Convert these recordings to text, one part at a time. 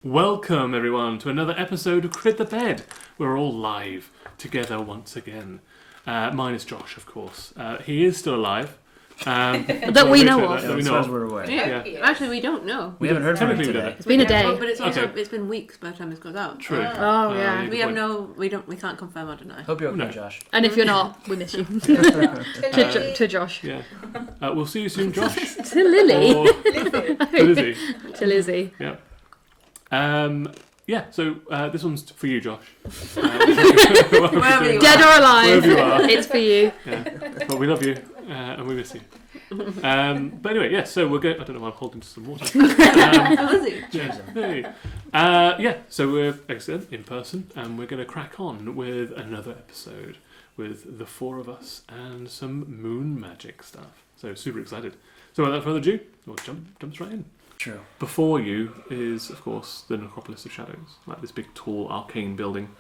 Welcome everyone to another episode of Crit the Bed. We're all live together once again. Mine is Josh, of course. He is still alive. That we know of. That we As know far as of. we're aware. Yeah. Actually, we don't know. We haven't heard from him Technically, we today. don't. It's been a day. But it's also Okay. it's been weeks by the time this goes out. True. Oh, yeah. good We have point. we can't confirm or deny. Hope you're okay, No. Josh. And if you're not, we miss you. to Josh. Yeah. We'll see you soon, Josh. To Lily. Or to Lizzie. To Lizzie. Yeah. Yeah. So this one's for you, Josh. Wherever you Dead or alive. Wherever you are. It's for you. Yeah. But we love you and we miss you. But anyway, yeah. So we're going. I don't know why I'm holding some water. Lizzie. Yeah. So we're excellent in person, and we're going to crack on with another episode with the four of us and some moon magic stuff. So super excited. So without further ado, we'll jump straight in. True. Before you is, of course, the Necropolis of Shadows, like this big, tall, arcane building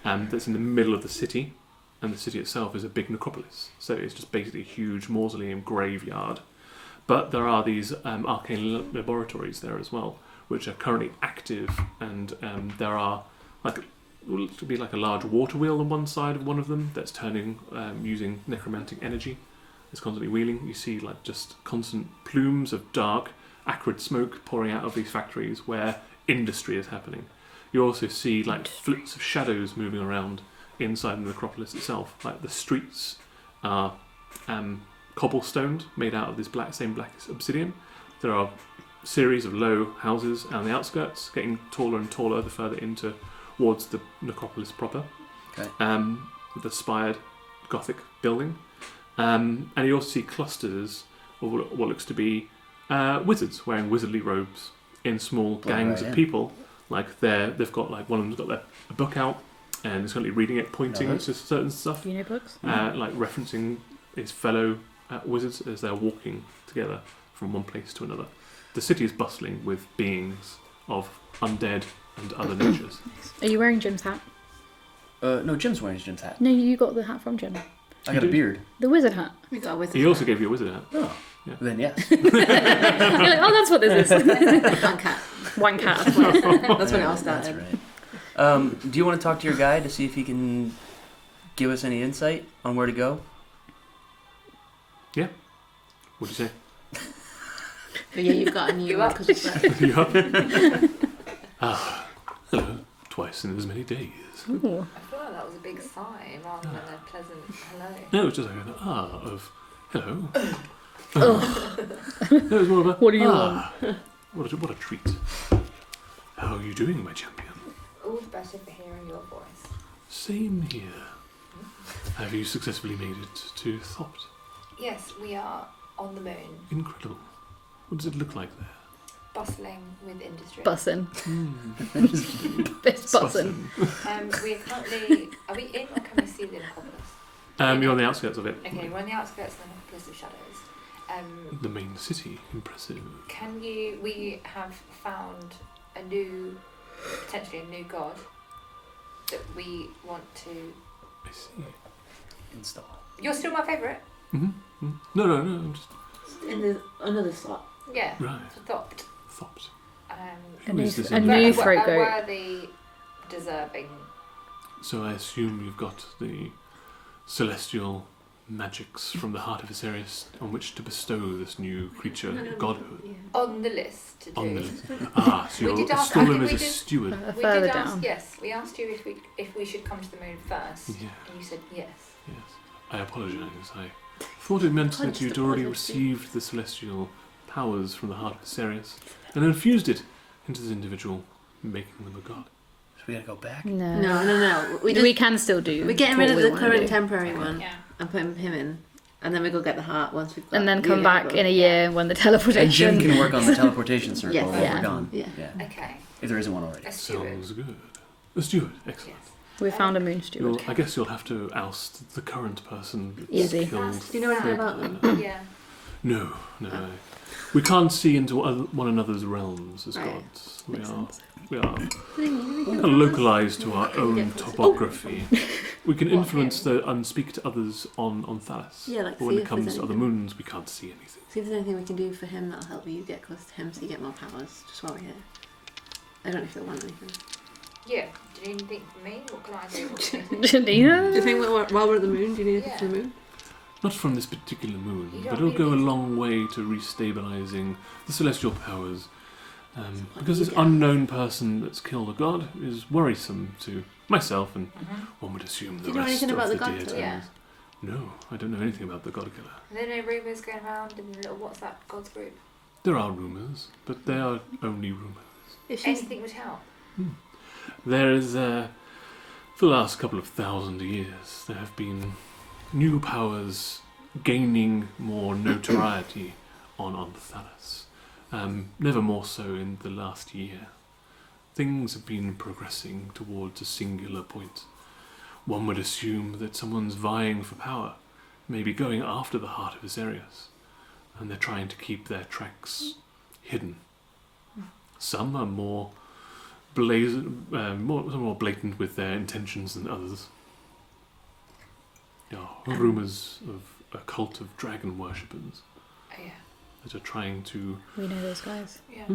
that's in the middle of the city, and the city itself is a big necropolis. So it's just basically a huge mausoleum graveyard. But there are these arcane laboratories there as well, which are currently active, and there are it would be like a large water wheel on one side of one of them that's turning using necromantic energy. It's constantly wheeling. You see like just constant plumes of dark, acrid smoke pouring out of these factories where industry is happening. You also see like flits of shadows moving around inside the necropolis itself. Like the streets are cobblestoned, made out of this same black obsidian. There are a series of low houses on the outskirts, getting taller and taller the further into towards the necropolis proper. Okay. With a spired Gothic building. And you also see clusters of what looks to be wizards wearing wizardly robes in small gangs of people. Like they've got like one of them's got a book out and is currently reading it, pointing at certain stuff, Do you know books? like referencing his fellow wizards as they're walking together from one place to another. The city is bustling with beings of undead and other natures. Are you wearing Jim's hat? No, Jim's wearing his Jim's hat. No, you got the hat from Jim. I got a beard. The wizard hat. We got a wizard. He also gave you a wizard hat. Oh. Yeah. Then yes. You're like, oh, that's what this is. One cat. One cat. That's when it all That's started. right. Do you want to talk to your guy to see if he can give us any insight on where to go? What'd you say? But yeah, you've got a new one because it's left. You up? Hello. Twice in as many days. Ooh. I feel like that was a big sigh rather than a pleasant hello. No, it's just like an of hello. No, it's more of a What do you want? What a treat. How are you doing, my champion? All the better for hearing your voice. Same here. Have you successfully made it to Thopt? Yes, we are on the moon, Incredible. What does it look like there? bustling with industry. Bussin'. Mm. It's bussin'. We're currently... Are we in or can we see the necropolis? You're on the outskirts of it. Okay, we're on the outskirts of the necropolis of shadows. The main city. Impressive. We have found potentially a new god that we want to... I see. Install. You're still my favourite. Mm-hmm. No. I'm just In another slot. Yeah, right. for Thopt. Thopt. A Who new, is this a individual? new throat A goat. worthy, deserving... So I assume you've got the celestial magics from the heart of Asarius on which to bestow this new creature, godhood. Yeah. On the list to do. On the list. So We you're did ask- still in did as we a just- steward. We Further did ask, down. yes. We asked you if we should come to the moon first, Yeah, and you said yes. yes. I apologise. I thought it meant that you'd already received the celestial powers from the heart of Asarius and infused it into this individual, making them a god. So we gotta go back? No. No. We can still do. We're getting what rid of we the wanna current do. temporary one Yeah. and putting him in, and then we go get the heart once we've got. And then come we back have in a year when the teleportation. And Jim can work on the teleportation circle Yes. while Yeah. we're gone. Yeah. Okay. If there isn't one already. A steward. Sounds good. A steward, excellent. Yes. We found a moon steward. I guess you'll have to oust the current person that's Easy. killed. Do you know anything about them? Yeah. No. We can't see into one another's realms as Right. gods. Makes sense. We are kind of localised to our own topography. We can influence and speak to others on Thalas. Yeah, like but when see it if comes there's to other anything. moons, we can't see anything. See if there's anything we can do for him that'll help you get close to him so you get more powers just while we're here. I don't know if they want anything. Yeah. Do you need anything from me? What can I do? What can I do? Do Janina? you think while we're at the moon, do you need anything Yeah. from the moon? Not from this particular moon, You but don't it'll go a really- long way to restabilizing the celestial powers. what Because you this get. unknown person that's killed a god is worrisome to myself, and Mhm. one would assume the Do you know rest anything of about the the god deities. killer? Yeah. No, I don't know anything about the god killer. Are there no rumours going around in the little WhatsApp gods group? There are rumours, but they are only rumours. If she's Anything would help. There is, for the last couple of thousand years, there have been new powers gaining more notoriety on Thanos. Never more so in the last year. Things have been progressing towards a singular point. One would assume that someone's vying for power, maybe going after the heart of Asarius, and they're trying to keep their tracks hidden. Some are more more blatant with their intentions than others. There are rumours of a cult of dragon worshippers Oh yeah. that are trying to We know those guys. Yeah.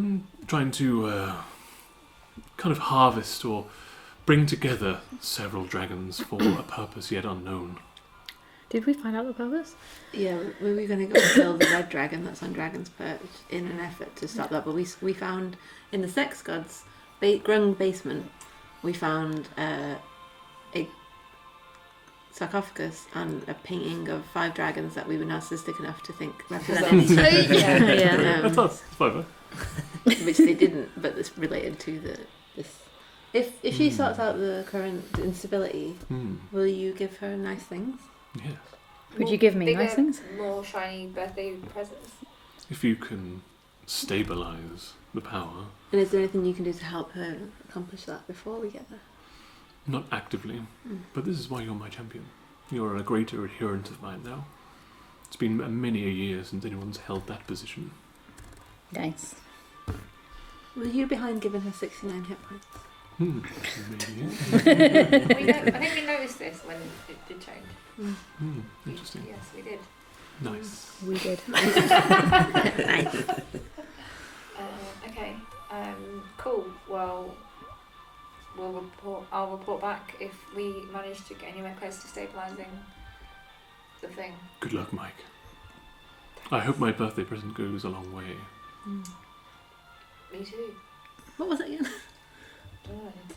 kind of harvest or bring together several dragons for a purpose yet unknown. Did we find out the purpose? Yeah, we were going to go kill the red dragon that's on Dragon's Perch in an effort to stop that, but we found in the sex gods ground basement, we found a sarcophagus and a painting of 5 dragons that we were narcissistic enough to think represented each other. Yeah. That's fine. Which they didn't, but it's related to this. If she sorts out the current instability, will you give her nice things? Yeah. Would you give me Bigger, nice things? more shiny birthday presents? If you can stabilise the power, And is there anything you can do to help her accomplish that before we get there? not actively, but this is why you're my champion. You're a greater adherent of mine now. It's been many a year since anyone's held that position. Nice. Were you behind giving her 69 hit points? Maybe. I think we noticed this when it did change. Interesting. Yes, we did. Nice. We did. Okay. Cool. Well, I'll report back if we manage to get anywhere close to stabilising the thing. Good luck, Mike. I hope my birthday present goes a long way. Me too. What was it again?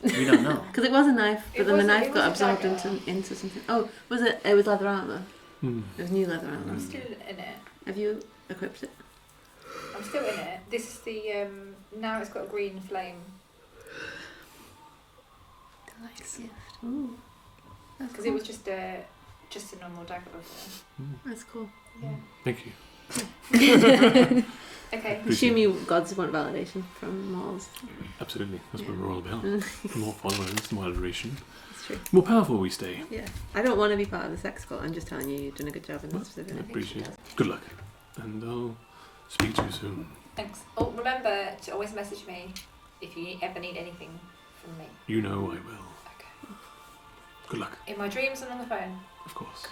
We don't know. Because it was a knife, but It then the was a- knife it got was a absorbed dagger. into something. Oh, was it? It was leather armor. Hmm. It was new leather armor. I'm still in it. Have you equipped it? I'm still in it. This is the now it's got a green flame Nice. Ooh, that's because cool. it was just a normal dagger before. That's cool. Yeah. Thank you. Okay. Assume you gods want validation from mortals. Absolutely. That's what Yeah. we're all about. The more followers, the more adoration. That's true. The more powerful we stay. Yeah. I don't want to be part of the sex cult. I'm just telling you, you've done a good job in that I specific. appreciate it. Good luck. And I'll speak to you soon. Thanks. Oh, remember to always message me if you ever need anything from me. You know I will. Okay. Good luck. In my dreams and on the phone. Of course.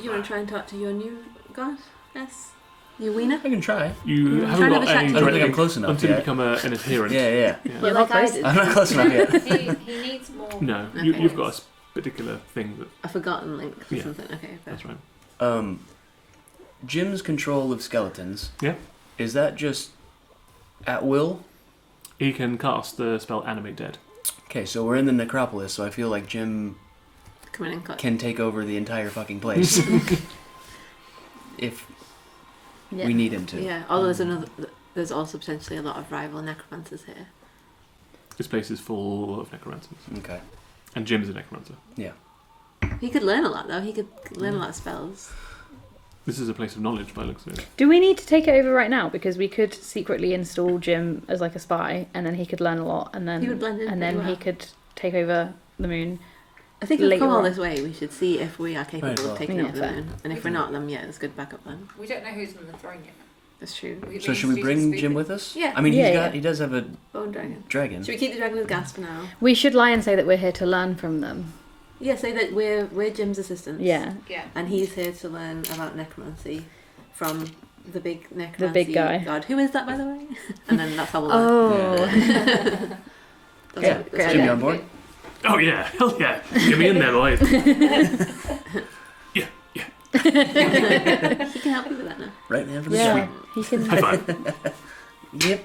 You want to try and talk to your new god? Yes. Your wiener? I can try. You Try haven't and got have a chat any to I don't him. think I'm close enough until you yet. become an adherent. Yeah. Yeah, Like like I I did. I'm not close enough yet. he needs more. No, Okay. you've got a particular thing that. A forgotten link or Yeah. something. Okay. Fair. That's right. Jim's control of skeletons. Yeah. Is that just at will? He can cast the spell Animate Dead. Okay, so we're in the necropolis, so I feel like Jim Come in and cut. can take over the entire fucking place. If Yeah. we need him to. Yeah. Although there's also potentially a lot of rival necromancers here. This place is full of necromancers. Okay. And Jim is a necromancer. He could learn a lot though. He could learn a lot of spells. This is a place of knowledge by the looks of it. Do we need to take it over right now? Because we could secretly install Jim as like a spy, and then he could learn a lot, and then He would blend in and then pretty he well. could take over the moon. I think we've come later all on. this way. We should see if we are capable Right, well. of taking Yeah, over the fair. moon. And if we're not, then yeah, it's a good backup plan. We don't know who's on the throne yet. That's true. So should we bring Jim with us? Yeah. I mean, Yeah. he does have a Bone dragon. dragon. Should we keep the dragon with gas for now? We should lie and say that we're here to learn from them. Yeah, say that we're Jim's assistants. Yeah, Yeah. And he's here to learn about necromancy from the big necromancy big guy. god. Who is that, by the way? And then that's how we'll learn. Oh. Great Jimmy idea. on board? Oh yeah, hell yeah! Get me in there, boys. Yeah. He can help you with that now. Right man for the Yeah, street. he can. High five. Yep.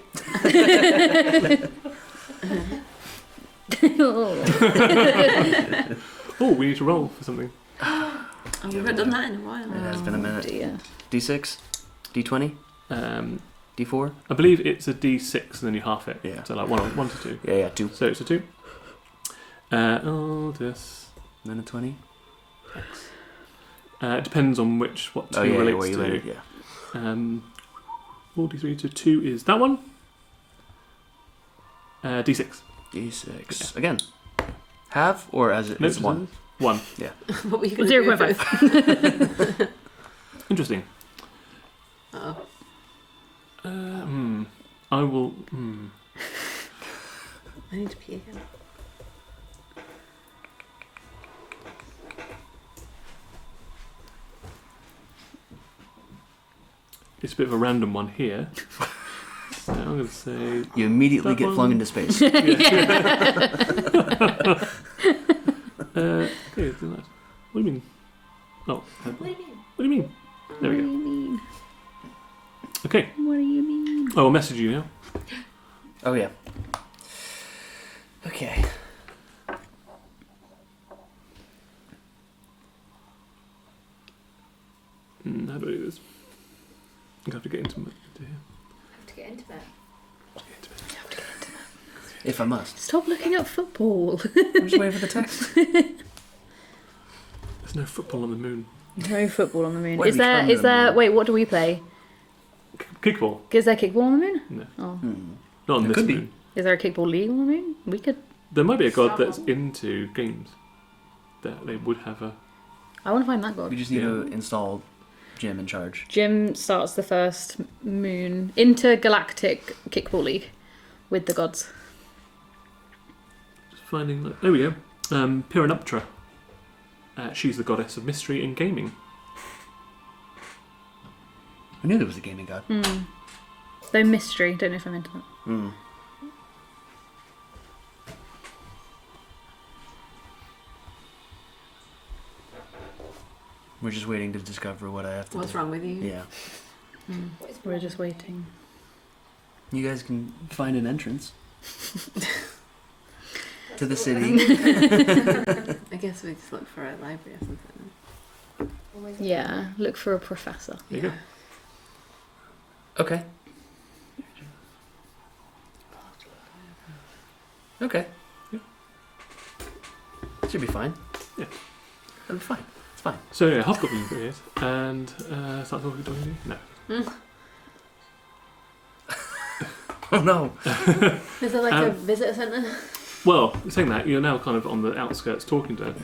Oh, we need to roll for something. Oh, we've not done that in a while. It has been a minute. Dear. D6? D20? D4? I believe it's a D6 and then you half it. Yeah. So like 1 to 2. Yeah, 2. So it's a 2. This. And then a 20? It depends on what 2 Oh yeah, relates where you to. landed, yeah. 43 to 2 is that one. D6. D6. Again. Half or as it No, is 1? 1. What were you going to do? 0.5. Interesting. Oh. I will. I need to pee again. It's a bit of a random one here. So I'm going to say. You immediately That get one. flung into space. Okay, do that. What do you mean? Oh, What do you mean? what do you mean? There we What go. do you mean? Okay, What do you mean? I will message you now. Oh yeah. Okay. How do I do this? I have to get into here. I have to get intimate. If I must. Stop looking at football. I'm just waiting for the text. There's no football on the moon. No football on the moon. Where Is we there? come Is to the there? moon. Wait, what do we play? Kickball? Is there kickball on the moon? No, Oh, not on It this could be. moon. is there a kickball league on the moon? We could. There might be a god that's Some. into games. That they would have a. I want to find that We god. just need to install Jim in charge. Jim starts the first moon intergalactic kickball league with the gods. Just finding. There we go. Piranuptra. She's the goddess of mystery and gaming. I knew there was a gaming god. Though mystery, don't know if I'm into that. Mm. We're just waiting to discover what I have to What's do. wrong with you? Yeah. What is We're just waiting. You guys can find an entrance to the That's city. I guess we just look for a library or something. always- Yeah, look for a professor. There you go. Okay. Okay. Yeah. Should be fine. Yeah. It'll be fine. It's fine. So yeah, Hobgoblin appears and start talking to you. No. Oh no. Is there like a Um, visitor centre? Well, saying that, you're now kind of on the outskirts talking to her,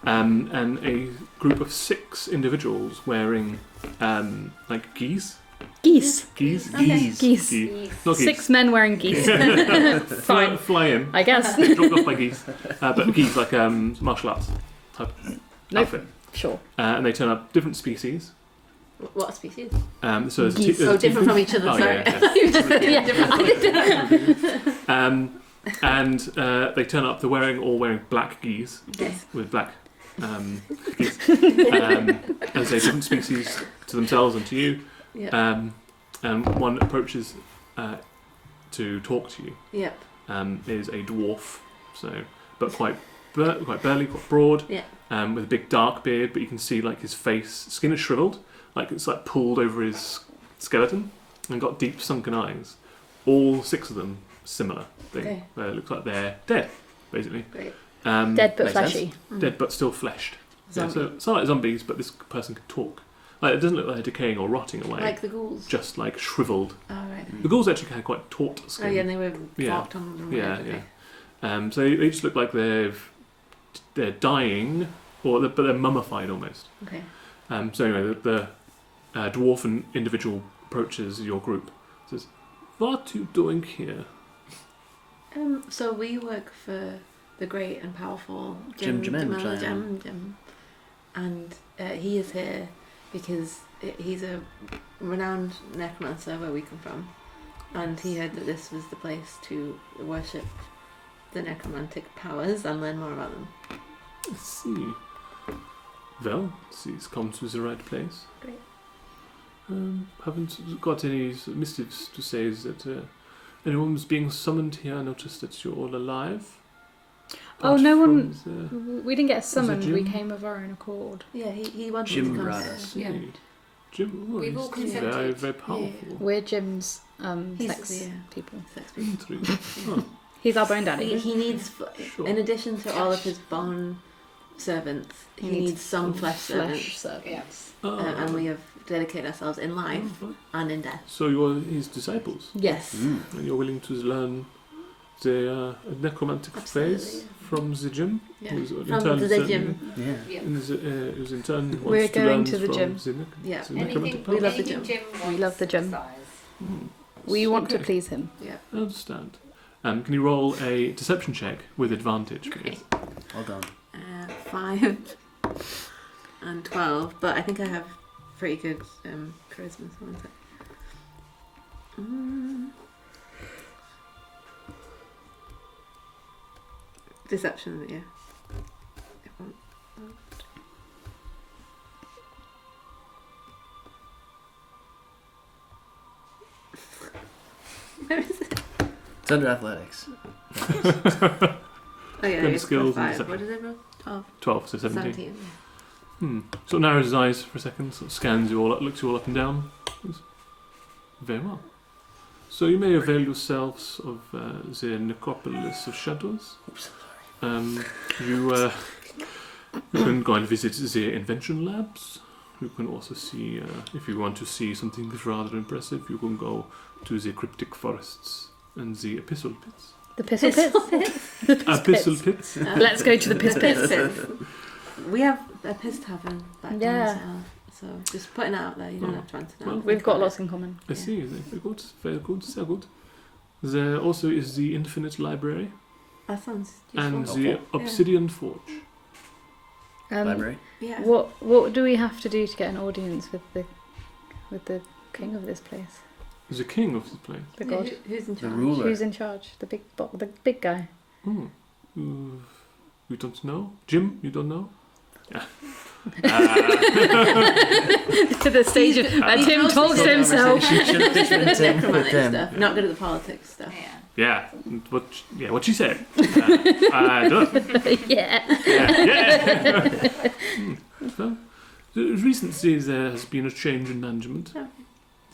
and a group of 6 individuals wearing like geese. Geese. Geese. Geese. Geese. Geese. Not geese. 6 men wearing geese. Fly, Fine, fly in. I guess. Dropped off by geese. But geese like martial arts type Nope. outfit. Sure. And they turn up different species. What species? So there's Geese. there's Oh, different from each other. Oh, Sorry. yeah, yeah. You just said Yeah. different. And they turn up. They're all wearing black geese Yes. with black geese. As they different species to themselves and to you. Yeah. And one approaches to talk to you. Yep. Is a dwarf, but quite burly, quite broad. Yeah. With a big dark beard, but you can see like his skin is shriveled, like it's like pulled over his skeleton, and got deep sunken eyes. All 6 of them similar thing. Okay. Where it looks like they're dead, basically. Great. Dead but makes fleshy. Dead but still fleshed. Yeah, Zombie. so it's not like zombies, but this person can talk. Like it doesn't look like they're decaying or rotting away. Like the ghouls. Just like shriveled. Oh, right. The ghouls actually had quite taut Oh, skin. yeah, and they were Yeah. marked on them. Yeah, Okay. yeah. So they just look like they're dying, but they're mummified almost. Okay. So anyway, the dwarf individual approaches your group. Says, "What are you doing here?" So we work for the great and powerful Jim Jamel Jamel, Jam, and he is here because he's a renowned necromancer where we come from, and he heard that this was the place to worship the necromantic powers and learn more about them. Let's see. Well, he's come to the right place. Great. Haven't got any missives to say that anyone's being summoned here. I noticed that you're all alive. Oh, Apart no from one. We didn't get summoned. We Jim? came of our own accord. Yeah, he wanted Jim to come. brought the us. sea. Yeah. Jim, oh, We've he's all very, consented. very powerful. We're Jim's He's- sex yeah. people. Sex people. Intriguing. Oh, He's our bone daddy. He needs, sure. in addition to all of his bone servants, he needs some flesh servants. servants. And we have dedicated ourselves in life Oh, and in death. so you're his disciples, Yes. and you're willing to learn the necromantic Absolutely, phase yeah. from the gym? Yeah. Who's in From turn the certainly- gym. Yeah. Yeah. And who's in turn wants We're to going learn to the from gym. Yeah. the necromantic Anything, powers. We love the anything gym. wants We love the gym. size. We want to Okay. please him. I understand. Can you roll a deception check with advantage, please? Well done. 5 and 12, but I think I have pretty good charisma. So one sec. Deception, yeah. Where is it? It's under athletics. Oh yeah, Good it's skills and 5. deception. What did I roll? 12. 12, so 17. 17. Sort of narrows his eyes for a second, sort of scans you all up, looks you all up and down. Very well. So you may avail yourselves of the necropolis of shadows. Oops. You can go and visit the invention labs. You can also see, if you want to see something rather impressive, you can go to the cryptic forests and the epistle pits. The pistol pits. The piss Epistle pits. pits? Let's go to the piss pits. We have a piss tavern back down Yeah. as well. So just putting it out there, you don't have to answer now. Well, We've got lots in common. I see, very good, very good, so good. There also is the Infinite Library That sounds and useful. the Obsidian Forge. Library. Yeah. What do we have to do to get an audience with the king of this place? The king of the place. The Yeah, god. who's in The charge? ruler. Who's in charge? The big guy. Hmm. You don't know? Jim, you don't know? Yeah. To the stage of Tim mostly talks to good himself. Should have Good pitched at with the Tim. necromantic stuff, not good at the politics stuff. Yeah. Yeah, what she said. I don't know. Yeah. Yeah. So, recently there has been a change in management Yeah.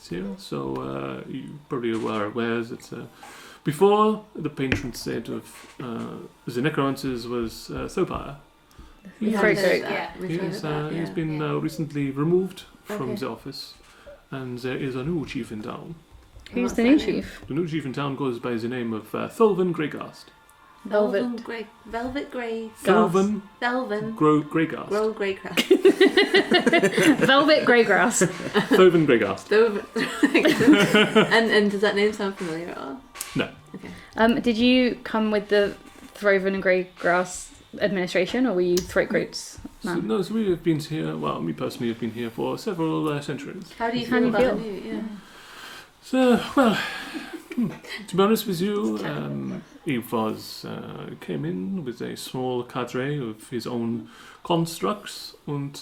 here, so you probably are aware that before the patron saint of the necromancers was Thopire. We Yeah. have Very heard good. that. Yeah. We've He heard is, of that, he's yeah. been recently removed from Okay. the office, and there is a new chief in town. Who's What's the new that name? chief? The new chief in town goes by the name of Thulven Greygast. Velvet. Velvet grey. Thulven Velvet. Greygast. Grow grey crab. Velvet grey grass. Thulven Greygast. and does that name sound familiar at all? Did you come with the Throven and grey grass administration, or were you Throatgroats So, man? no, so we have been here, well, me personally have been here for several centuries. How do you How feel do you about feel? the new? Yeah. So, well, to be honest with you, he came in with a small cadre of his own constructs and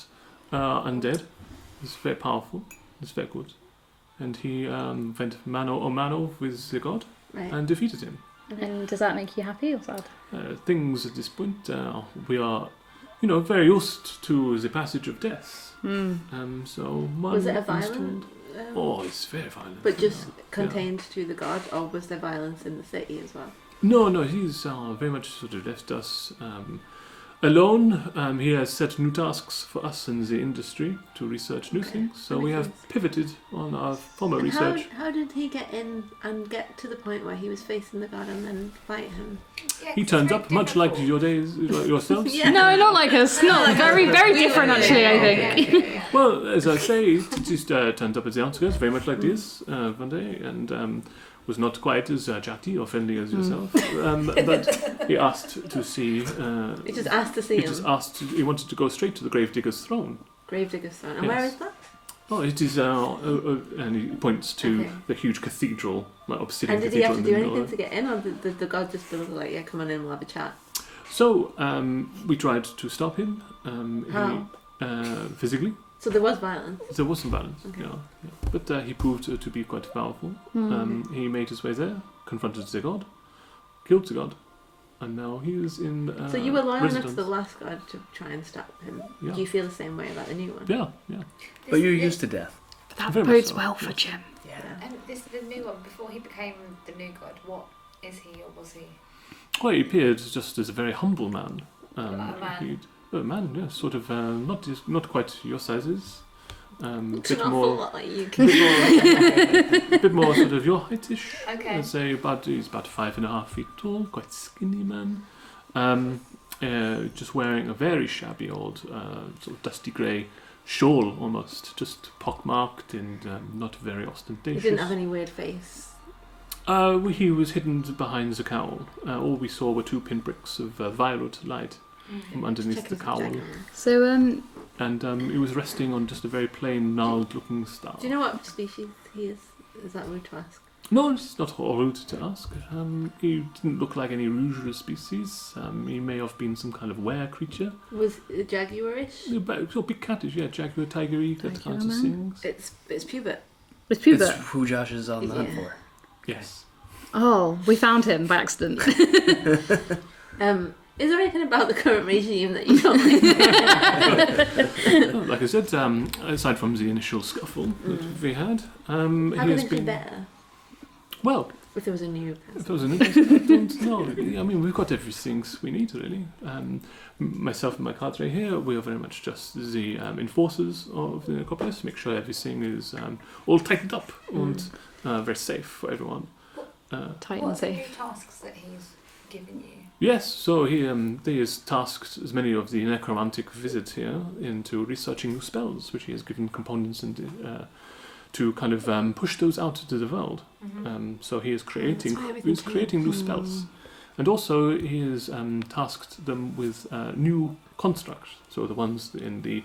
undead. He's very powerful, he's very good. And he went mano a mano with the god Right. and defeated him. And does that make you happy or sad? Things at this point, we are, very used to the passage of death. So one Was it a installed- violent? Oh, it's very violent. But just yeah. contained to the god, or was there violence in the city as well? No, he's very much sort of left us alone. He has set new tasks for us in the industry to research new Okay, things. So that we makes have sense. pivoted on our former And research. how did he get in and get to the point where he was facing the god and then fight him? Yeah, He it's turns very up much like difficult. your days, like yourselves. Yeah. No, not like us. Not very, very different actually. I think. Yeah. Well, as I say, he just turned up at the outskirts, very much like this one day, and was not quite as chatty or friendly as yourself. But he asked to see. He just asked to see He him. just asked. He wanted to go straight to the Gravedigger's throne. Gravedigger's son. And where Yes. is that? Oh, it is, and he points to the huge cathedral, like obsidian And did he cathedral. have to do in the middle anything to get in, or did the god just sort of like, yeah, come on in, we'll have a chat? So, we tried to stop him. How? Physically. So there was violence. There was some violence, Okay. yeah. But he proved to be quite powerful. He made his way there, confronted the god, killed the god, and now he is in So you were loyal enough to residence. the last god to try and stop him. Yeah. Do you feel the same way about the new one? Yeah. But you're used to death. But that Very much bodes so, well for yes. Jim. Yeah. And the new one, before he became the new god, what is he or was he? Well, he appeared just as a very humble man. A man? A man, yeah, sort of not quite your sizes. It's Bit an awful more, lot like you. a bit more sort of your height-ish. Okay. I'd say he's about 5.5 feet tall, quite skinny man. Just wearing a very shabby old sort of dusty grey shawl almost, just pockmarked and not very He ostentatious. didn't have any weird face. He was hidden behind the cowl. All we saw were 2 pinpricks of violet light from underneath Check the his cowl. jacket. So And he was resting on just a very plain, gnarled-looking star. Do you know what species he is? Is that rude to ask? No, it's not rude to ask. He didn't look like any usual species. He may have been some kind of were creature. Was it jaguarish? Big cattish, yeah, jaguar, tigery, that Tiger kind of man. things. It's pubert. it's Pubert. It's who Josh is on the hunt Yeah. for. Yes. Oh, we found him by accident. Is there anything about the current regime that you don't like? Well, like I said, aside from the initial scuffle that we had, How he could has it be been better well. if there was a new? If there was an interesting, I don't know. Really. I mean, we've got everything we need, really. Myself and my cadre here, we are very much just the enforcers of the necropolis, make sure everything is all tightened up and very safe for everyone. Tight and What are the new safe. tasks that he's given you? Yes, so he has tasked as many of the necromantic visits here into researching new spells, which he has given components and to kind of push those out to the world. So he is creating That's why everything creating new spells, and also he has tasked them with new constructs. So the ones in the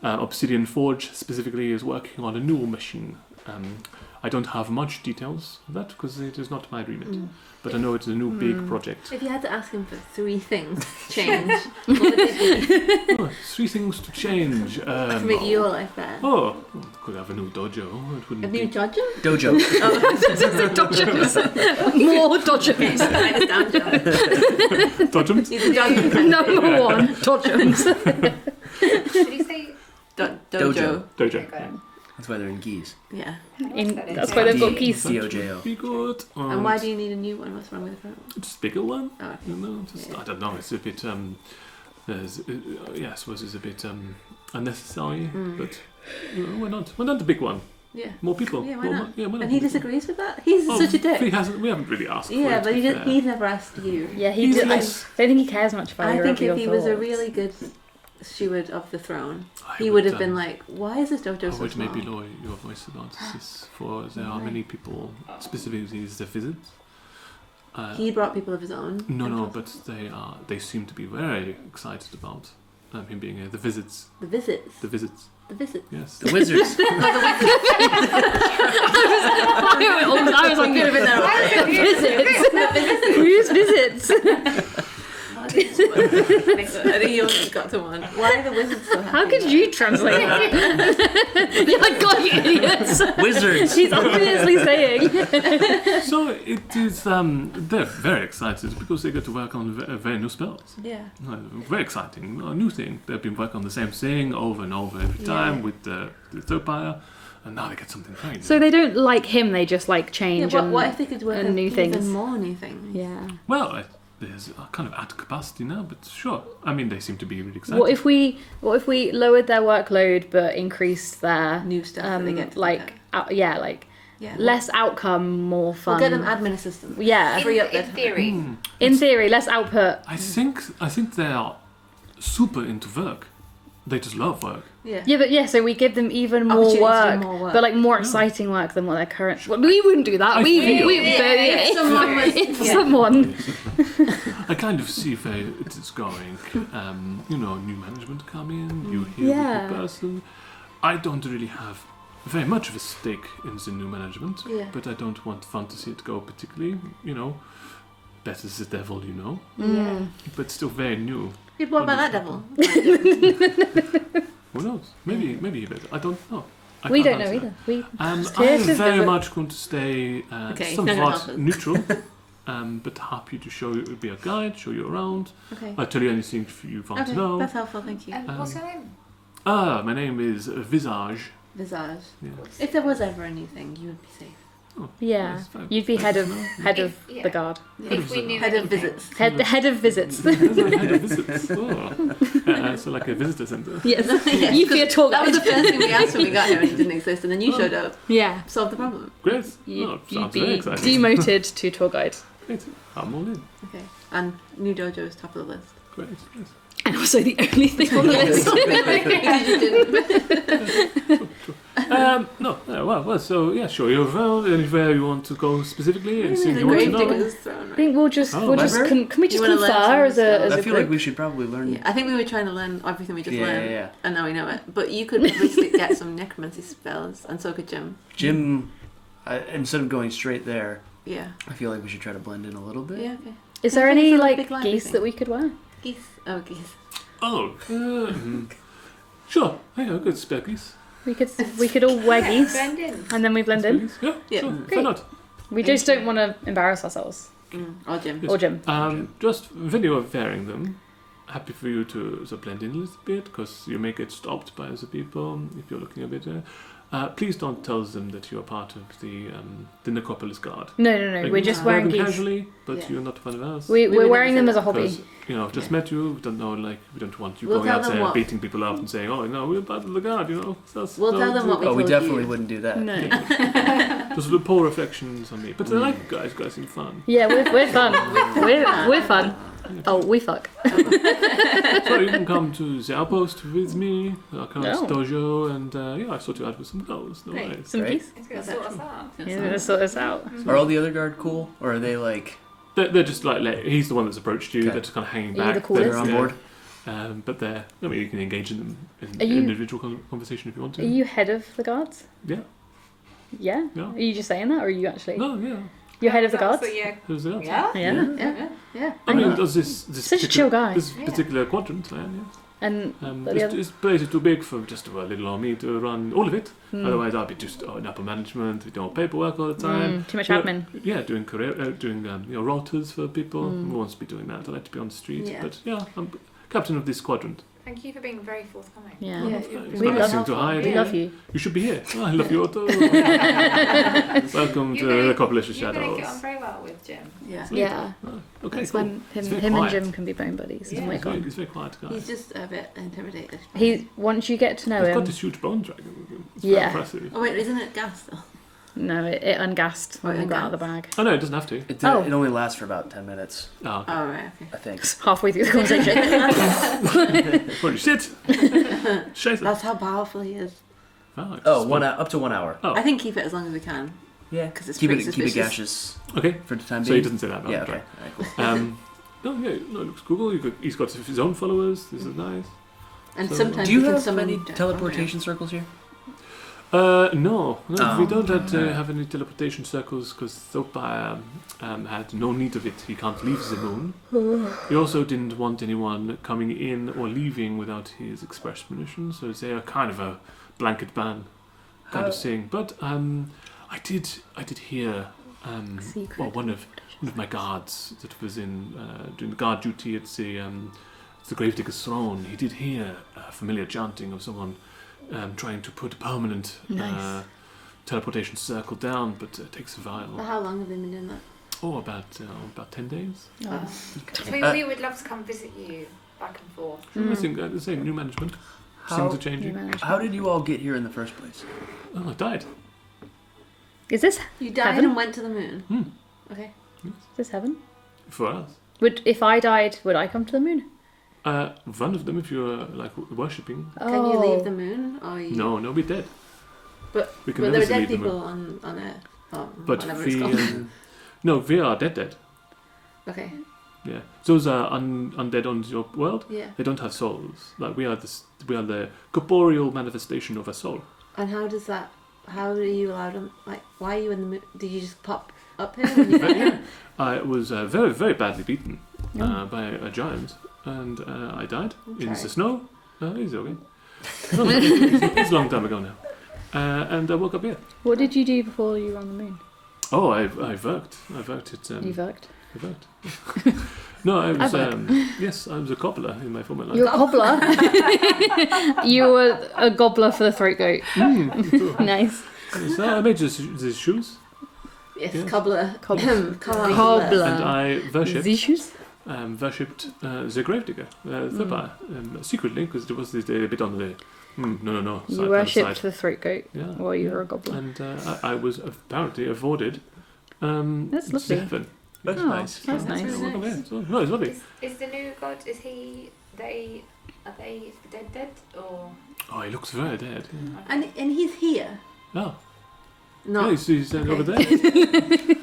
Obsidian Forge specifically is working on a new machine. I don't have much details of that because it is not my remit, but I know it's a new big project. If you had to ask him for 3 things to change, what would they be 3 things to change. to make your life better? Could have a new dojo. It wouldn't A new be. Dodger? Dojo. Dodgers. More Dodgers. Write it down, John. Dodgems? He's a Dodger. Number 1, Dodgers. Did he say? Dojo. Dojo. Okay. That's why they're in geese. Yeah. That's why they've got keys. D-O-J-O. Be good. And why do you need a new one? What's wrong with the current one? Just bigger one? Oh, okay. You know, just, I don't know. It's a bit. I suppose it's a bit unnecessary, but why not? Why not the big one? Yeah. More people. Yeah, why not? Why not And he the big disagrees with that? He's one? such a dick. We haven't really asked. for Yeah, it, but to be fair. he's never asked you. Yeah, he He's did. I less- don't think he cares much about I your think if your he was a thoughts. really good steward of the throne, I he would have been like, why is this dojo I so would small? maybe lower your voice about this, for there are many people, specifically the visits. He brought people of his own. No, but they seem to be very excited about him being here. The visits. The visits. The visits. The visits. Yes. The wizards. I was like, good visits. Whose visits? I think you almost got to one. Why are the wizards so happy? How could you translate that? Yeah, I got you, idiots. Wizards. She's obviously saying. So it is. They're very excited because they get to work on very new spells. Yeah. Very exciting, a new thing. They've been working on the same thing over and over every time Yeah. with the Topire, and now they get something very new. So they don't like him, they just like Yeah, change what and if they could work and on new even things. more new things? Yeah. Well, there's kind of at capacity now, but sure. I mean, they seem to be really excited. What if we lowered their workload but increased their New stuff that they get to like yeah. less outcome, more fun. We'll get them admin assistants. Yeah. Free up their In theory. In theory, less output. I think they are super into work. They just love work. Yeah. Yeah, but yeah, so we give them even more Opportunity to do work, more work. but like more exciting work than what their current. Well, we wouldn't do that. I feel- If someone was- if yeah. someone. I kind of see where it is going. New management come in, you hear Yeah. with the person. I don't really have very much of a stake in the new management, Yeah. but I don't want fantasy to go particularly, better as the devil, Mm. but still very new. Yeah, what about that devil? Who knows? Maybe he better. I don't know. I We can't don't know answer either. We that. just here I'm to very visit. much going to stay Okay, he's not gonna somewhat help us. neutral, but happy to be a guide, show you around. Okay. I'll tell you anything you want Okay, to know. that's helpful, thank you. And what's your name? My name is Visage. Visage. Yeah. If there was ever anything, you would be safe. Yeah, That's fine. you'd be head of Yeah. the guard. If we knew Head of anything. visits. Head of visits. Head of visits. Oh. So like a visitor centre. Yes, Yes, you'd be a tour That was guide. the first thing we asked when we got here and it didn't exist, and then you showed up. Yeah, Solved the problem. Great. you'd, Oh, you'd sounds very be exciting. demoted to tour guide, Great. I'm all in. Okay. And new dojo is top of the list. Great. Great. and also the only thing on the list. Because you didn't. Well, so yeah, sure. You're around anywhere you want to go specifically. Anything The you want to grave know? digger's throne, I right? think we'll just library? can we just You wanna learn confer as some a stuff? as I a feel like group? we should probably learn. Yeah, I think we were trying to learn everything we just learned, Yeah. and now we know it. But you could probably get some necromancy spells, and so could Jim. Jim, instead of going straight there, Yeah. I feel like we should try to blend in a little bit. Yeah, okay. Is there I think any it's a like big library geese thing. that we could wear? Geese. Oh, geese. Oh, sure. Yeah, good speckies. We could all wear geese Blend in. and then we blend in. Yeah, Yeah. sure. Great. Why not? We just don't want to embarrass ourselves Or Jim. Yes. or Jim. Just when you are wearing them, happy for you to blend in a little bit because you may get stopped by other people if you're looking a bit. Please don't tell them that you are part of the Necropolis Guard. No, Like, we're just wear wearing them geese. casually, but Yeah. you're not one of us. We're would wearing never them say as a hobby. Because, just met you, we don't know, we don't want you We'll going tell out them there what- beating people up and saying, oh, no, we're part of the Guard, That's, We'll tell them what we Oh, we told definitely you. wouldn't do that. No. Just the poor reflections on me. But I like guys seem fun. Yeah, we're fun. We're fun. Oh, we fuck. So you can come to the outpost with me, our current Oh. dojo, and I sort you out with some girls. No Great. worries. Some Right. geese. It's going to sort us out. Yeah, we're gonna sort this out. Are all the other guard cool, or are they like They're just he's the one that's approached you. Okay. They're just kind of hanging Are you back. the coolest? they're on board? But you can engage in them in Are you- individual conversation if you want to. Are you head of the guards? Yeah. Yeah. Yeah. Are you just saying that, or are you actually? No, yeah. You're head of the guards. So, yeah. Who's the other? Yeah? Yeah. Yeah. I mean, Yeah. does this Such a chill guy. This Yeah. particular quadrant, yeah. And but the other. This place is too big for just a little army to run all of it. Hmm. Otherwise, I'd be just in upper management, we do paperwork all the time. Too much Yeah. admin. Yeah, doing rotas for people. Mm. Who wants to be doing that? I like to be on the street. Yeah. But yeah, I'm captain of this quadrant. Thank you for being very forthcoming. Yeah. Yeah, It's we nice love- to hide. We Yeah. love you. You should be here. Oh, I love you, Otto. Welcome to You're the gonna- Necropolis of You're going to get on Shadows. very well with Jim. Yeah. Yeah. Oh, okay, That's cool. when It's him very and quiet. Jim can be bone buddies. Yeah. Yeah. He's very, he's a very quiet guy. He's just a bit intimidated. He once you get to know He's got him. this huge bone dragon with him. It's Yeah. very impressive. Oh wait, isn't it gas though? No, it ungassed when Oh, we got out of the ungassed. bag. Oh no, it doesn't have to. It, Oh. it only lasts for about 10 minutes, Oh, okay. Oh right, okay. I think. Halfway through the conversation. Holy shit! Shit. That's how powerful he is. Oh, Oh, up to 1 hour. Oh. I think keep it as long as we can. Yeah, 'Cause it's keep pretty it suspicious. gaseous Okay, for the time so he being. doesn't say that. Yeah, Okay. okay. Alright, cool. No, yeah, no, it looks cool. He's got his own followers. This is nice. And So- sometimes Do you can have summon any death teleportation circles here? No, Oh. we don't have any teleportation circles because Thopa had no need of it. He can't leave the moon. He also didn't want anyone coming in or leaving without his express permission, so they are kind of a blanket ban kind of thing. But I did hear Secret. one of my guards that was in doing the guard duty at the Gravedigger's throne. He did hear familiar chanting of someone trying to put a permanent Nice. teleportation circle down, but it takes a For while. how long have they been doing that? Oh, about 10 days. Oh. We would love to come visit you back and forth. Mm. I think the same new management. How, Things are changing. New management. how did you all get here in the first place? Oh, I died. Is this You died Heaven? and went to the moon. Hmm. Okay. heaven? For us. If I died, would I come to the moon? One of them, if you're worshipping. Can you leave the moon? Or you... No, we'll be dead. But, We can but there never are dead leave the people moon. on Earth. Or But whatever we, it's called. no, we are dead. Okay. Yeah, those are undead on your world. Yeah. They don't have souls. Like we are the corporeal manifestation of a soul. And how how are you allowed them? Like, why are you in the? Did you just pop up here? When you got here? I was very, very badly beaten Oh. by a giant, and I died in Okay. the snow. It's okay. No, it's a long time ago now. And I woke up here. What did you do before you were on the moon? Oh, I worked. I worked at. You worked. I worked. No, I was. I worked. Yes, I was a cobbler in my former life. You were a cobbler. You were a gobbler for the throat goat. Nice. So I made these shoes, Yes, Yes. cobbler. Cobbler. Cobbler. and I worshipped. These shoes? Worshipped the gravedigger, Thurbar, secretly, because there was this bit on the. No. You side, worshipped side. the throat goat Yeah. while you were a gobbler. And I was apparently afforded. That's lovely. Heaven. That's Oh, nice. That's That's nice. really nice. No, it's lovely. Is the new god? Is he? Are they dead or? Oh, he looks very dead. And he's here. Oh, Not. yeah, he's okay. over there.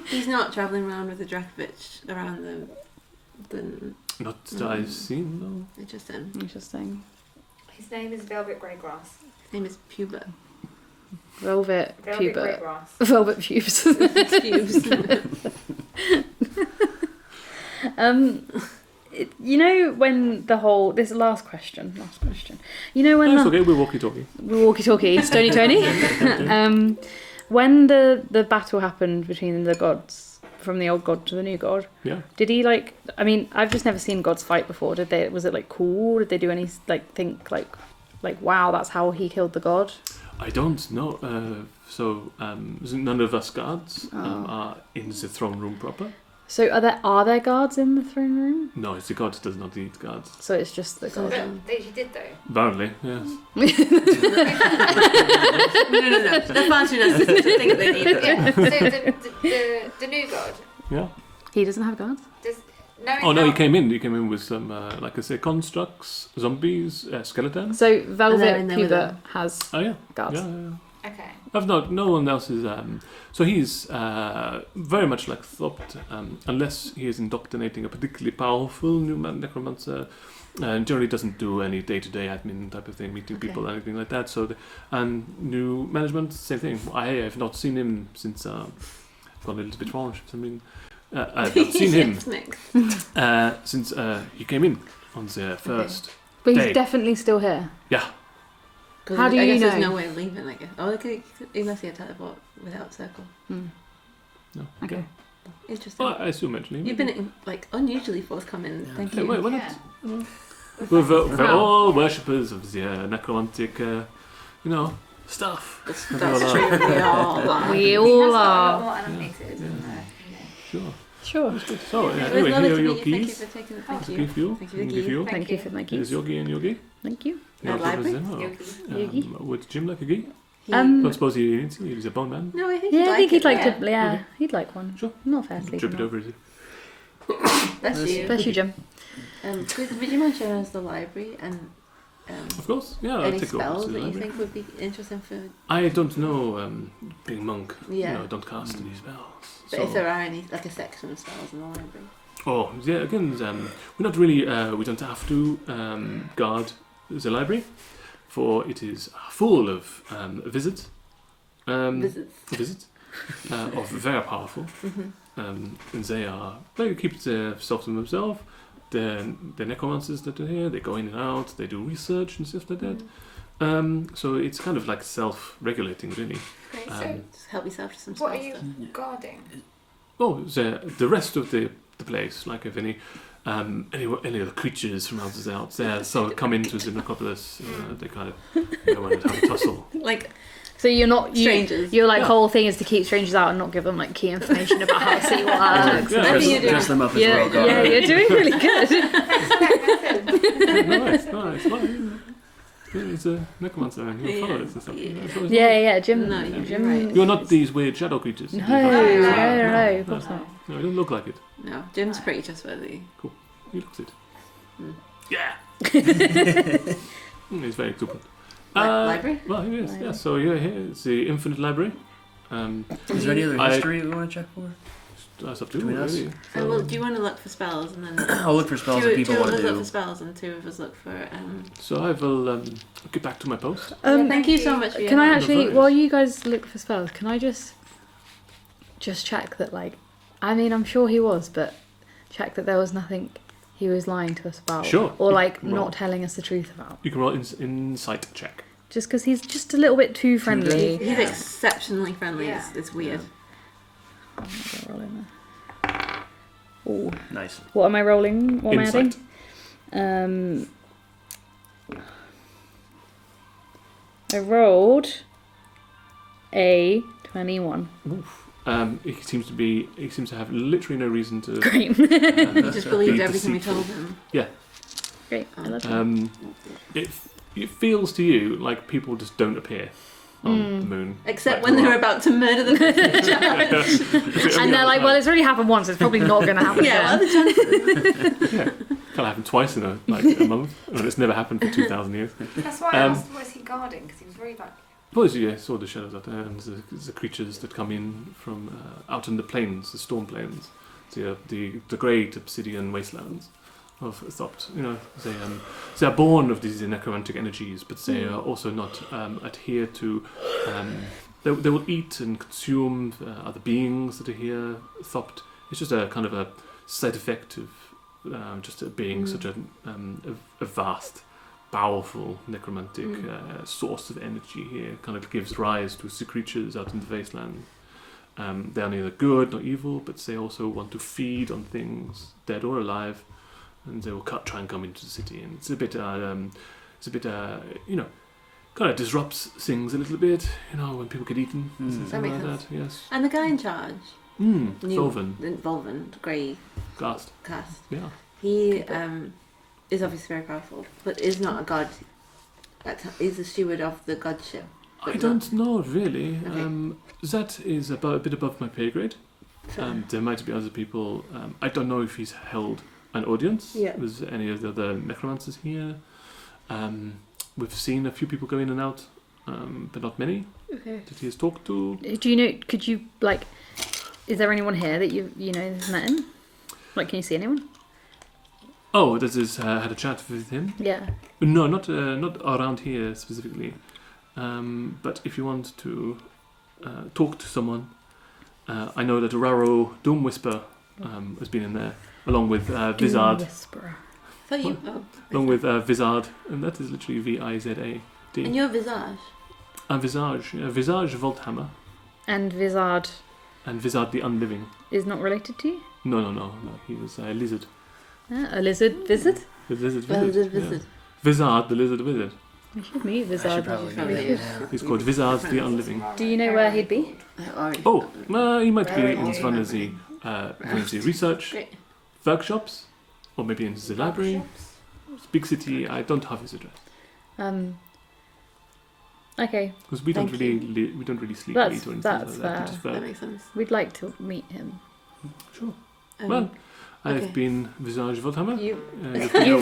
He's not travelling around with the Drakovich around the. Not that I've seen, no. Interesting. Interesting. His name is Velvet Greygrass. His name is Pubert. Velvet Velvet pubert. Greygrass. Velvet pubes. Pubes. You know when the whole last question. You know when No, it's the okay, we're walkie-talkie. walkie-talkie, Stony Tony. When the battle happened between the gods, from the old god to the new god, Yeah. did he like? I mean, I've just never seen gods fight before. Did they? Was it like cool? Did they do any think like wow, that's how he killed the god? I don't know. So none of us guards Oh. are in the throne room proper. So are there guards in the throne room? No, it's the god does not need guards. So it's just the god. But he did though. Apparently, yes. No. They're fancy enough to think that they need it. Yeah. So the new god. Yeah. He doesn't have guards. Oh no, he came in. He came in with some, like I say, constructs, zombies, skeletons. So they're Velvet in there with Pubert him. has Oh yeah. guards. Yeah. Okay. I've not. No one else is. So he's very much like Thopt, unless he is indoctrinating a particularly powerful new necromancer, and generally doesn't do any day-to-day admin type of thing, meeting people, anything like that. So, and new management, same thing. I have not seen him since. I've gone a little bit wrong. I mean, I've not seen him since he came in on the first. But he's Day. definitely still here. Yeah. How do I you guess know? there's no way of leaving. I guess. Oh, unless he had teleport without circle. Hmm. No. Okay. Interesting. Well, I assume actually. You've been unusually forthcoming. Yeah. Thank Yeah, you. why not? Yeah. We're all worshippers of the necromantic, stuff. That's We all true. are. We all are. We He has all got a lot are. more animated. Sure. Sure. So, It was anyway, lovely here are to your meet you. Thank you keys. for taking. Oh, Thank you. Give you. Thank you. Give you. Thank you for my Here's keys. Yogi and Yogi. Thank you. You're library? Yogi. Yogi. Would Jim like a key? He- Don't suppose he's a bone man. No, I think Yeah, I think he'd it. like yeah. to. Yeah, Okay. he'd like one. Sure. Not fair to leave Trip him it out. over, is it? Bless you. Bless you, Jim. Would you mind showing us the library and Of course. Yeah, I'll any take over spells to the that you library. think would be interesting for? I don't know, being monk. Yeah. I don't cast any spells. But So- if there are any, like a section of spells in the library. Oh, yeah, again, we're not really, we don't have to guard the library, for it is full of visits. Visits. Of very powerful. And they keep themselves to themselves. The necromancers that are here, they go in and out, they do research and stuff like that. So it's kind of like self-regulating, really. Okay, so Just help yourself to some what are spell you stuff. guarding? Oh, the rest of the place, like if any other creatures from out there, so come into the necropolis, they kind of go and have a tussle. Like So you're not strangers. Your Yeah. whole thing is to keep strangers out and not give them like key information about how the city works. Yeah, Maybe you do. Dress them up as Yeah, well, guard. yeah, you're doing really good. nice. He's a necromancer and he'll follow it and stuff. Yeah. That's what it's Yeah, Jim. No, you're Jim. right. You're not these weird shadow creatures. No, No, of course not. No, you don't look like it. No, Jim's pretty trustworthy. He looks it. Hmm. Yeah. He's very exuberant. Library? Well, he is. Library. Yeah. So here it's the Infinite Library. Is there any other I- history we want to check for? That's up to you, Between us? really. Well, do you want to look for spells and then I'll look for spells that people two of want us to look do. for spells and two of us look for. So I will get back to my post. Thank you so much for your Can I help. actually, Advice. while you guys look for spells, can I just check that, like, I mean, I'm sure he was, but check that there was nothing he was lying to us about. Sure. Or, You like, can roll. not telling us the truth about. You can roll insight check. Just because he's just a little bit too friendly. He's exceptionally friendly. Yeah. It's weird. I'm not gonna roll in there. Oh, Nice. what am I rolling? What am I Insight. adding? I rolled a 21. He seems to have literally no reason to. Great. He just believed be everything we deceitful. told him. Great. I love that. It feels to you like people just don't appear on the moon. Except Like, when they're about to murder the challenge. And they're like, well, it's already happened once. It's probably not going to happen Yeah, what are again. the chances? Yeah, can't happen twice in a month. And it's never happened for 2,000 years. That's why I asked, what is he guarding? Because he was very like. Well, you saw the shadows out there, and the creatures that come in from out in the plains, the storm plains, the great obsidian wastelands of Thopt. They are born of these necromantic energies, but they are also not adhere to. They will eat and consume other beings that are here. Thopt. It's just a kind of a side effect of just it being such a vast, powerful necromantic source of energy here. Kind of gives rise to the creatures out in the wasteland. They are neither good nor evil, but they also want to feed on things, dead or alive, and they will try and come into the city. And it's a bit, kind of disrupts things a little bit. When people get eaten, Mm. That something makes like sense. that. Yes. And the guy in charge, Volven, Volven, grey Gast. cast, Yeah. he is obviously very powerful, but is not a god. He's a steward of the godship. I but don't know really. Okay. That is a bit above my pay grade. Sure. There might be other people. I don't know if he's held an audience Yeah. with any of the other necromancers here. We've seen a few people go in and out, but not many Okay. that he has talked to. Do you know, could you, like, is there anyone here that you has met him? Like, can you see anyone? Oh, this is had a chat with him. Yeah. No, not around here specifically. But if you want to talk to someone, I know that Raro Doom Whisper has been in there, along with Doom Vizard, Whisperer. I thought you. Oh, along with Vizard, and that is literally Vizad. and your visage. And Visage, Visage Volthammer, And Vizard and Vizard the Unliving. is not related to you? No. He was a lizard. A lizard wizard? The lizard Well, wizard. the wizard. Yeah. Vizard the lizard wizard. We should meet I should Vizard. probably Probably, do yeah. that. He's called Vizard the Unliving. Do you know where he'd be? Oh, he might be Very in one of the research Great. workshops, or maybe in the library. Big city. I don't have his address Okay, because we don't Thank really we don't really sleep That's- eat or anything that's like that. We fair. just, That makes sense. we'd like to meet him. sure. Um, Well, I've okay. been Visage Volthammer. You. You've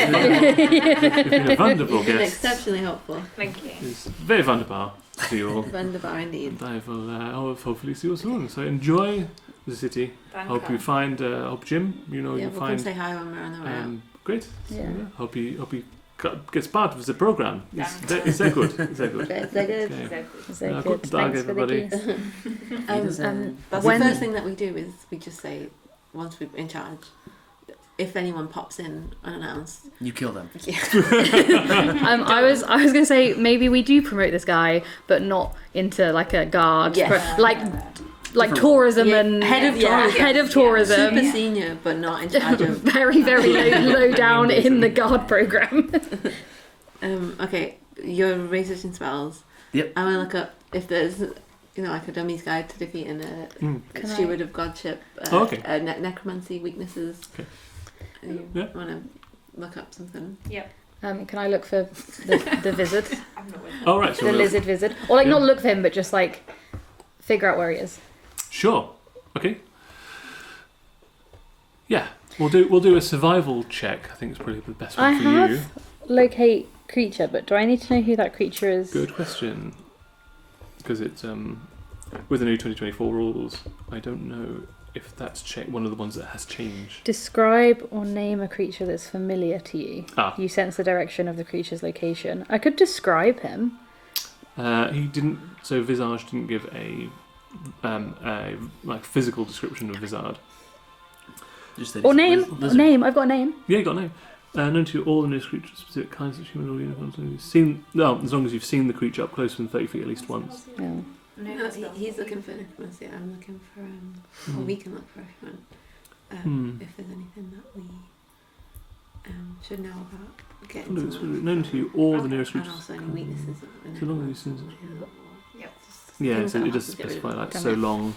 been a wonderful You've been guest. exceptionally helpful. Thank you. It's very wonderful to see you all. Wunderbar indeed. And I will hopefully see you soon. So enjoy the city. Hope you find. Hope Jim. Yeah, you we'll come find. say hi when we're on the way out. Great. Yeah. Hope he gets part of the program. It's Thanks. very good. It's very good. Is that good? Okay. So Yeah, good. good dag, Thanks for the everybody. keys. That's When- the first thing that we do is we just say, once we're in charge, if anyone pops in unannounced, You kill them. I was gonna say maybe we do promote this guy, but not into like a guard, Yes. like tourism Yeah, and head of tourism. head of tourism. super senior but not in charge of. Very low down in the guard program. Okay, you're researching spells. Yep. I want to look up if there's, like a dummy's guide to defeating a Can steward of godship. Okay. Necromancy weaknesses. Okay. You Yeah. want to look up something? Can I look for the wizard, I'm not with All right. So the we'll- lizard wizard, or like Yeah. not look for him, but just like figure out where he is? Sure. Okay. Yeah. We'll do a survival check. I think it's probably the best one I for have you. locate creature, but do I need to know who that creature is? Good question. Because it's with the new 2024 rules, I don't know if that's one of the ones that has changed. Describe or name a creature that's familiar to you. You sense the direction of the creature's location. I could describe him. He didn't. So Visage didn't give a like physical description of Visage. Just that Or he's a name. lizard. Name. I've got a name. Yeah, you got no. Known to all the nearest creatures, specific kinds of human or unicorns. Seen. No, as long as you've seen the creature up close within 30 feet at least once. Yeah. No, he's looking for necromancy. I'm looking for. Or we can look for if you want. If there's anything that we should know about getting. It's known to you all the nearest And creatures. also any weaknesses. So long as you've seen. Yep. Yeah, Things so that it does help us get rid of specify like Damn so it. long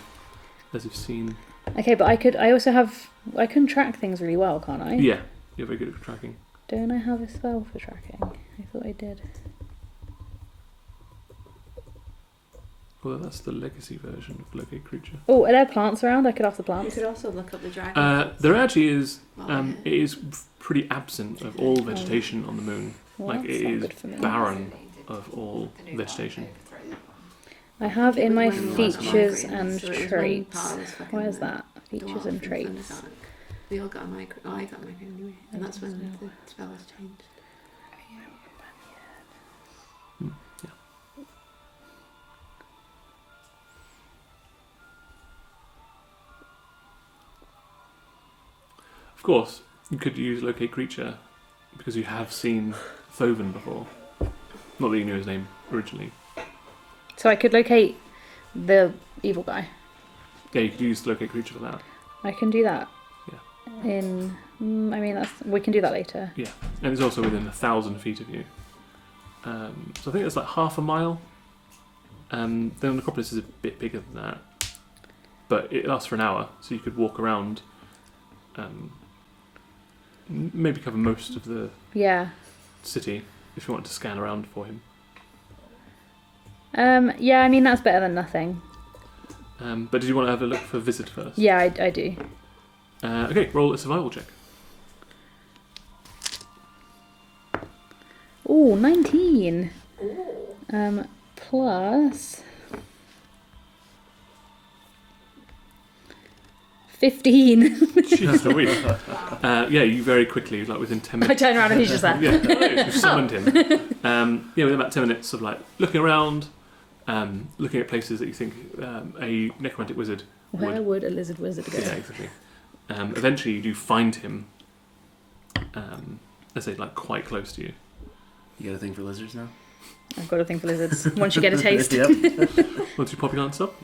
as you've seen. Okay, but I can track things really well, can't I? Yeah, you're very good at tracking. Don't I have a spell for tracking? I thought I did. Well, that's the legacy version of locate creature. Oh, are there plants around? I could ask the You plants. could also look up the dragon. There actually is. Well, It is pretty absent of all vegetation on the moon. Well, Like, that's it not is good for me. barren of all vegetation. I have in my When we went to features migraine, and so it was when traits. Paul was fucking Where's the that? Features dwarf and in traits. Thunderdark. We all got a migraine. Oh, I got a migraine anyway. And that's when the spell was changed. Of course, you could use locate creature because you have seen Thoven before. Not that you knew his name originally. So I could locate the evil guy. Yeah, you could use locate creature for that. I can do that. Yeah. We can do that later. Yeah, and it's also within 1,000 feet of you. So I think it's like half a mile. The necropolis is a bit bigger than that, but it lasts for an hour, so you could walk around. Maybe cover most of the Yeah. city if you want to scan around for him. Yeah, I mean that's better than nothing. But did you want to have a look for visit first? Yeah, I do. Okay, roll a survival check. Ooh, 19. Plus 15. Jeez Louise. Yeah, you very quickly, like within 10 I minutes. turn around and he's just there. Yeah, you've summoned him. Yeah, within about 10 minutes of like looking around, looking at places that you think a necromantic wizard Where would. would a lizard wizard go? Yeah, exactly. Eventually, you do find him. Let's say like quite close to you. You got a thing for lizards now? I've got a thing for lizards. Once you get a taste, Yep. Once you pop your lance up,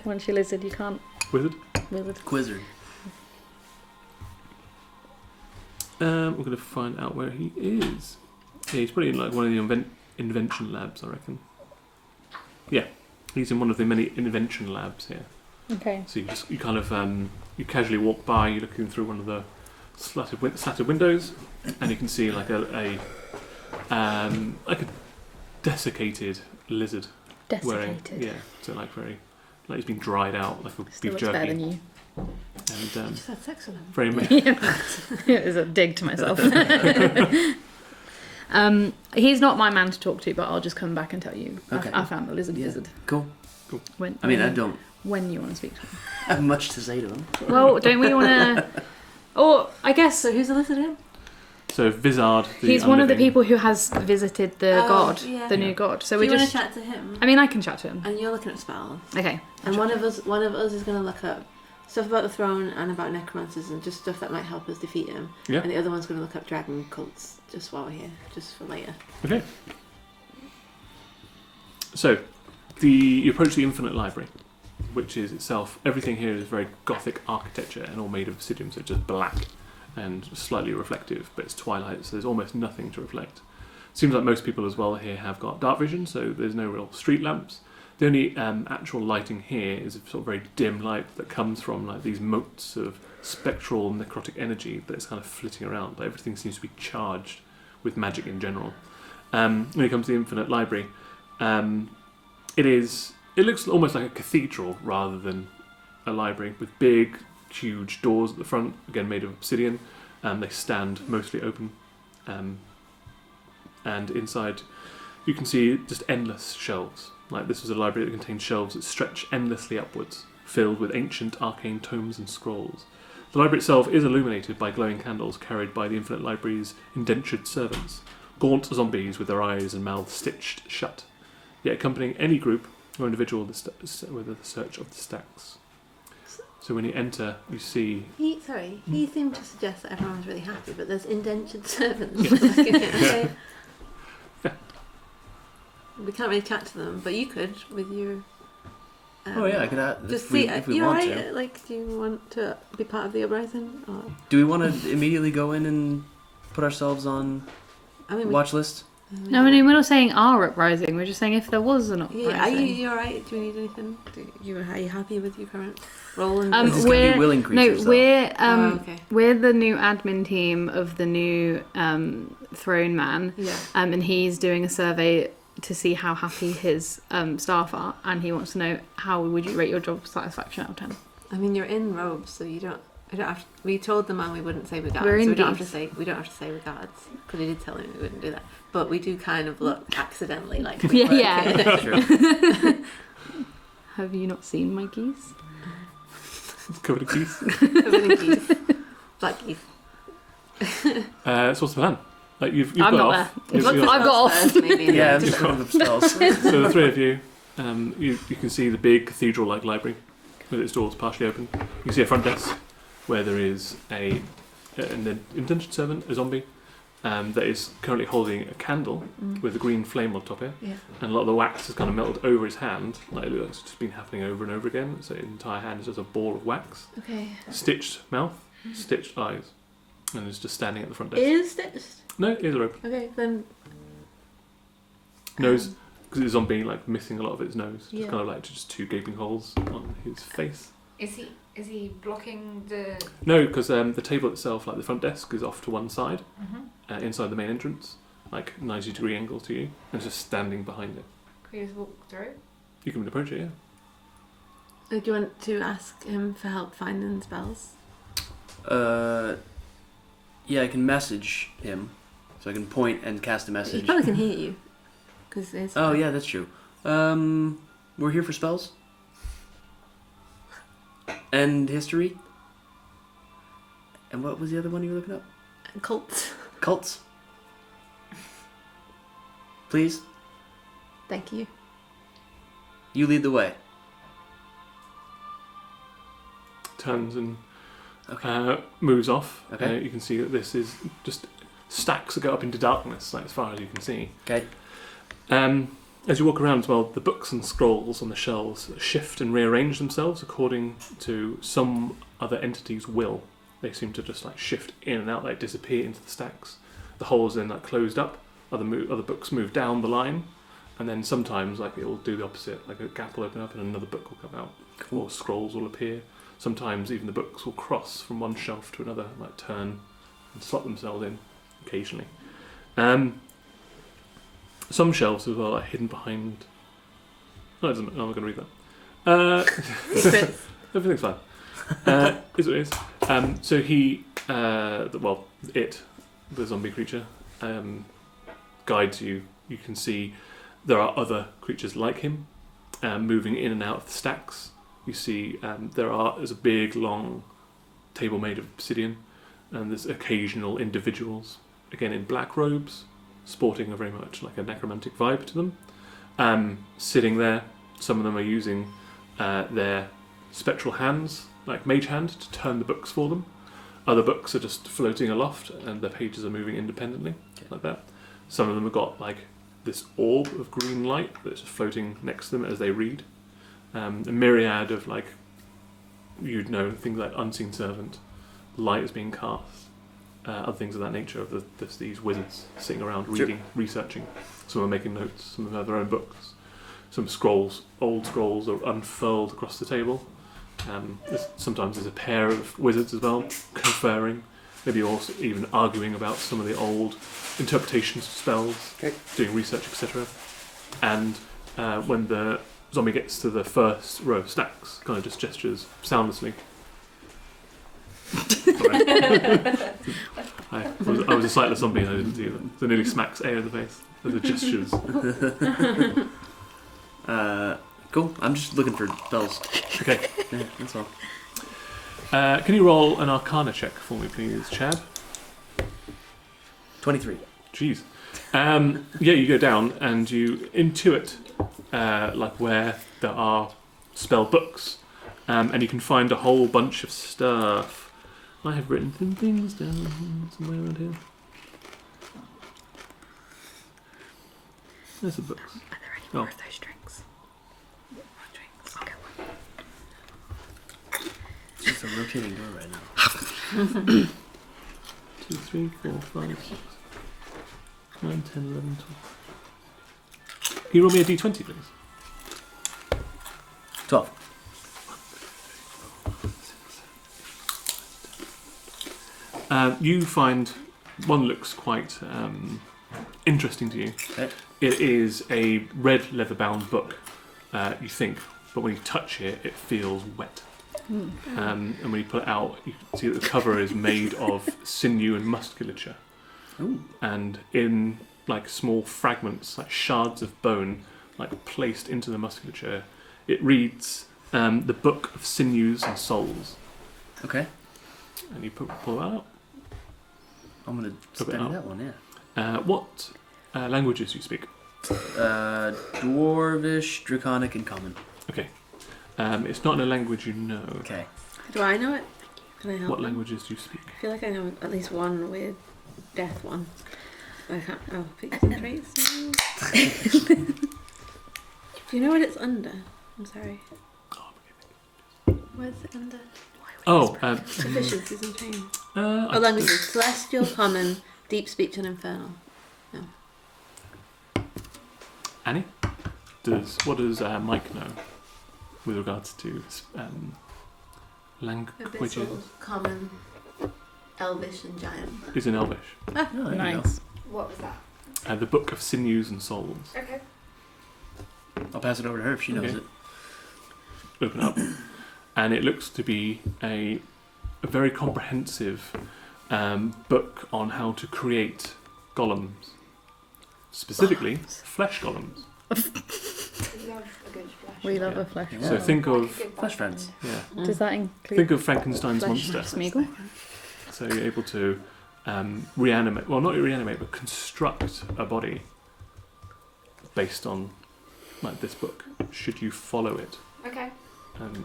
once you're lizard, you can't wizard. wizard. Quizzard. We're going to find out where he is. Yeah, he's probably in like one of the invention labs, I reckon. Yeah, he's in one of the many invention labs here. Okay. So you kind of you casually walk by, you're looking through one of the slatted windows, and you can see like a desiccated lizard wearing, Desiccated. yeah, so like very like he's been dried out like a Still beef looks better jerky, than you. and Just had sex with him. very Yeah. It was a dig to myself. He's not my man to talk to, but I'll just come back and tell you. Okay. I found the lizard Yeah. wizard. Cool. When, I mean, I don't When you want to speak to him. have much to say to them. Well, don't we want to... Or, I guess, So who's the lizard again? so Vizard. he's one of the people who has visited the Oh, god, yeah. the new god. So Do we you want just... to chat to him? I mean, I can chat to him. And you're looking at spells. Okay. And one of us is going to look up stuff about the throne and about necromancers and just stuff that might help us defeat him. Yeah. And the other one's going to look up dragon cults just while we're here, just for later. Okay. So, you approach the Infinite Library, which is itself, everything here is very Gothic architecture and all made of obsidian, so it's just black and slightly reflective, but it's twilight, so there's almost nothing to reflect. Seems like most people as well here have got dark vision, so there's no real street lamps. The only actual lighting here is a sort of very dim light that comes from like these motes of spectral necrotic energy that's kind of flitting around. Like, everything seems to be charged with magic in general. When it comes to the Infinite Library, it looks almost like a cathedral rather than a library, with big, huge doors at the front, again made of obsidian. They stand mostly open, and inside you can see just endless shelves. Like, this was a library that contained shelves that stretch endlessly upwards, filled with ancient arcane tomes and scrolls. The library itself is illuminated by glowing candles carried by the Infinite Library's indentured servants, gaunt zombies with their eyes and mouths stitched shut, yet accompanying any group or individual with the search of the stacks. So when you enter, you see... He seemed to suggest that everyone was really happy, but there's indentured servants. Yeah. Okay. Yeah. We can't really chat to them, but you could with your... Oh yeah, I could add just if we want to. Like, do you want to be part of the uprising? Or... Do we want to immediately go in and put ourselves on watch list? No, I mean, we're not saying our uprising. We're just saying if there was an uprising. Yeah, are you alright? Do you need anything? Are you happy with your current role? In This is gonna be willing creatures, we're the new admin team of the new throne man. Yeah. And he's doing a survey to see how happy his staff are, and he wants to know how would you rate your job satisfaction out of 10. I mean, you're in robes, so you don't. I don't have to, we told the man we wouldn't say we guards. We're in so we don't geese. have to say we guards because we did tell him we wouldn't do that. But we do kind of look accidentally like Yeah. True. Have you not seen my geese? Covered in geese. Covered in geese. Black geese. So what's the plan? Like you've I'm got not off. there. You've got- I've got off. First, maybe, and Yeah, then I'm just looking up spells. So the three of you, you can see the big cathedral-like library with its doors partially open. You can see a front desk where there is an indentured servant, a zombie, that is currently holding a candle with a green flame on top here, Yeah. and a lot of the wax has kind of melted over his hand. Like it's just been happening over and over again. So his entire hand is just a ball of wax, Okay. stitched mouth, stitched eyes, and is just standing at the front desk. Is stitched. No, ears are open. Okay, then. Nose, because it's zombie, like missing a lot of its nose. Yeah. Just kind of like just two gaping holes on his face. Is he blocking the? No, because the table itself, like the front desk, is off to one side, inside the main entrance, like 90-degree angle to you, and it's just standing behind it. Can we just walk through? You can approach it, yeah. Do you want to ask him for help finding spells? Yeah, I can message him, so I can point and cast a He message. probably can hear you. Cause it's Oh yeah, that's true. We're here for spells and history. And what was the other one you were looking up? Cults. Cults. Please, Thank you. you lead the way. Turns and Okay. moves off. Okay. You can see that this is just stacks that go up into darkness, like as far as you can see. Okay. As you walk around as well, the books and scrolls on the shelves shift and rearrange themselves according to some other entity's will. They seem to just like shift in and out, like disappear into the stacks. The holes then like closed up. Other books move down the line, and then sometimes like it will do the opposite. Like a gap will open up and another book will come out, or scrolls will appear. Sometimes even the books will cross from one shelf to another, like turn and slot themselves in occasionally. Some shelves as well are hidden behind... No, it doesn't, I'm not going to read that. Everything's fine. Is what it is. So he, the zombie creature, guides you. You can see there are creatures like him moving in and out of the stacks. You see there's a big, long table made of obsidian, and there's occasional individuals, again in black robes, sporting a very much like a necromantic vibe to them, sitting there. Some of them are using their spectral hands, like mage hand, to turn the books for them. Other books are just floating aloft and the pages are moving independently, like that. Some of them have got like this orb of green light that's just floating next to them as they read. A myriad of like, you'd know, things like unseen servant, light is being cast, other things of that nature, of these wizards sitting around reading, researching. Some are making notes, some of them have their own books. Some scrolls, old scrolls, are unfurled across the table. Sometimes there's a pair of wizards as well, conferring, maybe also even arguing about some of the old interpretations of spells, doing research, etc. And when the zombie gets to the first row of stacks, kind of just gestures soundlessly. I was a sightless zombie and I didn't see them, so it nearly smacks A in the face as it gestures. Cool. I'm just looking for bells. Okay. Yeah, that's all. Can you roll an Arcana check for me, please, Chad? 23. Jeez. Yeah, you go down and you intuit like where there are spell books, and you can find a whole bunch of stuff. I have written some things down somewhere around here. There's the books. Are there any more Oh. of those drinks? More drinks. I'll get one. It's just a rotating door right now. 2, 3, 4, 5, 6, 9, 10, 11, 12. Can you roll me a d20, please? 12. You find one looks quite interesting to you. Okay. It is a red leather-bound book, you think, but when you touch it, it feels wet. And when you pull it out, you can see that the cover is made of sinew and musculature, Ooh. and in like small fragments, like shards of bone, like placed into the musculature. It reads the Book of Sinews and Souls, Okay. and you pull that out. I'm going to Look it study up. that one, yeah. What languages do you speak? Dwarvish, Draconic, and Common. Okay. It's not in a language you know. Okay. Do I know it? Can I help? What them? languages do you speak? I feel like I know at least one weird death one. I can't. I'll pick some traits. Do you know what it's under? I'm sorry. Where's it under? Oh, Proficiencies and training. I- Oh, languages: Celestial, Common, Deep Speech, and Infernal. Annie? What does Mike know with regards to languages? Abyssal, Common, Elvish, and Giant. Is in Elvish. Oh, there you go. Nice. What was that? The Book of Sinews and Souls. Okay. I'll pass it over to her if she knows Okay. it. Open up, and it looks to be a very comprehensive book on how to create golems, specifically flesh golems. We love a good flash. We love Yeah. a flesh. Yeah. So think Like a of good Flesh button. friends. yeah, Does that include think of Frankenstein's flesh monster. Smeagol? So you're able to reanimate, well, not reanimate, but construct a body based on like this book. Should you follow it, Okay.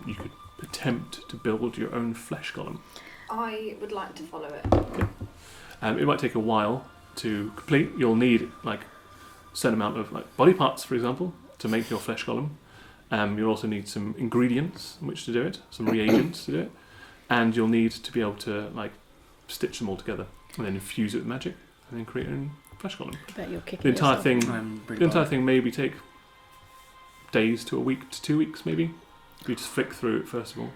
you could attempt to build your own flesh golem. I would like to follow it. It might take a while to complete. You'll need like a certain amount of like body parts, for example, to make your flesh golem. You'll also need some ingredients in which to do it, some reagents to do it, and you'll need to be able to like stitch them all together and then infuse it with magic and then create your own flesh golem. I bet you're kicking The entire yourself. thing, I'm pretty the entire bummed. thing maybe take days to a week to 2 weeks, maybe. If you just flick through it first of all,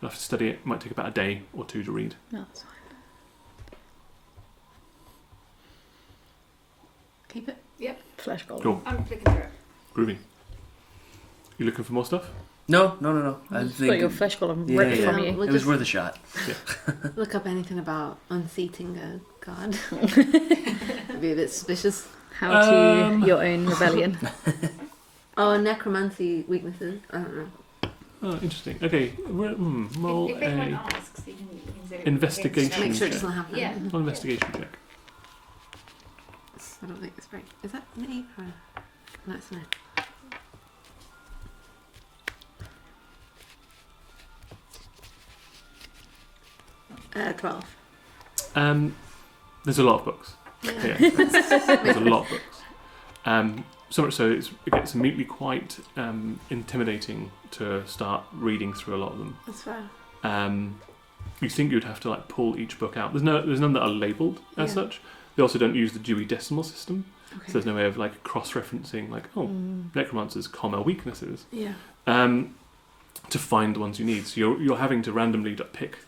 you'll have to study it. It might take about a day or two to read. No, that's fine. Keep it. Flesh golem. Cool. I'm flicking through it. Groovy. You looking for more stuff? No. I Got think your flesh golem Yeah, ripped yeah. from you. We'll it was just worth a shot. look up anything about unseating a god. It'd be a bit suspicious. How to your own rebellion. Oh, and necromancy weaknesses. I don't know. Oh, interesting. Okay, roll If anyone a asks, you can say investigation. Make sure it check. doesn't happen. Yeah. roll investigation check. I don't think it's right. Is that an 8 or no, it's an 8. 12. There's a lot of books. Yeah, there's a lot of books. So much so it gets immediately quite intimidating to start reading through a lot of them. That's fair. You think you'd have to like pull each book out. There's none that are labelled as Yeah. such. They also don't use the Dewey Decimal System, Okay. so there's no way of like cross-referencing like necromancers, comma weaknesses, Yeah. to find the ones you need. So you're having to randomly pick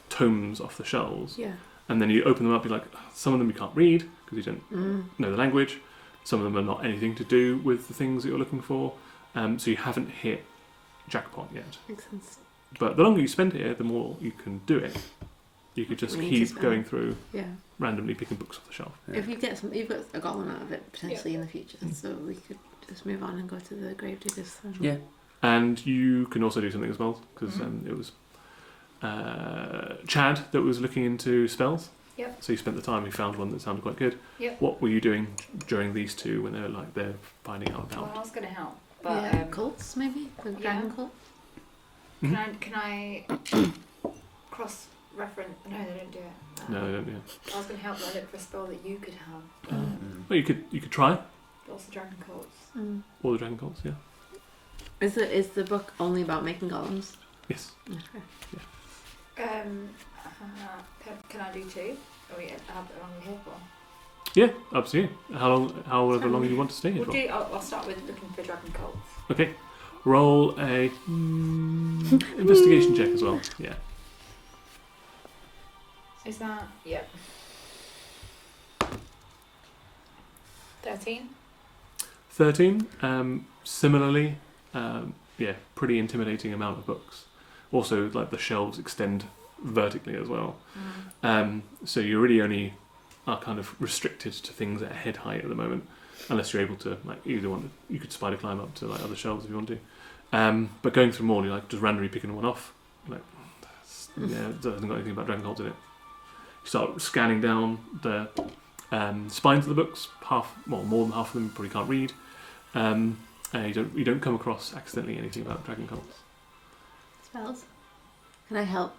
tomes off the shelves, Yeah. and then you open them up. You're like, some of them you can't read because you don't Mm. know the language. Some of them are not anything to do with the things that you're looking for. So you haven't hit jackpot yet. Makes sense. But the longer you spend here, the more you can do it. You could just We need to keep spend. going through, Yeah. randomly picking books off the shelf. Yeah. If you get some, you've got a golem out of it potentially in the future, so we could just move on and go to the Gravediggers then. Yeah. And you can also do something as well, because it was Chad that was looking into spells. Yep. So you spent the time, you found one that sounded quite good. Yep. What were you doing during these two when they're finding out Well, I about? was going to help, but Yeah, cults maybe? The dragon cult? can I cross reference? No, they don't do it. No, they don't. Yeah. I was going to help, but I looked for a spell that you could have. Well, you could try But also dragon cults. all the dragon cults. Yeah. Is the book only about making golems? Yes. Okay. Can I do 2? Or how long are we here for? Yeah, up to you. However long you want to stay here for. I'll start with looking for dragon cults. Okay. Roll a investigation check as well. Yeah. Is that... Yeah. 13? 13. Similarly, pretty intimidating amount of books. Also, like the shelves extend vertically as well. So you really only are kind of restricted to things at head height at the moment, unless you're able to you could spider climb up to like other shelves if you want to. But going through more, you're like just randomly picking one off. Like, it hasn't got anything about dragon cults in it. You start scanning down the spines of the books. More than half of them you probably can't read. You don't come across accidentally anything about dragon cults. Spells? Can I help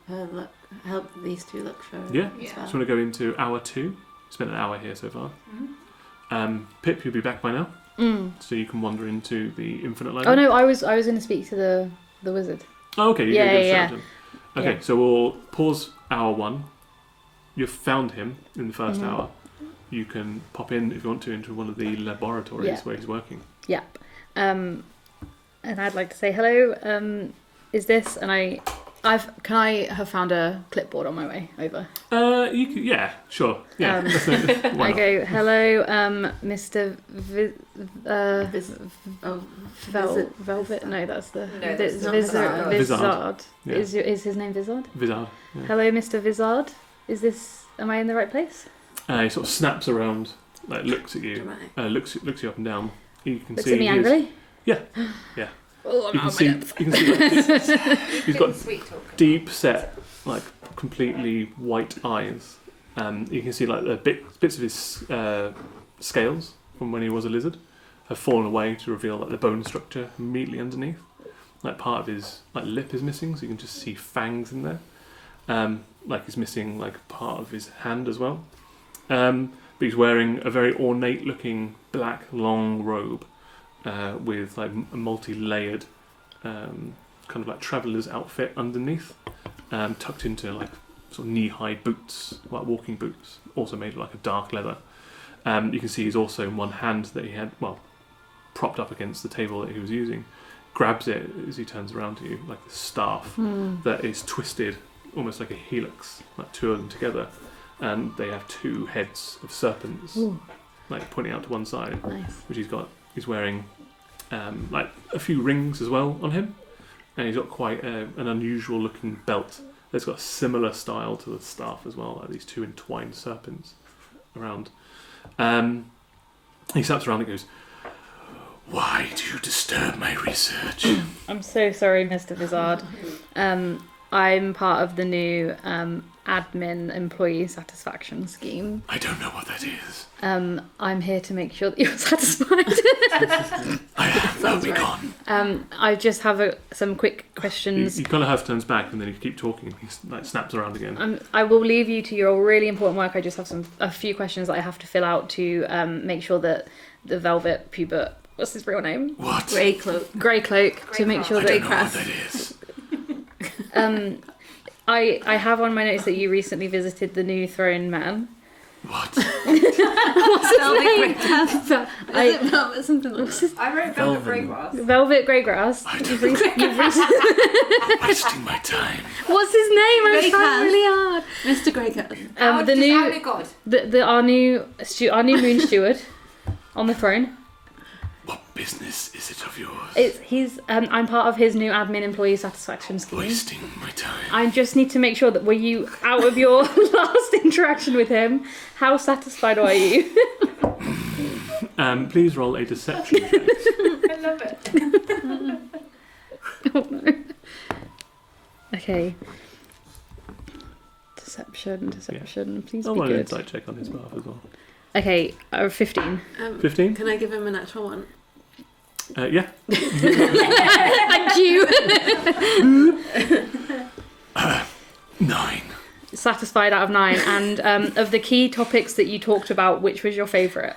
these two look for Yeah. spells? Just want to go into hour 2. Spent an hour here so far. Pip, you'll be back by now, so you can wander into the infinite library. Oh no, I was going to speak to the wizard. Oh, okay. Yeah. Okay, Yeah. so we'll pause hour 1. You've found him in the first hour. You can pop in if you want to into one of the laboratories where he's working. Yep. And I'd like to say hello. Is this? And can I have found a clipboard on my way over? You could, yeah, sure. Yeah. Why I not? go, hello, Mr. Velvet. No, that's the No, that's not Vizard. Vizard. Yeah. Is his name Vizard? Vizard. Yeah. Hello, Mr. Vizard. Is this? Am I in the right place? He sort of snaps around, like looks at you, Dramatic. looks you up and down. You can Looks see at me he is- angrily. Yeah. Oh, You can see he's got sweet talk. deep set, like completely white eyes. You can see like the bits of his scales from when he was a lizard have fallen away to reveal like the bone structure immediately underneath. Like part of his lip is missing, so you can just see fangs in there. Like he's missing like part of his hand as well. But he's wearing a very ornate looking black long robe with like a multi-layered kind of like traveller's outfit underneath, tucked into like sort of knee-high boots, like walking boots, also made of like a dark leather. You can see he's also in one hand that he had, propped up against the table that he was using, grabs it as he turns around to you, like a staff that is twisted almost like a helix, like two of them together, and they have 2 heads of serpents, like pointing out to one side, Nice. which he's wearing like a few rings as well on him, and he's got quite an unusual looking belt that's got a similar style to the staff as well, like these 2 entwined serpents around. He slaps around and goes, "Why do you disturb my research?" I'm so sorry, Mr. Vizard. I'm part of the new admin employee satisfaction scheme. I don't know what that is. I'm here to make sure that you're satisfied. I am. I'll be gone. I just have some quick questions. He kind of half turns back and then he keep talking. He like snaps around again. I will leave you to your really important work. I just have a few questions that I have to fill out to make sure that the Velvet Pubert, what's his real name? What? Grey cloak. Grey Cloak, to make sure I that don't know what that is. I have on my notes that you recently visited the new throne man. What? What's his name? Something like that. I wrote Velvet Greygrass. Velvet Greygrass. I You've don't you've recently... wasting my time. What's his name? I'm Grey trying Cat. really hard. Mr. Greycat. The new, God. our new moon steward on the throne. What business is it of yours? I'm part of his new admin employee satisfaction scheme. Wasting my time. I just need to make sure that were you out of your last interaction with him? How satisfied are you? Please roll a deception check. I love it. Oh no. Okay. Deception. Please I be want an good. insight check on his behalf as well. Okay, 15. 15? Can I give him a natural one? Yeah. Thank you. 9. Satisfied out of 9. And of the key topics that you talked about, which was your favourite?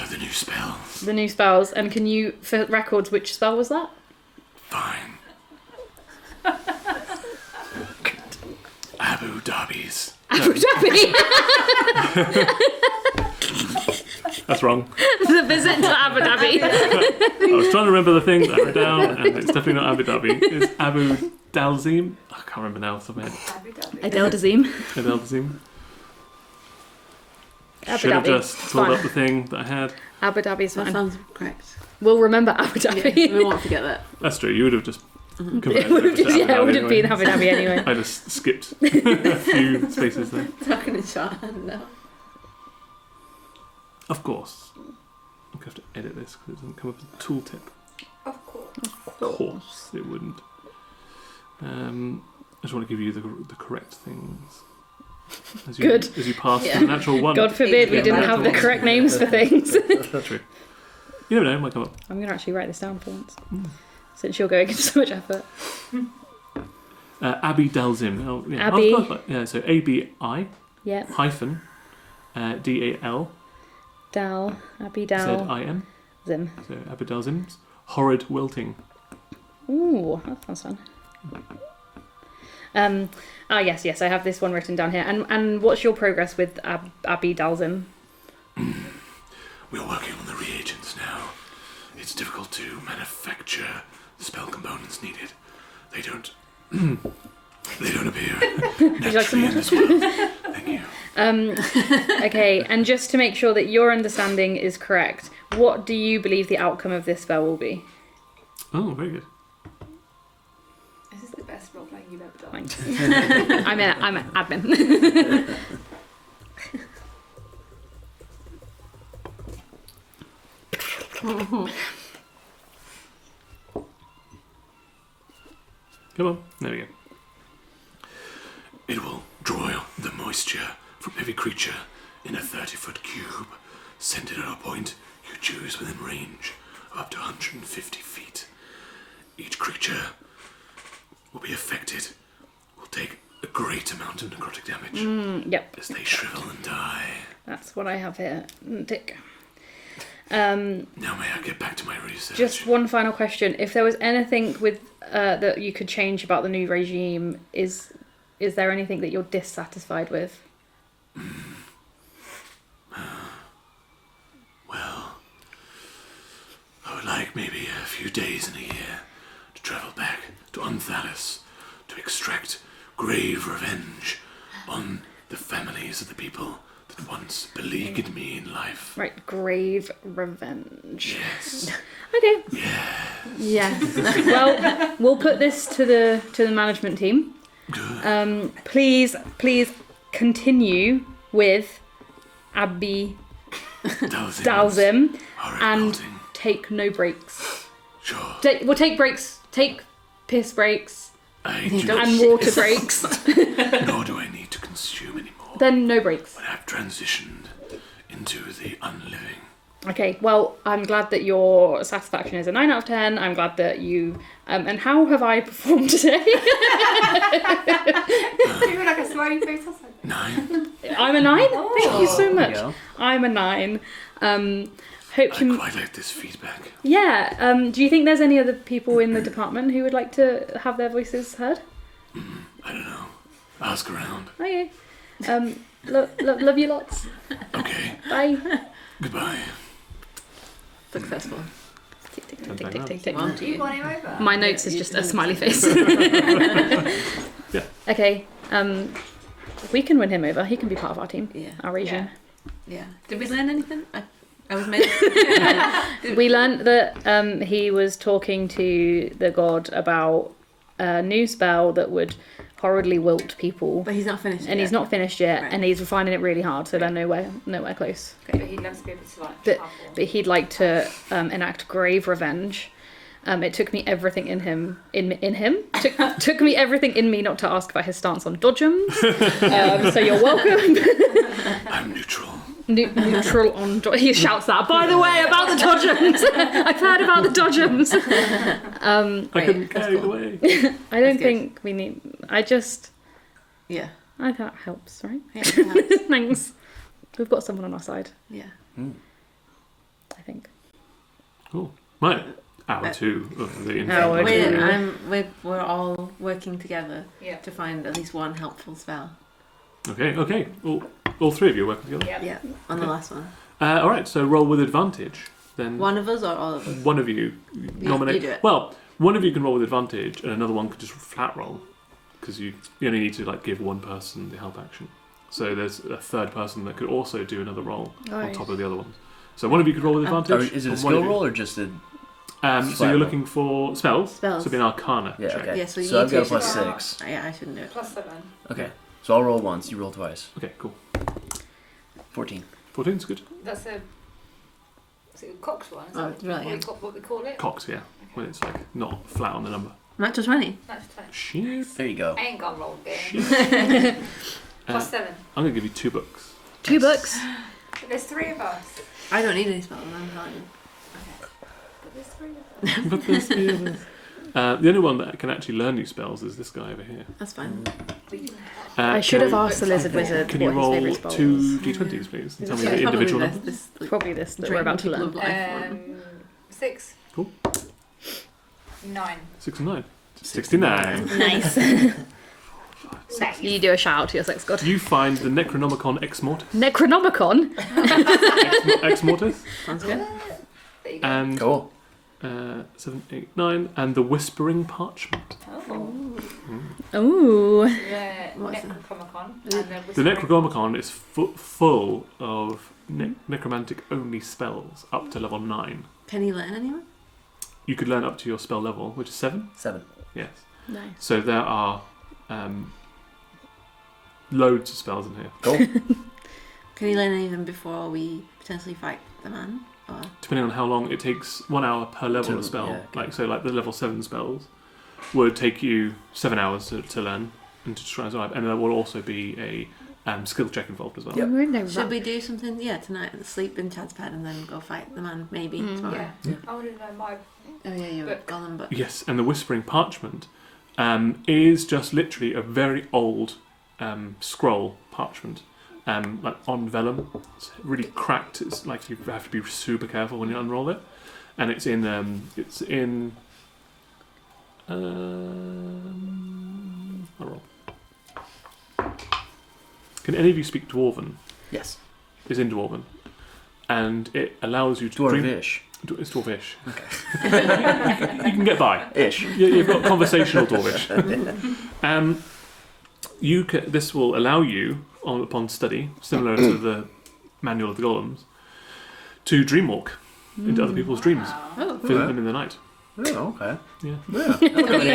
The new spells. The new spells. And can you, for records, which spell was that? Fine. Abu Dhabi's. Abu Dhabi. That's wrong. The visit to Abu Dhabi. I was trying to remember the thing that I wrote down, and it's definitely not Abu Dhabi. It's Abu Dalzim. I can't remember now off the top of my head. Abu Dhabi. Adele Dazim. Abu Dalzim. Abu Should have Dhabi. just It's pulled fine. up the thing that I had. Abu Dhabi's That fine. sounds correct. We'll remember Abu Dhabi. Yeah, we won't forget that. That's true. You would have just converted It would have to Abu it Dhabi would have anyway. been Abu Dhabi anyway. I just skipped a few spaces there. Talking in shorthand now. Of course. I'm going to have to edit this because it doesn't come up as a tooltip. Of course. Of course it wouldn't. I just want to give you the correct things. As you, Good. As you pass Yeah. the natural one. God forbid we Yeah, didn't have the natural correct one. names for things. That's true. You never know, it might come up. I'm going to actually write this down for once. Mm. Since you're going into so much effort. Abi Dalzim. Oh, yeah. Abi. Oh, God, yeah, so ABI Yep. hyphen DAL Dal. Abby Dal. ZIM. Zim. So Abi Dalzim's horrid wilting. Ooh, that sounds fun. Yes, I have this one written down here. And what's your progress with Abby Dalzim? We're working on the reagents now. It's difficult to manufacture the spell components needed. They don't appear naturally in this world. Thank you. Okay, and just to make sure that your understanding is correct, what do you believe the outcome of this spell will be? Oh, very good. This is the best role playing you've ever done. Thanks. I'm an admin. Come on. There we go. It will draw the moisture from every creature in a 30-foot cube, centered at a point you choose within range of up to 150 feet. Each creature will be affected, will take a great amount of necrotic damage Yep, as they shrivel and die. that's what I have here. Tick. Now may I get back to my research? Just one final question: if there was anything with that you could change about the new regime, is there anything that you're dissatisfied with? Well, I would like maybe a few days in a year to travel back to Unthalis to extract grave revenge on the families of the people that once beleaguered me in life. Right, grave revenge. Yes. Okay. Yeah. Yes. Well, we'll put this to the management team. Good. Please continue with Abby Dalzim Horrid and melting. take no breaks. Sure. We'll take breaks. Take piss breaks I do and water breaks. nor do I need to consume anymore. Then no breaks. When I've transitioned into the unliving. Okay, well, I'm glad that your satisfaction is a 9 out of 10. I'm glad that you... and how have I performed today? You were like a smiley face or something. 9. I'm a 9? Thank you so There much. you go. I'm a 9. Hope I you... quite like this feedback. Yeah, do you think there's any other people in the department who would like to have their voices heard? I don't know. Ask around. Okay. Love you lots. Okay. Bye. Goodbye. Successful. Tick, tick, tick, tick, tick, tick, tick. Well, Do you want him over? My notes is just a smiley face. Yeah. Okay, we can win him over. He can be part of our team, Yeah. our regime. Yeah. Did we learn anything? I was made. We learnt that he was talking to the god about a new spell that would horridly wilt people, But he's not finished. and yet. he's not finished yet, Right. and he's finding it really hard. So they're nowhere close. But he'd love to be able to like But- travel. But he'd like to enact grave revenge. It took me everything in him. Took me everything in me not to ask about his stance on dodgems. So you're welcome. I'm neutral. Neutral on. He shouts that. By the way, about the dodgems. I've heard about the dodgems. I couldn't that's carry cool. away. I don't good. think we need. I think that helps, right? Yeah. Yeah. Thanks. We've got someone on our side. Yeah. I think. Cool. Right. Hour 2 of the Hour infernal. two. We're all working together Yeah. to find at least one helpful spell. Okay. All 3 of you are working together. Yeah. Yeah. On the last one. All right. So roll with advantage. Then One of us or all of us? one of you nominate. you do it. Well, one of you can roll with advantage, and another one could just flat roll, because you only need to like give one person the help action. So there's a third person that could also do another roll on Right. top of the other ones. So one of you could roll with advantage. Is it a and one of skill you- roll or just a? So Flat you're roll. looking for spells. Spells. So it'd be an Arcana. Yeah. check. Okay. Yeah, so you I've two got a should plus roll. 6. Yeah, I shouldn't do it. +7. Okay. So I'll roll once. You roll twice. Okay. Cool. 14. 14's good. That's a. Is it a Cox one? Is Oh, that right, yeah. what we call it? Cox, yeah. When it's like not flat on the number. Natural 20. That's 20. Shit. There you go. I ain't gonna roll again. Shit. +7. I'm gonna give you 2 books. 2 books. But there's 3 of us. I don't need any spells, I'm telling you. But there's 3 of us. But there's the others. The only one that can actually learn new spells is this guy over here. That's fine. We can I should have can- asked the lizard wizard Can what you his roll favourite spell 2 was. d20s, please? And tell me Yeah, the it's probably individual this- numbers. this, like, Probably this that we're draining about to people learn. of life form. 6. Cool. 9. 6 and 9. 69. Nice. Nice. You do a shout out to your sex god. You find the Necronomicon Ex Mortis. Necronomicon. Ex Mortis. Sounds good. There you go. And Cool. 7, 8, 9. And the Whispering Parchment. Oh. Ooh. The What's that? Necronomicon. Is it- And The Necronomicon is full of necromantic only spells up to level 9. Can you learn anyone? You could learn up to your spell level, which is 7. 7. Yes. Nice. So there are loads of spells in here. Cool. Can you learn any of them before we potentially fight the man? Or Depending on how long it takes, 1 hour per level of spell. Yeah, okay. Like the level 7 spells would take you 7 hours to learn and to try and survive. And there will also be a skill check involved as well. Yep. We're in no should rush. we do something? Yeah, tonight. Sleep in Chad's bed and then go fight the man. Maybe tomorrow. Yeah. Yeah. I want to know my. Oh yeah, you're Book. Gollum, but Yes, and the Whispering Parchment is just literally a very old scroll parchment, like on vellum. It's really cracked. It's like you have to be super careful when you unroll it, and it's in I'll roll. Can any of you speak Dwarven? Yes. It's in Dwarven, and it allows you to dream. Dwarvish. It's Dwarvish. Okay. You can get by. Ish. You've got conversational Dwarvish. This will allow you, upon study, similar to the Manual of the Golems, to dreamwalk into other people's dreams, oh, visit them in the night. Oh, okay. Yeah. Yeah.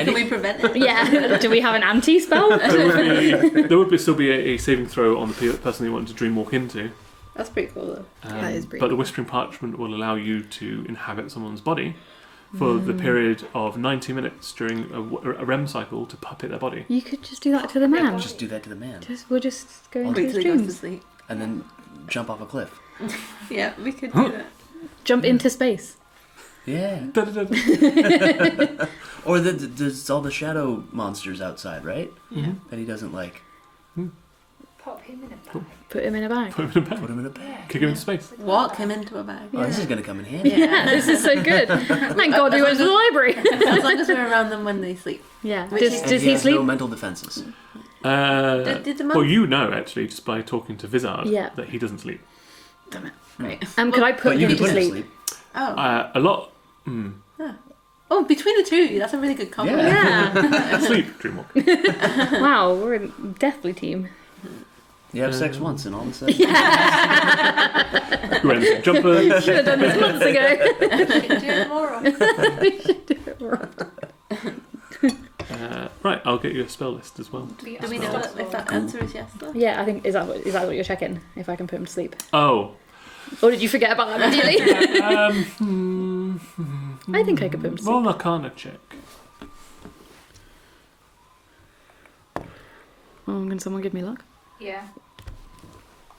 can we prevent it? Yeah. Do we have an anti-spell? There would still be a saving throw on the person you want to dreamwalk into. That's pretty cool though. That is pretty but the cool. Whispering Parchment will allow you to inhabit someone's body for the period of 90 minutes during a REM cycle to puppet their body. You could just do that to the man. Just do that to the man. We'll just go into Wait his till he goes to dreams. sleep. And then jump off a cliff. Yeah, we could do that. Jump into space. Yeah. Da-da-da. Or there's all the shadow monsters outside, right? Yeah. That he doesn't like. Pop him in a bag. Put him in a bag. Put him in a bag. Put him in a bag. Yeah. Kick him into space. Walk him into a bag. Oh, this is going to come in handy. Yeah, this is so good. Thank God we went to the library. As long as we're around them when they sleep. Yeah. Which Does, is- And does he he has sleep? no mental defenses. Did the monk? Well, you know actually just by talking to Vizard Yeah. that he doesn't sleep. Right. Could I put But you him can to put him to sleep? sleep. Oh. A lot. Oh, between the two of you, that's a really good combo. Yeah. Sleep, dreamwalk. Wow, we're a deathly team. You have sex once and all of a sudden. We're in jumpers. Should have done this months ago. Do it more often. We should do it more often. Right, I'll I'll get you a spell list as well. Do Do we know if that answer is yes though? Yeah, I think is that what you're checking? If I can put him to sleep, Oh. or did you forget about that immediately? I think I could put him to sleep. Roll an Arcana check. Oh, can someone give me luck? Yeah.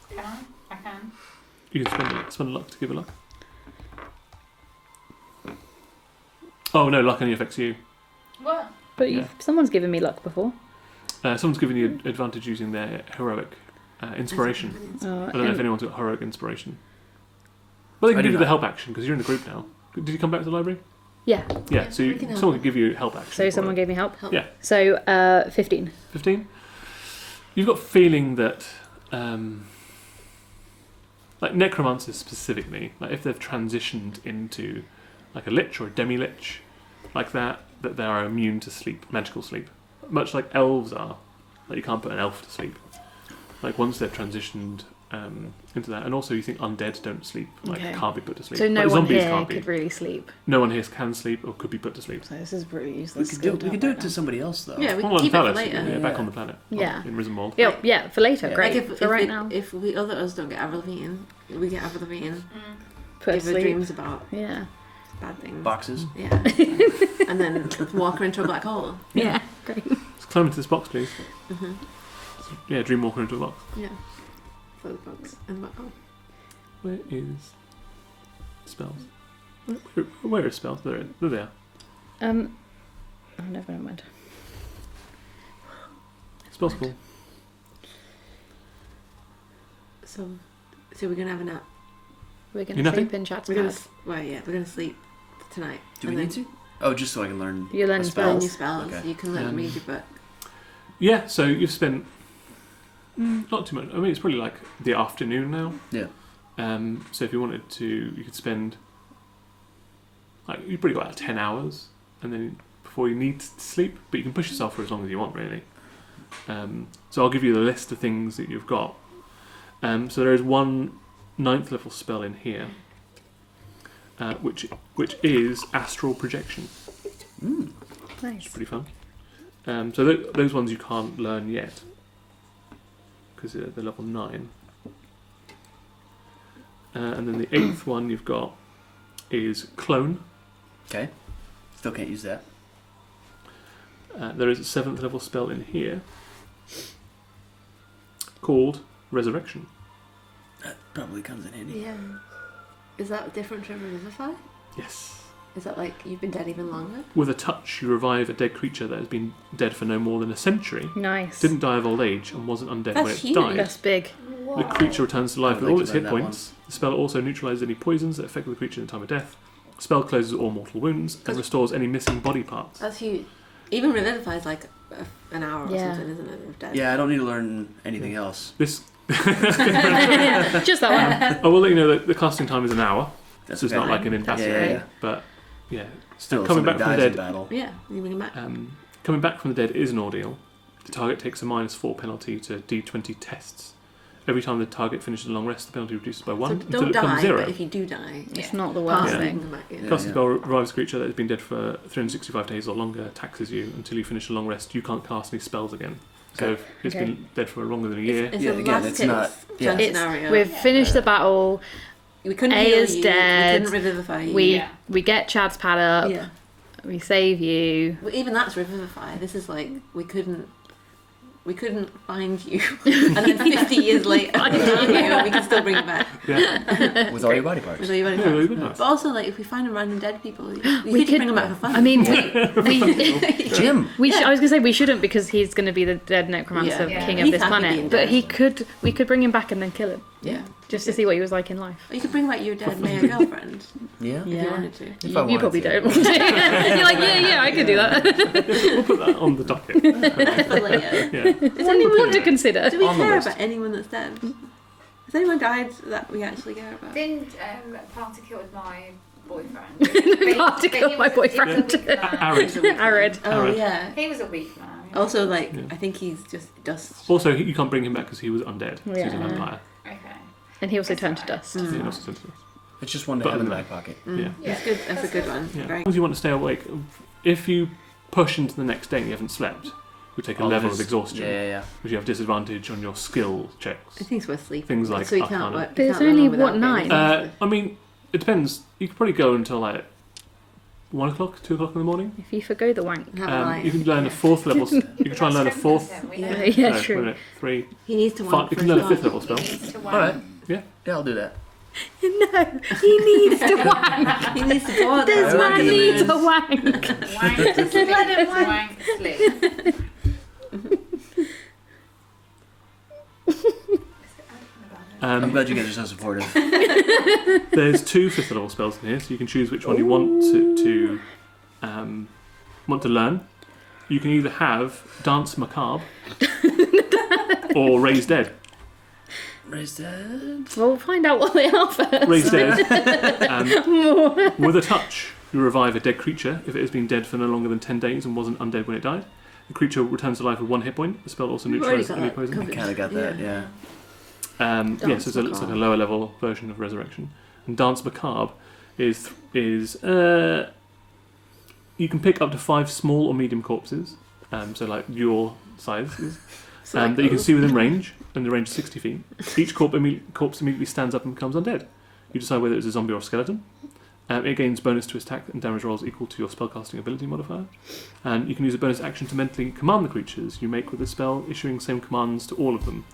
Can I? I can. You can spend luck to give a luck. Oh no, luck only affects you. What? But Yeah. someone's given me luck before. Someone's given you advantage using their heroic inspiration. I don't know if anyone's got heroic inspiration. Well, they I can do give you the not. help action because you're in the group now. Did you come back to the library? Yeah. Yeah, so we can help. someone could give you help action. So for someone it. gave me help. Help. Yeah. So 15. 15? You've got feeling that, like necromancers specifically, like if they've transitioned into like a lich or a demi-lich, like that they are immune to sleep, magical sleep. Much like elves are. Like you can't put an elf to sleep. Like once they've transitioned into that, and also you think undead don't sleep, like Okay. can't be put to sleep. So no like, one zombies here can't be. could really sleep. No one here can sleep or could be put to sleep. So this is really We useless. could skill do have it right to now. somebody else though. Yeah, we Well, can keep it Palace, for later. Yeah, back Yeah. on the planet. Yeah. In Risenwald. Yeah, for later. Yeah. Great. Like for right now. if we other us don't get Avril Lavigne, we get Avril Lavigne. Put Give to her sleep. dreams about Yeah. bad things. Boxes. Yeah. And then walk her into a black hole. Yeah. Great. Let's climb into this box, please. Mm-hmm. Yeah, Dreamwalker into a box. Yeah. For the box and black hole. Where is spells? Where is spells? There they are. Oh, never mind. Spells cool. So we're gonna have a nap. We're You gonna nothing? sleep in chat's We're gonna pad. we're gonna sleep tonight. Do we And need to? Oh, just so I can learn. You learn a spells. Learn your spells. Okay. You can learn read your book. Yeah, so you've spent not too much. I mean, it's probably like the afternoon now. Yeah. So if you wanted to, you could spend like you probably got about 10 hours, and then before you need to sleep. But you can push yourself for as long as you want, really. So I'll give you the list of things that you've got. So there is one 9th level spell in here, which is astral projection. Nice. Pretty fun. So those ones you can't learn yet because they're level 9. And then the 8th one you've got is clone. Okay. Still can't use that. There is a 7th level spell in here called resurrection. That probably comes in handy. Yeah. Is that different from Revivify? Yes. Is that like you've been dead even longer? With a touch, you revive a dead creature that has been dead for no more than a century, Nice. didn't die of old age, and wasn't undead when That's it huge. died. That's big. The creature returns to life I'd with like all to its learn hit that points. The spell also neutralises any poisons that affect the creature in the time of death. The spell closes all mortal wounds and restores any missing body parts. That's huge. Even Revivify is like an hour or Yeah. something, isn't it? Of dead. Yeah, I don't need to learn anything else. This, Just that I will let you know that the casting time is an hour, That's so it's okay. not like an That's in-battle. great. But yeah, Still, if coming somebody back from dies the in dead. battle. Yeah. You bring him back. Coming back from the dead is an ordeal. The target takes a -4 penalty to D20 tests. Every time the target finishes a long rest, the penalty reduces by 1 so until don't it becomes die, 0. but if you do die, It's not the worst Yeah. thing. Bring him back, yeah. Yeah. Casting spell revives a creature that has been dead for 365 days or longer, taxes you until you finish a long rest. You can't cast any spells again. So if it's Okay. been dead for longer than a year, It's Yeah, a again, last it's hit not- yeah. fun It's, scenario. we've finished the battle. we couldn't A heal is you. dead. We couldn't revivify you. We get Chad's pad up. yeah. We save you. Well, even that's revivify. This is like we couldn't find you, and then 50 years later, we can still bring it back. yeah, With all your body parts. With all your body yeah, parts. really good. Nice. But also, like, if we find random dead people, we could- could bring them back for fun. I mean, we Jim! I was gonna say we shouldn't because he's gonna be the dead necromancer Yeah. king Yeah. of He's this happy being planet. But dead. we could bring him back and then kill him yeah. just to see what he was like in life. Or you could bring back your dead male girlfriend Yeah? if you wanted to. If I You wanted probably to. don't. You're like, yeah, I could do that. We'll put that on the docket. For later. Yeah. Does What anyone, to consider? do we On the care list. about anyone that's dead? Has anyone died that we actually care about? Didn't Party killed my boyfriend? Party killed my boyfriend. Arid. Arid. Oh Arid. yeah. He was a weak man. Also, like, Yeah. I think he's just dust. Also, you can't bring him back because he was undead. 'cause he's a Yeah. vampire. Okay. And he also That's turned to alright. dust. Yeah, that's sensitive. It's just one to But have in the other back pocket. Yeah. That's good. That's a good one. Yeah. As Very long as you want to stay awake, if you push into the next day and you haven't slept, would take a level of his- exhaustion, Yeah. which you have disadvantage on your skill checks. I think it's worth sleeping. Things like so you Arcana. can't work. But you it's can't run only, on without what, getting 9? exhausted. I mean, it depends. You could probably go until like 1 o'clock, 2 o'clock in the morning. If you forgo the wank. Have a life. You can learn a 4th level. You can try and learn a 4th. Yeah. Yeah, no, true. wait a minute, 3. He needs to Five, want you for can learn a his 5th level life. spell. All right. Yeah. Yeah, I'll do that. No, he needs to wank. He needs to go out This there. man needs a wank. Wank, just let him wank, sleep. I'm glad you guys are so supportive. There's 2 5th level spells in here, so you can choose which one you want to learn. You can either have Dance Macabre or Raise Dead. Raise that. Well, we'll find out what they are first. Raise Dead. With a touch, you revive a dead creature if it has been dead for no longer than 10 days and wasn't undead when it died. The creature returns to life with 1 hit point. The spell also We've already neutralizes got any that poison. covered. Kind of got that, yeah. Yes, it's like a lower level version of Resurrection. And Dance Macabre is you can pick up to 5 small or medium corpses, so like your sizes, that you can see within range, and the range is 60 feet. Each corpse immediately stands up and becomes undead. You decide whether it's a zombie or a skeleton. It gains bonus to its attack and damage rolls equal to your spellcasting ability modifier. And you can use a bonus action to mentally command the creatures you make with the spell, issuing same commands to all of them.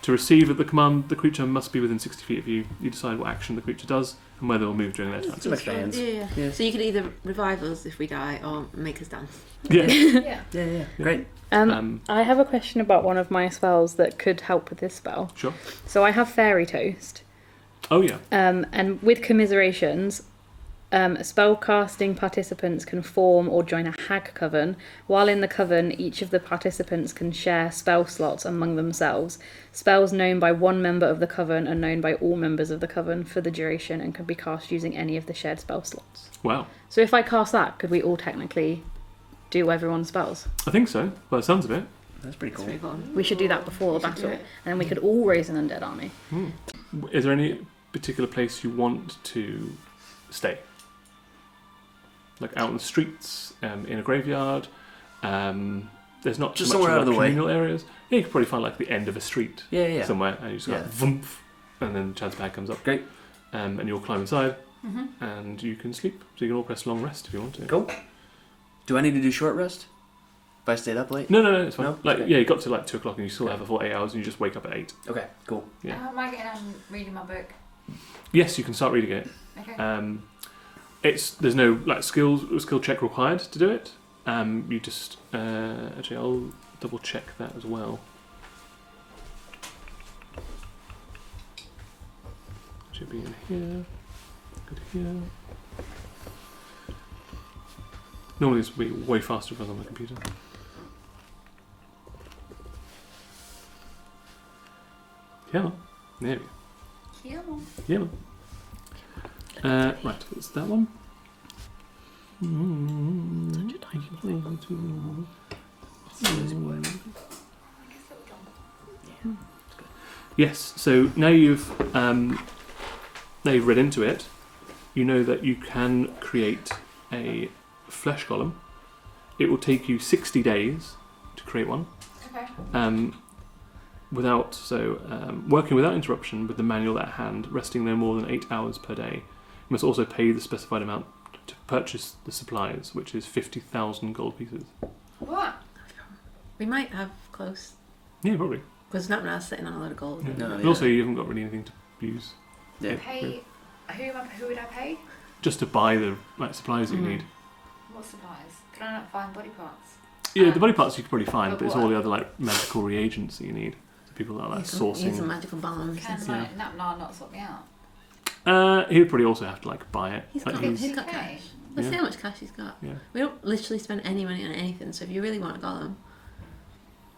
To receive the command, the creature must be within 60 feet of you. You decide what action the creature does and whether it will move during their turn. Some extra hands. Yeah. Yeah. So you could either revive us if we die or make us dance. Yeah. Yeah. Great. I have a question about one of my spells that could help with this spell. Sure. So I have Fairy Toast. Oh, yeah. And with commiserations, spellcasting participants can form or join a hag coven. While in the coven, each of the participants can share spell slots among themselves. Spells known by one member of the coven are known by all members of the coven for the duration and can be cast using any of the shared spell slots. Wow. So if I cast that, could we all technically do everyone's spells? I think so. By the sounds of it. That's pretty It's cool. very fun. We should do that before the We should do battle, it. and then we could all raise an undead army. Is there any particular place you want to stay? Like out in the streets, in a graveyard. There's not Just too much somewhere out of the way. communal areas. Yeah, you could probably find like the end of a street Yeah. somewhere, and you just go Yeah. vroomf, and then chance pad comes up. Great. And you'll climb inside, Mm-hmm. and you can sleep. So you can all press long rest if you want to. Cool. Do I need to do short rest? If I stayed up late? No, it's fine. No? Like Okay. yeah, you got to like 2 o'clock, and you still have a full 8 hours, and you just wake up at 8. Okay, cool. Yeah. How am I getting on reading my book? Yes, you can start reading it. Okay. There's no like skill check required to do it. You just actually I'll double check that as well. Should be in here. Go to here. Normally this would be way faster if I was on my computer. Yeah, there we go. Yeah. Yeah. Right, it's that one. Yes. So now you've read into it, you know that you can create a flesh golem. It will take you 60 days to create one. Okay. Working without interruption with the manual at hand, resting no more than 8 hours per day. You must also pay the specified amount to purchase the supplies, which is 50,000 gold pieces. What? We might have close. Yeah, probably. Because not now sitting on a lot of gold. Yeah. No, And yeah. also, you haven't got really anything to use. Yeah. Pay. Who would I pay? Just to buy the supplies that you need. What supplies? Can I not find body parts? Yeah, the body parts you could probably find, But but it's what? all the other like magical reagents that you need. So people that are like Need some sourcing. magical bombs. Can and like Napnar not sort me out? He would probably also have to like buy it. He's Like, got he's- He's got 50K? cash. Let's Yeah. see how much cash he's got. yeah. We don't literally spend any money on anything, so if you really want a golem,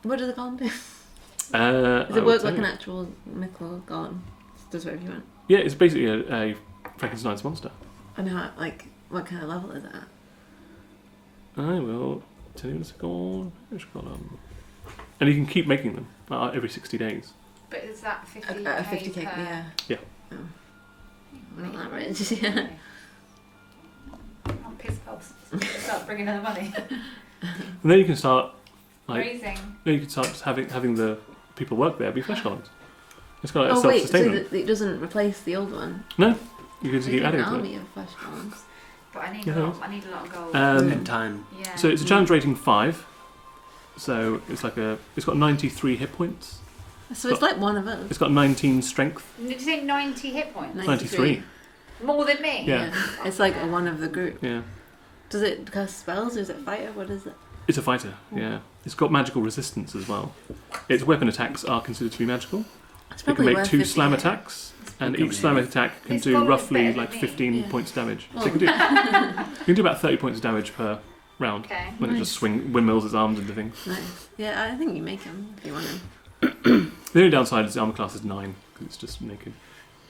what does a golem do? Does I it would work say. like an actual mythical golem? Does whatever you want. Yeah, it's basically a Frankenstein's monster. And how, like, what kind of level is it at? I will tell you in a second. Which column? And you can keep making them every 60 days. But is that 50k? At a 50k, per... yeah. Yeah. Oh. Not that rich, yeah. I'm pissed off. Start bringing in the money. And then you can start Like, Raising. no, you could start just having the people work there be flesh golems. It's got like, Oh wait, so self-sustainment. it doesn't replace the old one. You can just We keep need adding an to it. army of flesh golems. But I need, Yeah, a there lot, I need a lot of gold. And time. yeah. So it's a challenge rating 5. So it's got 93 hit points. So it's like one of us. It's got 19 strength. Did you say 90 hit points? 93. More than me? Yeah. It's like a one of the group. Yeah. Does it cast spells or is it fighter? What is it? It's a fighter. Yeah. It's got magical resistance as well. Its weapon attacks are considered to be magical. It's It can probably make worth 2 it, slam yeah. attacks, and Becoming each slam handy. attack can This do goal is roughly better like than 15 me. Yeah. points damage. So Oh. you can do about 30 points of damage per round Okay. when it Nice. just windmills its arms into things. Nice. Yeah, I think you make him if you want him. The only downside is the armor class is 9 because it's just naked.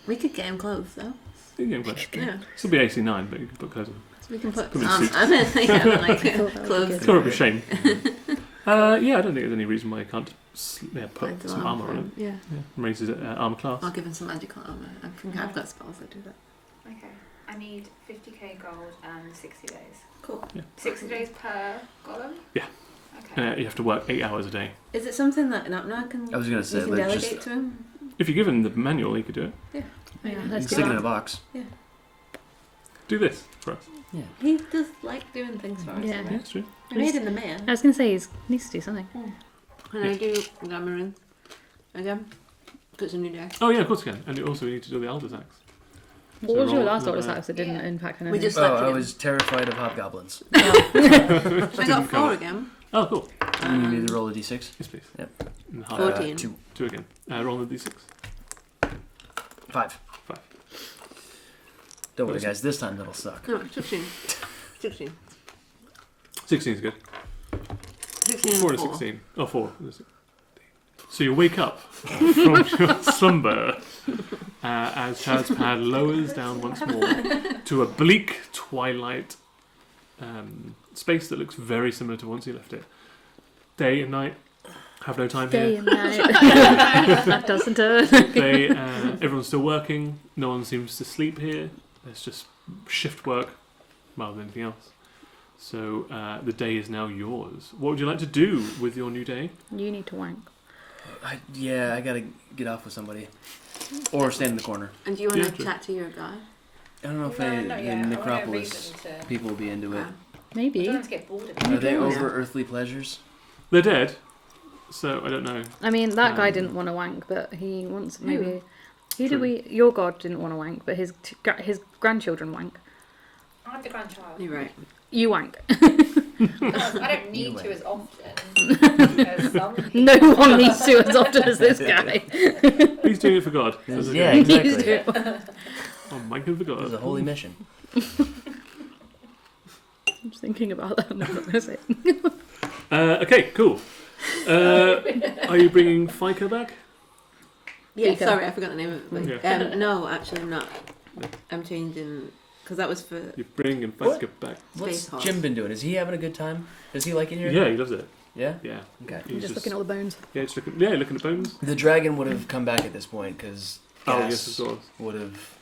We could get him clothes though. You can Yeah. still be AC 9, but you can put clothes on. So we can put Could be some. suits. I mean, yeah, like thought that would be clothes. good. It's got a shame. Yeah, I don't think there's any reason why you can't put Find some armor on it. Yeah. Yeah, raise his armor class. I'll give him some magical armor. I think I've got spells that do that. Okay. I need 50k gold and 60 days. Cool. 60 days per golem? Yeah. Okay. You have to work 8 hours a day. Is it something that Napna can? I was gonna say, you can like, delegate just to him? If you give him the manual, he could do it. Yeah, you let's stick do it in that. a box. Do this for us. He does like doing things for us. Yeah. Yeah, Right? it's true. We made him the mayor. I was going to say he needs to do something. Can I do Glamorin again? It's a new day. Oh yeah, of course you can. And you also need to do the Elder's Axe. What So was your roll last order another- attack that didn't Yeah. impact We anything? just Oh, slept I with was terrified of hobgoblins. him. I Didn't got 4 cover. again. Oh, cool. You need to roll a d6. Yes, please. Yep. And half- 14. 2. 2 again. Roll the d6. 5. 5. Don't worry, guys. This time that'll suck. No, 16. 16. 16 is good. 16 4 and and 4. 16. Oh, 4. So you wake up from your slumber as Chad's pad lowers down once more to a bleak twilight space that looks very similar to once you left it. Day and night have no time Day here. and night. That doesn't do it. Everyone's still working. No one seems to sleep here. There's just shift work rather than anything else. So the day is now yours. What would you like to do with your new day? You need to wank. I gotta get off with somebody. Or stand in the corner. And do you want Yeah, to true. chat to your guy? I don't know if No, the not yet. I want a necropolis reason to... people will be into it. Ah. I Maybe. don't want to get bored of it. Are they Yeah. over earthly pleasures? They're dead. So I don't know. I mean, that guy Um, didn't want to wank, but he wants Who? maybe. Who True. did we? Your god didn't want to wank, but his grandchildren wank. I'm the grandchild. You're right. You wank. I don't need You to went. as often as some people. No one needs to as often as this guy. He's doing it for God. That's Yeah, okay. He's exactly. doing- Oh, my God, for It was a God. holy mission. I'm just thinking about that. I'm not going to say. Okay, cool. Are you bringing FICA back? Yeah, Vika. sorry, I forgot the name of it. Yeah. No, actually, I'm not. I'm changing because that was for You're bringing FICA back. What's Space Hawk. Jim been doing? Is he having a good time? Does he like it here? Yeah, he loves it. Yeah? Yeah. Okay. I'm He's just looking at all the bones. Yeah, looking at bones. The dragon would have come back at this point because Oh, gas yes, of course. would have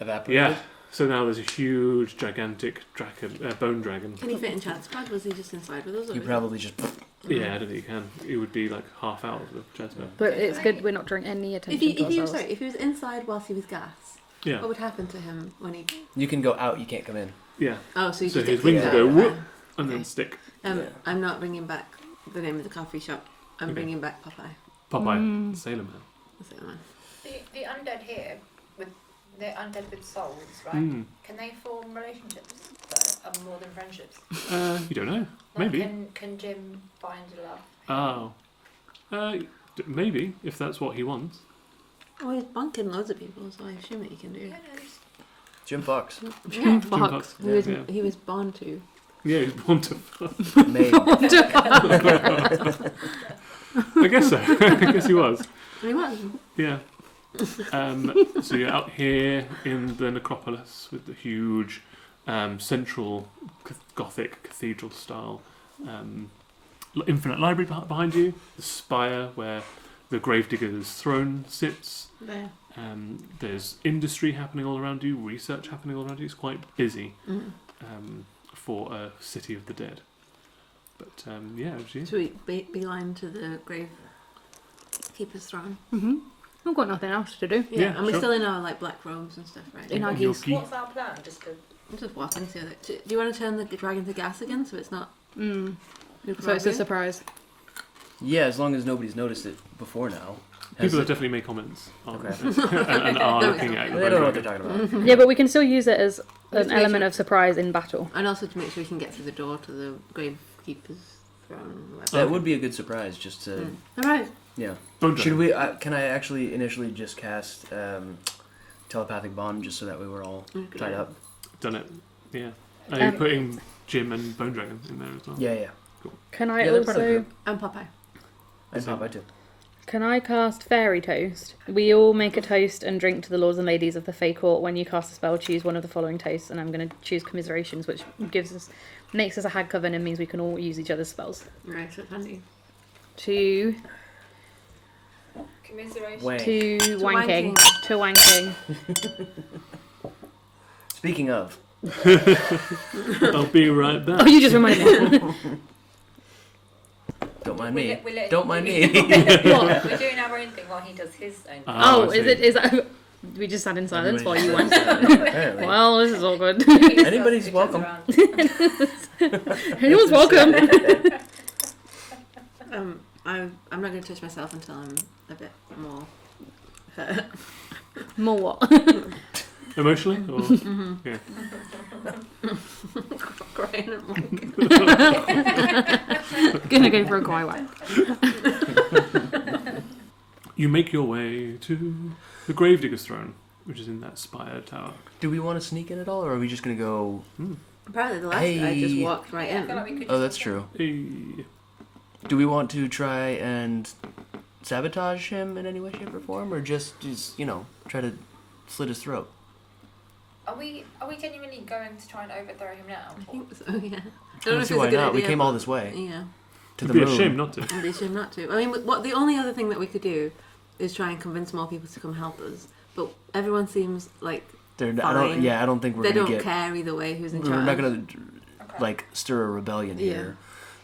evaporated. Yeah. So now there's a huge, gigantic bone dragon. Can he fit in Chad's pad? Was he just inside with us? or You was probably just. Yeah, I don't think you can. It would be like half out of the chest. But it's good we're not drawing any he- attention to ourselves. if he was inside whilst he was gas, Yeah. what would happen to him when he? You can go out, you can't come in. Yeah. Oh, so he So just his dictates wings that. go whoop Right. and then Okay. stick. Yeah. I'm not bringing back the name of the coffee shop. I'm Okay. bringing back Popeye. Popeye, Mm. Sailor Man. That's the other one. The undead here, with they're undead with souls, right? Mm. Can they form relationships that are more than friendships? You don't know. Like, Maybe. Can Jim find love? Oh. Maybe, if that's what he wants. Oh, he's bunking loads of people, so I assume that he can do. Yeah, no, just- Jim Fox. Yeah, Fuck. Fox. he was Yeah. he was born to. Yeah, he's born to. Made. I guess so. I guess he was. And he was. Yeah. So you're out here in the necropolis with the huge central Gothic cathedral style infinite library behind you, the spire where the gravedigger's throne sits. There. There's industry happening all around you, research happening all around you. It's quite busy Mm. for a city of the dead. But yeah, Should we beeline to the grave keeper's throne? Mm-hmm. We've got nothing else to do. Yeah, and we're sure. still in our like black robes and stuff, right? In our Your geese. geese. What's our plan? Just to I'm just walking to it. Do you want to turn the dragon to gas again so it's not? So it's a surprise. Yeah, as long as nobody's noticed it before now. People have definitely made comments on Okay. it and are No, looking at They the don't know what they're dragon. talking about. Yeah, but we can still use it as Just an make element sure- of surprise in battle. And also to make sure we can get through the door to the grave keeper's throne. Or whatever. That would be a good surprise, just to All right. yeah. Bone Should dragon. we? Can I actually initially just cast telepathic bond, just so that we were all tied up? Done it. Yeah. Are you putting Jim and Bone Dragon in there as well? Yeah, yeah. Can I Yeah, they're part of the also... group. And Popeye. And Popeye too. Can I cast Fairy Toast? We all make a toast and drink to the lords and ladies of the Fey Court. When you cast a spell, choose one of the following toasts, and I'm going to choose Commiserations, which makes us a hag coven and means we can all use each other's spells. Right, so handy. To commiseration. Wank. wanking. To wanking. Speaking of, I'll be right back. Oh, you just reminded me. don't mind me. We let Don't him mind do me. it. We're doing our own thing while he does his own thing. Oh, I is see. it? Is that? We just sat in silence while you went. Apparently. Well, this is all good. He just Anybody's turns welcome. around. Anyone's welcome. I'm not going to touch myself until I'm a bit more hurt. More what? Emotionally? Or? Yeah. Crying and wanking. Gonna go for a cry whack. You make your way to the Gravedigger's throne, which is in that spire tower. Do we want to sneak in at all, or are we just gonna go? Apparently the last guy just Hey. walked right Yeah, I in. feel like we could Oh, just that's look true. Hey. Do we want to try and sabotage him in any way, shape, or form, or just try to slit his throat? Are we genuinely going to try and overthrow him now? I think so, yeah. I don't see why not. We came all this way Yeah. to It'd the be moon. a shame not to. And they should not to. I mean, what the only other thing that we could do is try and convince more people to come help us. But everyone seems like I Fine. don't think we're they gonna don't get. care either way who's in charge. We're not gonna Okay. stir a rebellion Yeah.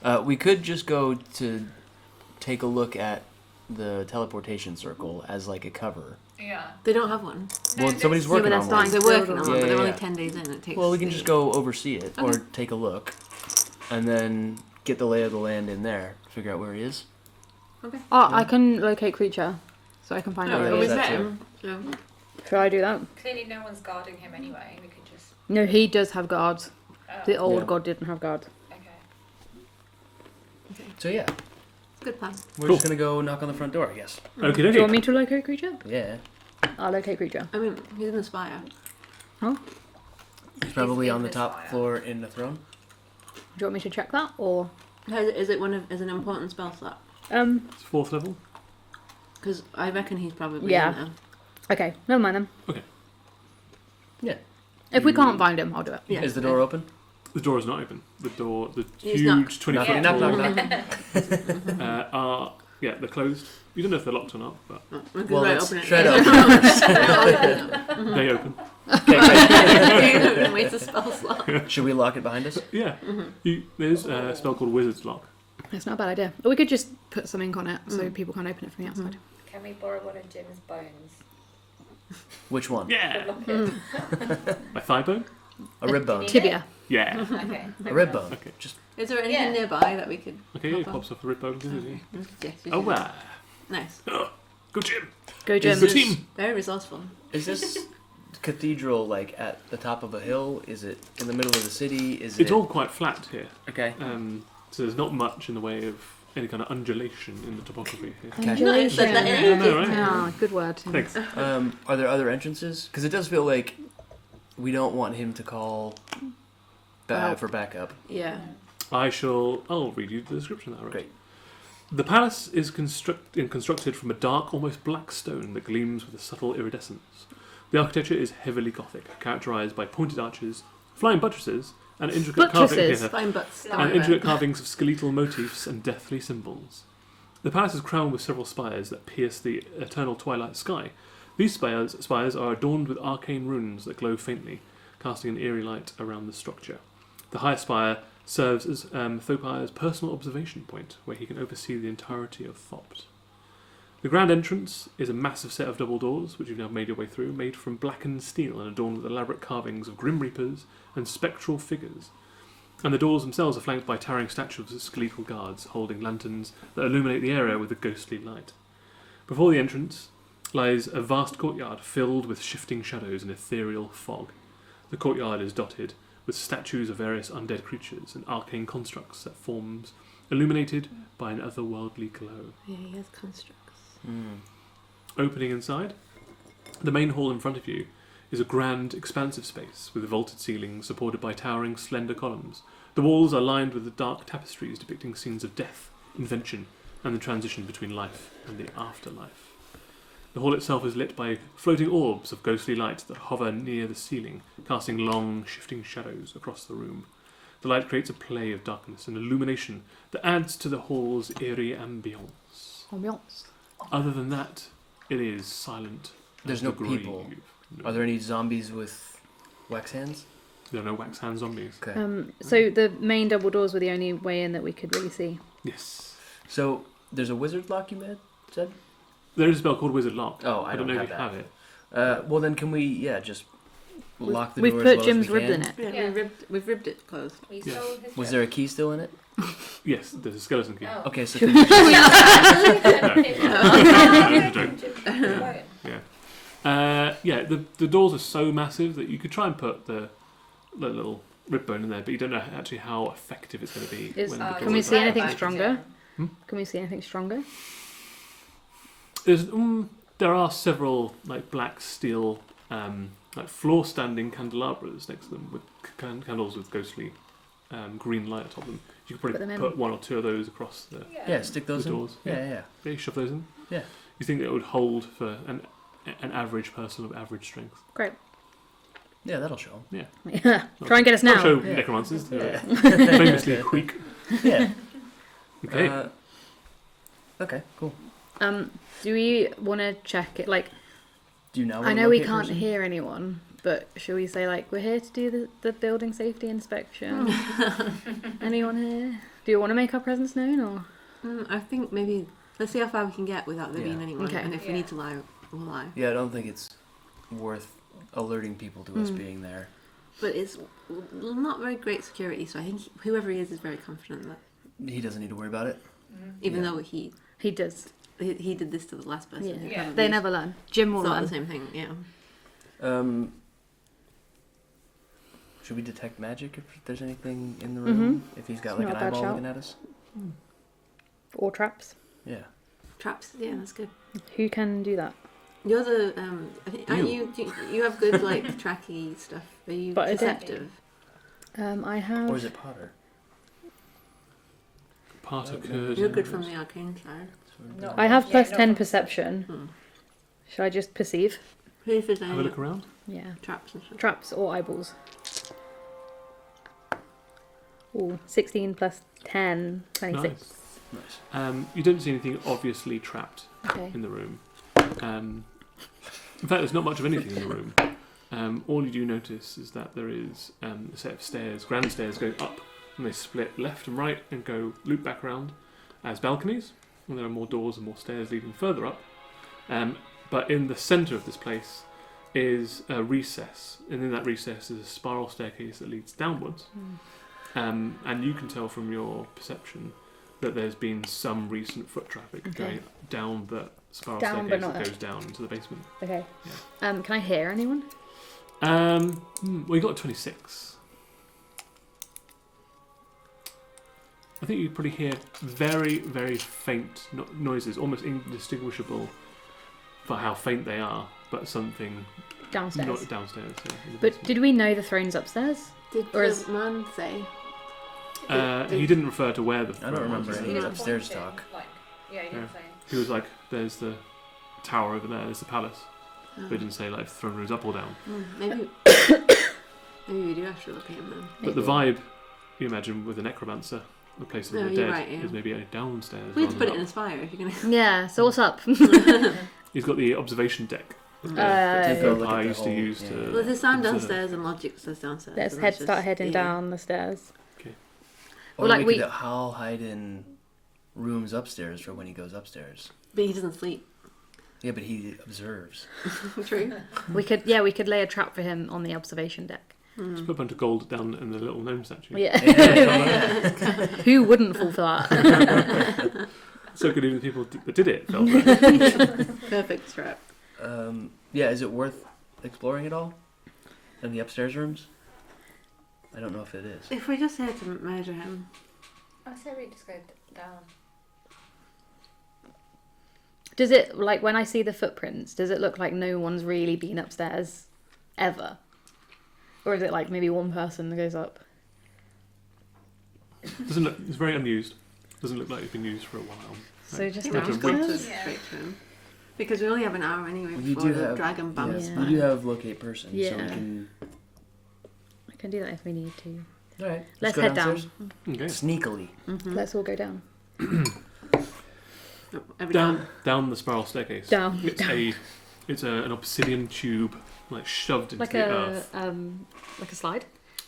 here. We could just go to take a look at the teleportation circle as like a cover. Yeah. They don't have one. No, Well, somebody's there's- working they're on starting one. They're working on one, Yeah, but they're yeah, only yeah. 10 days in. It takes. Well, we can just go oversee it or Okay. take a look, and then get the lay of the land in there. Figure out where he is. Okay. Oh, I can locate creature, so I can find No, out yeah, where we he is. that met too. him. So. Should I do that? Clearly, no one's guarding him anyway. We could just. No, he does have guards. Oh, The old Yeah. god didn't have guards. okay. So yeah, Good plan. we're Cool. just gonna go knock on the front door, I guess. Okay, Do you want me to locate creature? Yeah, I'll locate creature. I mean, he's in the spire. he's probably in on the this top fire. floor in the throne. Do you want me to check that, or Is it is an important spell slot? It's 4th level. Because I reckon he's probably Yeah. in there. Okay, never mind then. Yeah. If we can't find him, I'll do it. Yeah. Is the door open? The door is not open. The He's huge knocked. 20 Yeah. foot Knock, tall knock, knock. are, yeah, they're closed. You don't know if they're locked or not, but We Well, right, let's open it. try to they open. Open waste a spell slot. Should we lock it behind us? Yeah. There's a spell called Wizard's Lock. It's not a bad idea. Or we could just put some ink on it so people can't open it from the outside. Can we borrow one of Jim's bones? Which one? Yeah! Lock it. My thigh bone? A rib bone. Tibia. Yeah. Okay. A rib bone. Okay. Just Is there anything Yeah. nearby that we could? Okay, yeah, it Pop pops off a rib bone. Doesn't it? Yes. we Oh, should. wow. Nice. Go, Jim! Go, Jim. Good team! Very resourceful. is this cathedral like at the top of a hill? Is it in the middle of the city? Is It's it all quite flat here. okay? So there's not much in the way of any kind of undulation in the topography here. Okay. You've not even said that in I know, ages. right? Ah, good word. Thanks. Are there other entrances? Because it does feel like we don't want him to call for backup. Yeah. I'll read you the description of that, right? Great. The palace is constructed from a dark, almost black stone that gleams with a subtle iridescence. The architecture is heavily Gothic, characterised by pointed arches, flying buttresses, and intricate Buttresses? Fine butts. And and intricate carvings of skeletal motifs and deathly symbols. The palace is crowned with several spires that pierce the eternal twilight sky. These spires are adorned with arcane runes that glow faintly, casting an eerie light around the structure. The highest spire serves as Thopire's personal observation point, where he can oversee the entirety of Thopt. The grand entrance is a massive set of double doors, which you've now made your way through, made from blackened steel and adorned with elaborate carvings of grim reapers and spectral figures. And the doors themselves are flanked by towering statues of skeletal guards holding lanterns that illuminate the area with a ghostly light. Before the entrance lies a vast courtyard filled with shifting shadows and ethereal fog. The courtyard is dotted with statues of various undead creatures and arcane constructs that forms illuminated by an otherworldly glow. Yeah, he has constructs. Opening inside, the main hall in front of you is a grand, expansive space with vaulted ceilings supported by towering, slender columns. The walls are lined with the dark tapestries depicting scenes of death, invention, and the transition between life and the afterlife. The hall itself is lit by floating orbs of ghostly light that hover near the ceiling, casting long, shifting shadows across the room. The light creates a play of darkness and illumination that adds to the hall's eerie ambience. Other than that, it is silent. There's as no the grave. people. No. Are there any zombies with wax hands? There are no wax hand zombies. Okay. So the main double doors were the only way in that we could really see. Yes. So there's a wizard lock you said? There is a spell called Wizard Lock. Oh, I don't don't know have if you that. have it. Well, then can we, just lock the We've door put as well Jim's as we ribs can? in it. Yeah, Yeah. we've ribbed it closed. We Yeah. stole his Was there a key still in it? Yes, there's a skeleton key. Oh. Okay, so can we The doors are so massive that you could try and put the little rib bone in there, but you don't know actually how effective it's going to be. Is- when the can doors we are see open. anything stronger? Hmm? Can we see anything stronger? There's, there are several black steel floor-standing candelabras next to them with candles with ghostly green light atop them. You could Put them probably in. put one or two of those across the stick those the in? doors. Yeah. Yeah, shove those in. Yeah. You think it would hold for an average person of average strength? Great. Yeah, that'll show. Yeah. Try and get us now. I'll show Yeah. necromancers. Yeah. Famously quick. Yeah. Okay. Okay, cool. Do we want to check it? Do you now I wanna know we locate can't person? hear anyone, but should we say we're here to do the building safety inspection? Anyone here? Do you want to make our presence known, or? I think maybe let's see how far we can get without there Yeah. being anyone. Okay. And if we need to lie, we'll lie. Yeah, I don't think it's worth alerting people to us Hmm. being there. But it's not very great security, so I think whoever he is very confident that He doesn't need to worry about it. even Yeah. though he does. did this to the last person, Yeah. he Yeah. probably They never learn. Jim will thought learn. the same thing. Yeah. Should we detect magic if there's anything in the room? If he's got It's an not a bad eyeball shout. looking at us? Or traps. Yeah. Traps. Yeah, that's good. Who can do that? You're the I think, aren't you? You have good tracky stuff. Are you But I don't- deceptive? I have. Or is it Potter? Part Oh, occurred. You're good from the arcane side. No. I have Yeah, plus no 10 from- perception. Hmm. Should I just perceive? Who if there's Have a any look around. Yeah. traps and stuff? Traps or eyeballs. Ooh, 16 plus 10, 26. Nice. You don't see anything obviously trapped Okay. in the room. In fact, there's not much of anything in the room. All you do notice is that there is a set of stairs, grand stairs going up, and they split left and right and go loop back around as balconies. And there are more doors and more stairs leading further up. But in the centre of this place is a recess, and in that recess is a spiral staircase that leads downwards. And you can tell from your perception that there's been some recent foot traffic Okay. going down the spiral Down, but staircase not that up. goes down into the basement. Okay. Can I hear anyone? Well, you got a 26. I think you probably hear very, very faint noises, almost indistinguishable for how faint they are, but something Downstairs. not downstairs. Yeah, in the But basement. did we know the throne's upstairs? Did Or the is- man say? He didn't refer to where the I throne don't remember was. any He didn't upstairs point it, talk. Yeah, he didn't Yeah. say. He was like, "There's the tower over there. There's the palace." Oh. But he didn't say like the throne room's up or down. Maybe. Maybe we do have to look at him then. But the vibe you imagine with a necromancer, the place of No, the you're dead, right, yeah. is maybe downstairs. We have to put rather it in than a spire if you're gonna. Yeah, so what's up? up. He's got the observation deck. Take a that look at I the used to whole- use yeah. to. Well, there's sound observe. downstairs and logic says downstairs. Let's so head just- start heading yeah. down the stairs. Or like we could Hal hide in rooms upstairs for when he goes upstairs. But he doesn't sleep. Yeah, but he observes. True. we could lay a trap for him on the observation deck. Just put a bunch of gold down in the little gnome statue. Yeah. Who wouldn't fall for that? So good, even the people that did it felt that. Perfect trap. Yeah, is it worth exploring at all? In the upstairs rooms? I don't know if it is. If we're just here to murder him. I say we just go down. Does it, like, when I see the footprints, does it look like no one's really been upstairs ever? Or is it like maybe one person that goes up? Doesn't look. It's very unused. Doesn't look like it's been used for a while. So just Yeah, Like just a go week. to Yeah. straight to him. Because we only have an hour anyway You before do the have- dragon bumps Yeah. We by. do have locate person, so we Yeah. can... I can do that if we need to. Alright, Let's go head downstairs. down. Okay. Sneakily. Let's all go down. Every Down the spiral staircase. Down. It's an obsidian tube, like shoved into Like the a earth. like a slide.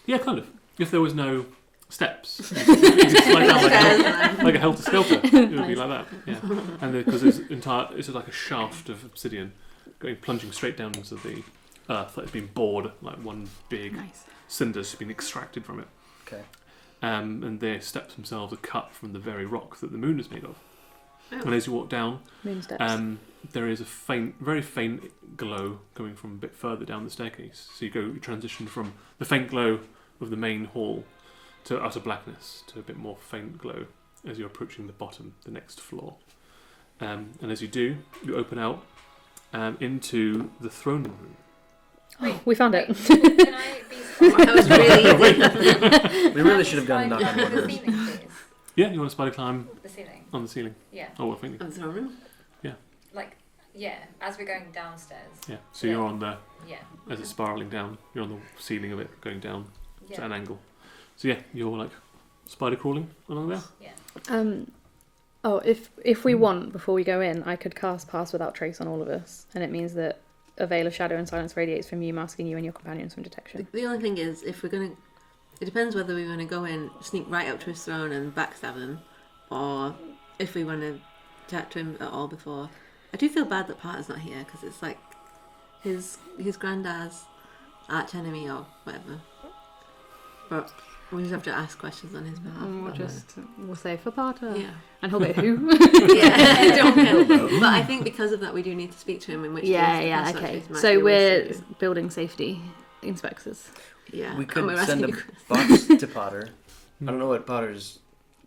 Yeah, kind of. If there was no steps, you could slide down like a helter skelter. It would be Nice. like that. Yeah, and because it's like a shaft of obsidian going plunging straight down into the earth. Like it's been bored, like one big Nice. cinder's been extracted from it. Okay. And their steps themselves are cut from the very rock that the moon is made of. Oh. And as you walk down, Moon steps. there is a very faint glow coming from a bit further down the staircase. So you transition from the faint glow of the main hall to utter blackness to a bit more faint glow as you're approaching the bottom, the next floor. And as you do, you open out into the throne room. We found it. Can I be spider? That was really We really should have gone knock on the wood. ceiling, please. Yeah, you want to spider climb The ceiling. on the ceiling. Yeah. Oh, well, thank you. Of the throne room. Like, yeah. As we're going downstairs. Yeah, so Yeah. you're on the, Yeah. as it's spiralling down, you're on the ceiling of it, going down at an Yeah. angle. So yeah, you're like spider crawling along there. Yeah. Oh, if we want, before we go in, I could cast Pass Without Trace on all of us, and it means that a veil of shadow and silence radiates from you, masking you and your companions from detection. The only thing is, if we're gonna, it depends whether we want to go in, sneak right up to his throne and backstab him, or if we want to chat to him at all before. I do feel bad that Parter's not here because it's like his granddad's arch enemy or whatever. But we just have to ask questions on his behalf. We'll say for Parter, Yeah. and he'll go who? Yeah, I don't know. But I think because of that, we do need to speak to him. In which case, the yeah, personal okay. trace might be So a waste we're of you. building safety inspectors. Yeah. We and could we're send a asking you- box to Potter. I don't know what Potter's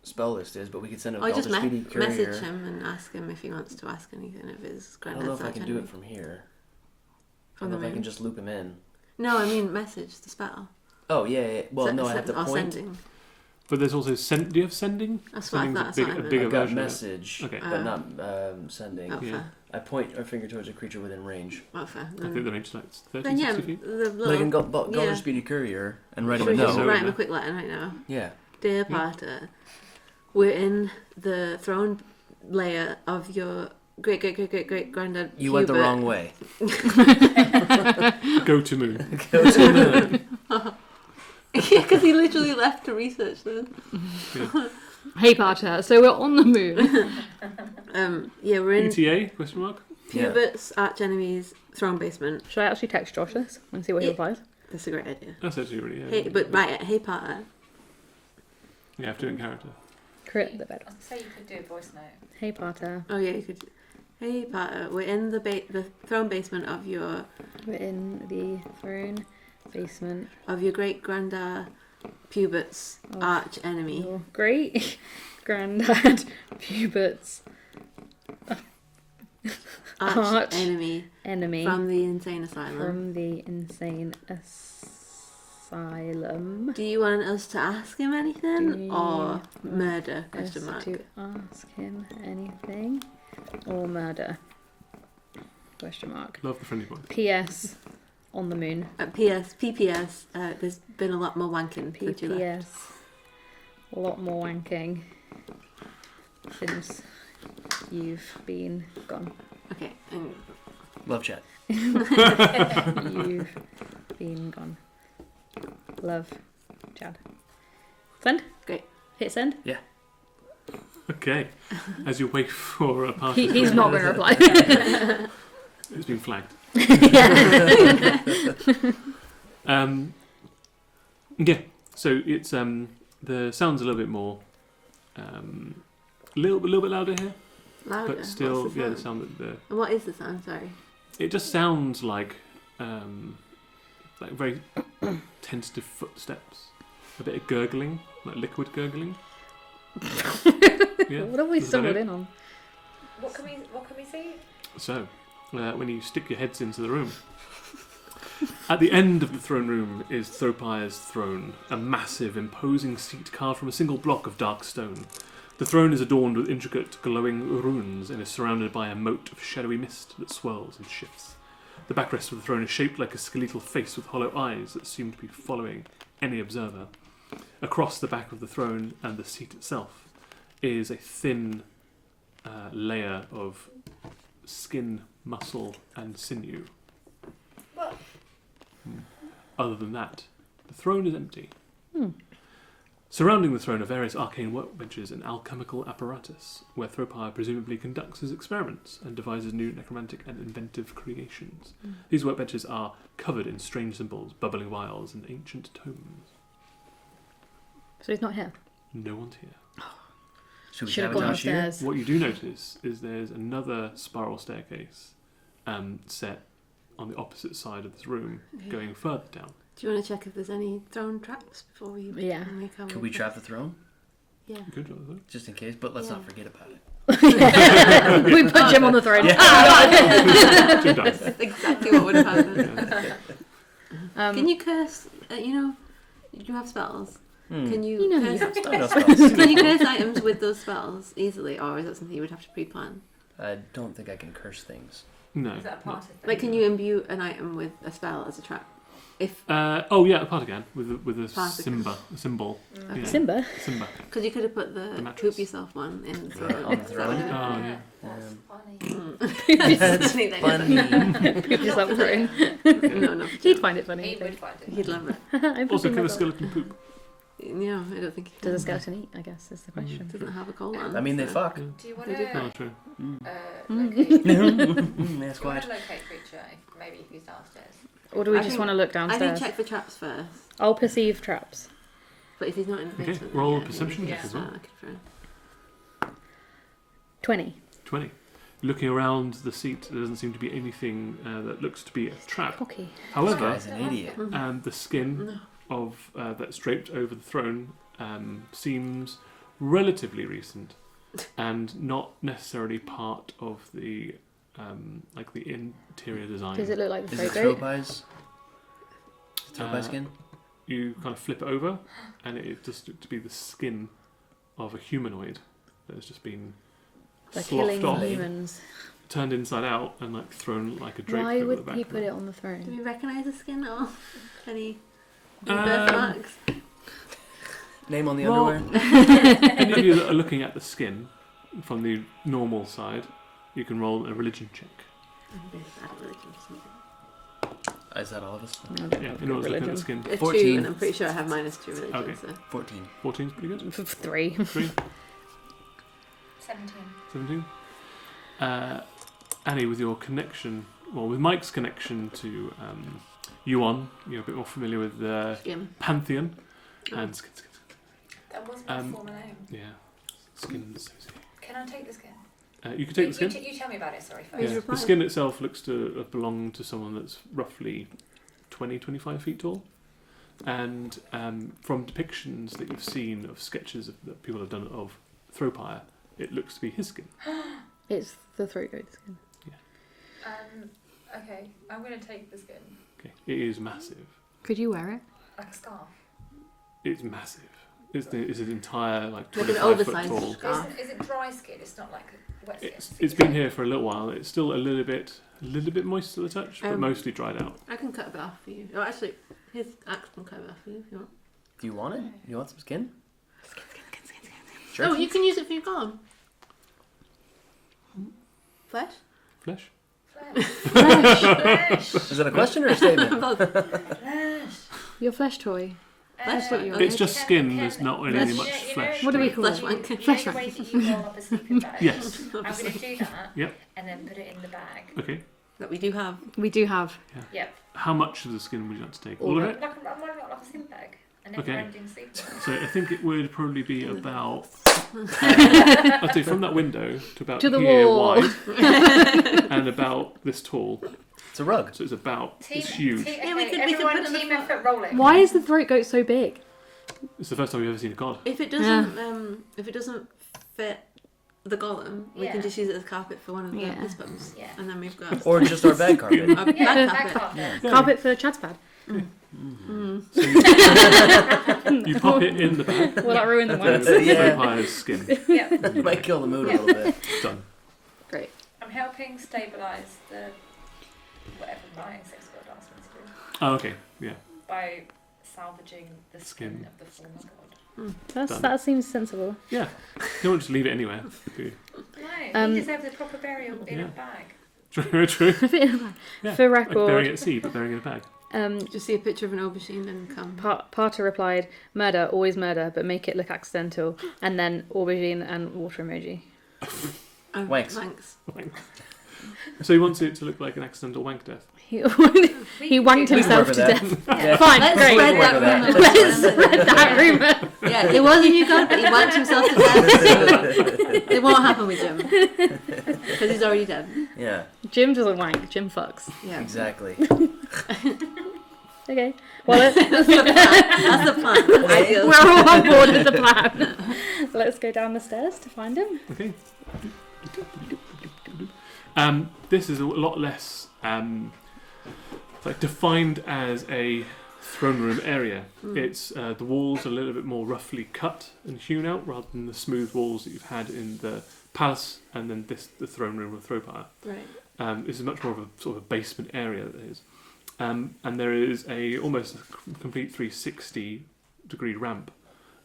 spell list is, but we could send a Or just speedy courier. message him and ask him if he wants to ask anything of his I don't granddad's know if I arch can do enemy. it from here. I From don't know the if I can moon? just loop him in. No, I mean message the spell. Oh, yeah. Well, no, I have to or point. sending. But there's also do you have sending? That's what I Sending's thought. a, That's what I a meant. bigger I've got version of it. message, Okay. but not sending. Oh, Yeah. fair. I point our finger towards a creature within range. Oh, fair. I think the range is like 30, Then yeah, 60 feet. the But I little. can go yeah. to speedy courier and write him Should a we just note. No. write him a quick letter right now? Yeah. Dear Parter, we're in the throne layer of your great granddad. You went the Hubert. wrong way. Go to moon. Go to the moon. Yeah, because he literally left to research this. Hey Parter, so we're on the moon. Yeah, we're in ETA? Question mark. Yeah. Hubert's arch enemy's throne basement. Should I actually text Josh this and see what he Yeah. replies? That's a great idea. That's actually really. Yeah. Hey, but write it. Hey Parter. You have to do it in character. Crit the bed. I'd say you could do a voice note. Hey Parter, Oh yeah, you could. Hey Parter, we're in the throne basement of your we're in the throne basement great granddad Hubert's of arch enemy. your great granddad Hubert's Arch enemy enemy from the insane asylum. from the insane asylum. Do you want us to ask him anything Do or you murder? Us Question mark. to ask him anything or murder? Question mark. Love the friendly one. P.S. On the moon. PPS. There's been a lot more wanking since you left. P.P.S. A lot more wanking since you've been gone. Okay. And Love chat. You've been gone. Love, Chad. Send. Hit send. Okay. As you wait for a party. He's not going to reply. It's been flagged. Yeah. So it's the sound's a little bit more, little bit louder here, Louder. but still, What's the yeah, sound? the sound that the And what is the sound? Sorry. it just sounds like very tentative footsteps, a bit of gurgling, like liquid gurgling. Yeah. What have we Is that stumbled it? in on? What can we see? So, when you stick your heads into the room, at the end of the throne room is Thropire's throne, a massive, imposing seat carved from a single block of dark stone. The throne is adorned with intricate, glowing runes and is surrounded by a moat of shadowy mist that swirls and shifts. The backrest of the throne is shaped like a skeletal face with hollow eyes that seem to be following any observer. Across the back of the throne and the seat itself is a thin layer of skin, muscle, and sinew. What? Other than that, the throne is empty. Hmm. Surrounding the throne are various arcane workbenches and alchemical apparatus, where Thropire presumably conducts his experiments and devises new necromantic and inventive creations. These workbenches are covered in strange symbols, bubbling vials, and ancient tomes. So he's not here. No one's here. Should we Should have gone sabotage here? upstairs. What you do notice is there's another spiral staircase set on the opposite side of this room, Okay. going further down. Do you want to check if there's any throne traps before we? Yeah. when we come Could we in? trap the throne? Yeah. Good job, though. Just in case, but let's Yeah. not forget about it. We put Jim on the throne. Jim dies. That's exactly what would have happened. Yeah. Can you curse? You have spells. Can you? You know curse, you have I know spells. Can you curse items with those spells easily, or is that something you would have to pre-plan? I don't think I can curse things. No. Is that a part of it? Like, can you imbue an item with a spell as a trap? If Oh yeah, a partigan with a Partigan. symbol. Okay. Yeah. Simba. Simba. because you could have put The the mattress. poop yourself one in the Yeah, throne. on the throne. Oh yeah. That's Um, funny. That's Funny. Poop yourself throne. No, no. He'd find it funny. He would find it. He'd love it. I'm Also, pooping can a myself. skeleton poop? No, I don't think he Does a can. skeleton eat? I guess is the question. Doesn't have a colon. I mean, they so- fuck. Do you want They do to Oh, true. locate? Do you That's want quiet. to locate creature? Maybe if he's downstairs. Or do we I just think- want to look I think downstairs? check for traps first. I'll perceive traps. But if he's not in the Okay, basement, roll then a perception check as well. I could throw. 20. 20. Looking around the seat, there doesn't seem to be anything that looks to be a trap. Cocky. This However, guy's an idiot. the skin No. of that's draped over the throne seems relatively recent and not necessarily part of the like the interior design. Does it look like the Is it throat goat? Tropi's? Tropi skin? You kind of flip it over, and it just looked to be the skin of a humanoid that has just been They're sloughed killing off, humans. turned inside out, and like thrown like a drape Why over the would back. he of put it on the throne? Do we recognise the skin at all? Any Um, birthmarks? Name on the Well- underwear? Any of you that are looking at the skin from the normal side, you can roll a religion check. I'm really bad at religion for some reason. Is that all of us? I don't Yeah, have in good order to look at the religion. skin. A 14. 2, and I'm pretty sure I have -2 religion. Okay. So. 14. 14 is pretty good. 3. 3, 17. 17. Annie, with your connection, well, with Mike's connection to Yuan, you're a bit more familiar with the Skin. Pantheon and skin. That was my Um, former name. Yeah, skin. Can I take the skin? You can take the skin. You tell me about it, sorry, first. He's Yeah. The replying. skin itself looks to have belonged to someone that's roughly 20-25 feet tall. And from depictions that you've seen of sketches that people have done of Thropire, it looks to be his skin. It's the throat goat skin. Okay, I'm going to take the skin. Okay, it is massive. Could you wear it? Like a scarf. It's massive. It's an entire like Like an 25 foot oversized tall. scarf. Is it dry skin? It's not like a wet skin. It's been here for a little while. It's still a little bit moist to the touch, but Um, mostly dried out. I can cut a bit off for you. Oh, actually, his axe can cut a bit off for you if you want. Do you want it? You want some skin? Skin. Sure. Oh, you can use it for your golem. Flesh? Flesh. Flesh. Is that a question or a statement? Flesh. Your flesh toy. Flesh wank. It's just skin. There's not really much flesh. What do we call Flesh it? wank. You know Flesh the wank. way that you roll up a sleeping bag? Yes. I'm going to do that. Yep. And then put it in the bag. Okay. That we do have. We do have. Yep. How much of the skin would you like to take? All All of of it. it? Like a sleeping bag. A Okay. never-ending sleeping bag. So I think it would probably be about. I'd say from that window to about To the here wall. wide, and about this tall. It's a rug. So it's about. Team, It's huge. Team, Yeah, we okay, could put everyone it on the team floor. effort rolling. Why is the throat goat so big? It's the first time we've ever seen a god. If it doesn't fit the golem, we Yeah. can just use it as carpet for one of the Yeah. bispums. Yeah. And then we've got Or just our bag carpet. a Yeah, bag back carpet. carpet. Carpet for Chad's pad. You pop it in the bag. Will that ruin the The wine? Yeah. vampire's skin. Yeah. Might kill the mood a little bit. Done. Great. I'm helping stabilise the whatever my sexual asked me to do Oh, okay. Yeah. by salvaging the skin Skin. of the fallen god. Done. That seems sensible. Yeah. You won't just leave it anywhere. Do you? No, he deserves a proper burial in Yeah. a bag. True. True. Yeah. For Like burying record, at sea, but burying in a bag. Just see a picture of an aubergine and come. Parter replied, "Murder, always murder, but make it look accidental." And then aubergine and water emoji. Wanks. Wanks. So he wants it to look like an accidental wank death. He We wanked can do himself work to with death. Yeah. Fine, Let's great. spread Work that with that. rumour. Let's spread that rumour. Yeah, it was a new god, but he wanked himself to death. So it won't happen with Jim because he's already dead. Yeah, Jim doesn't wank. Jim fucks. Yeah, exactly. Okay. Well, that's the plan. Ideal. we're all on board with the plan. Let's go down the stairs to find him. Okay. This is a lot less like defined as a throne room area. It's the walls are a little bit more roughly cut and hewn out rather than the smooth walls that you've had in the palace and then the throne room of Thropire. Right. This is much more of a sort of a basement area that is. And there is almost a complete 360 degree ramp.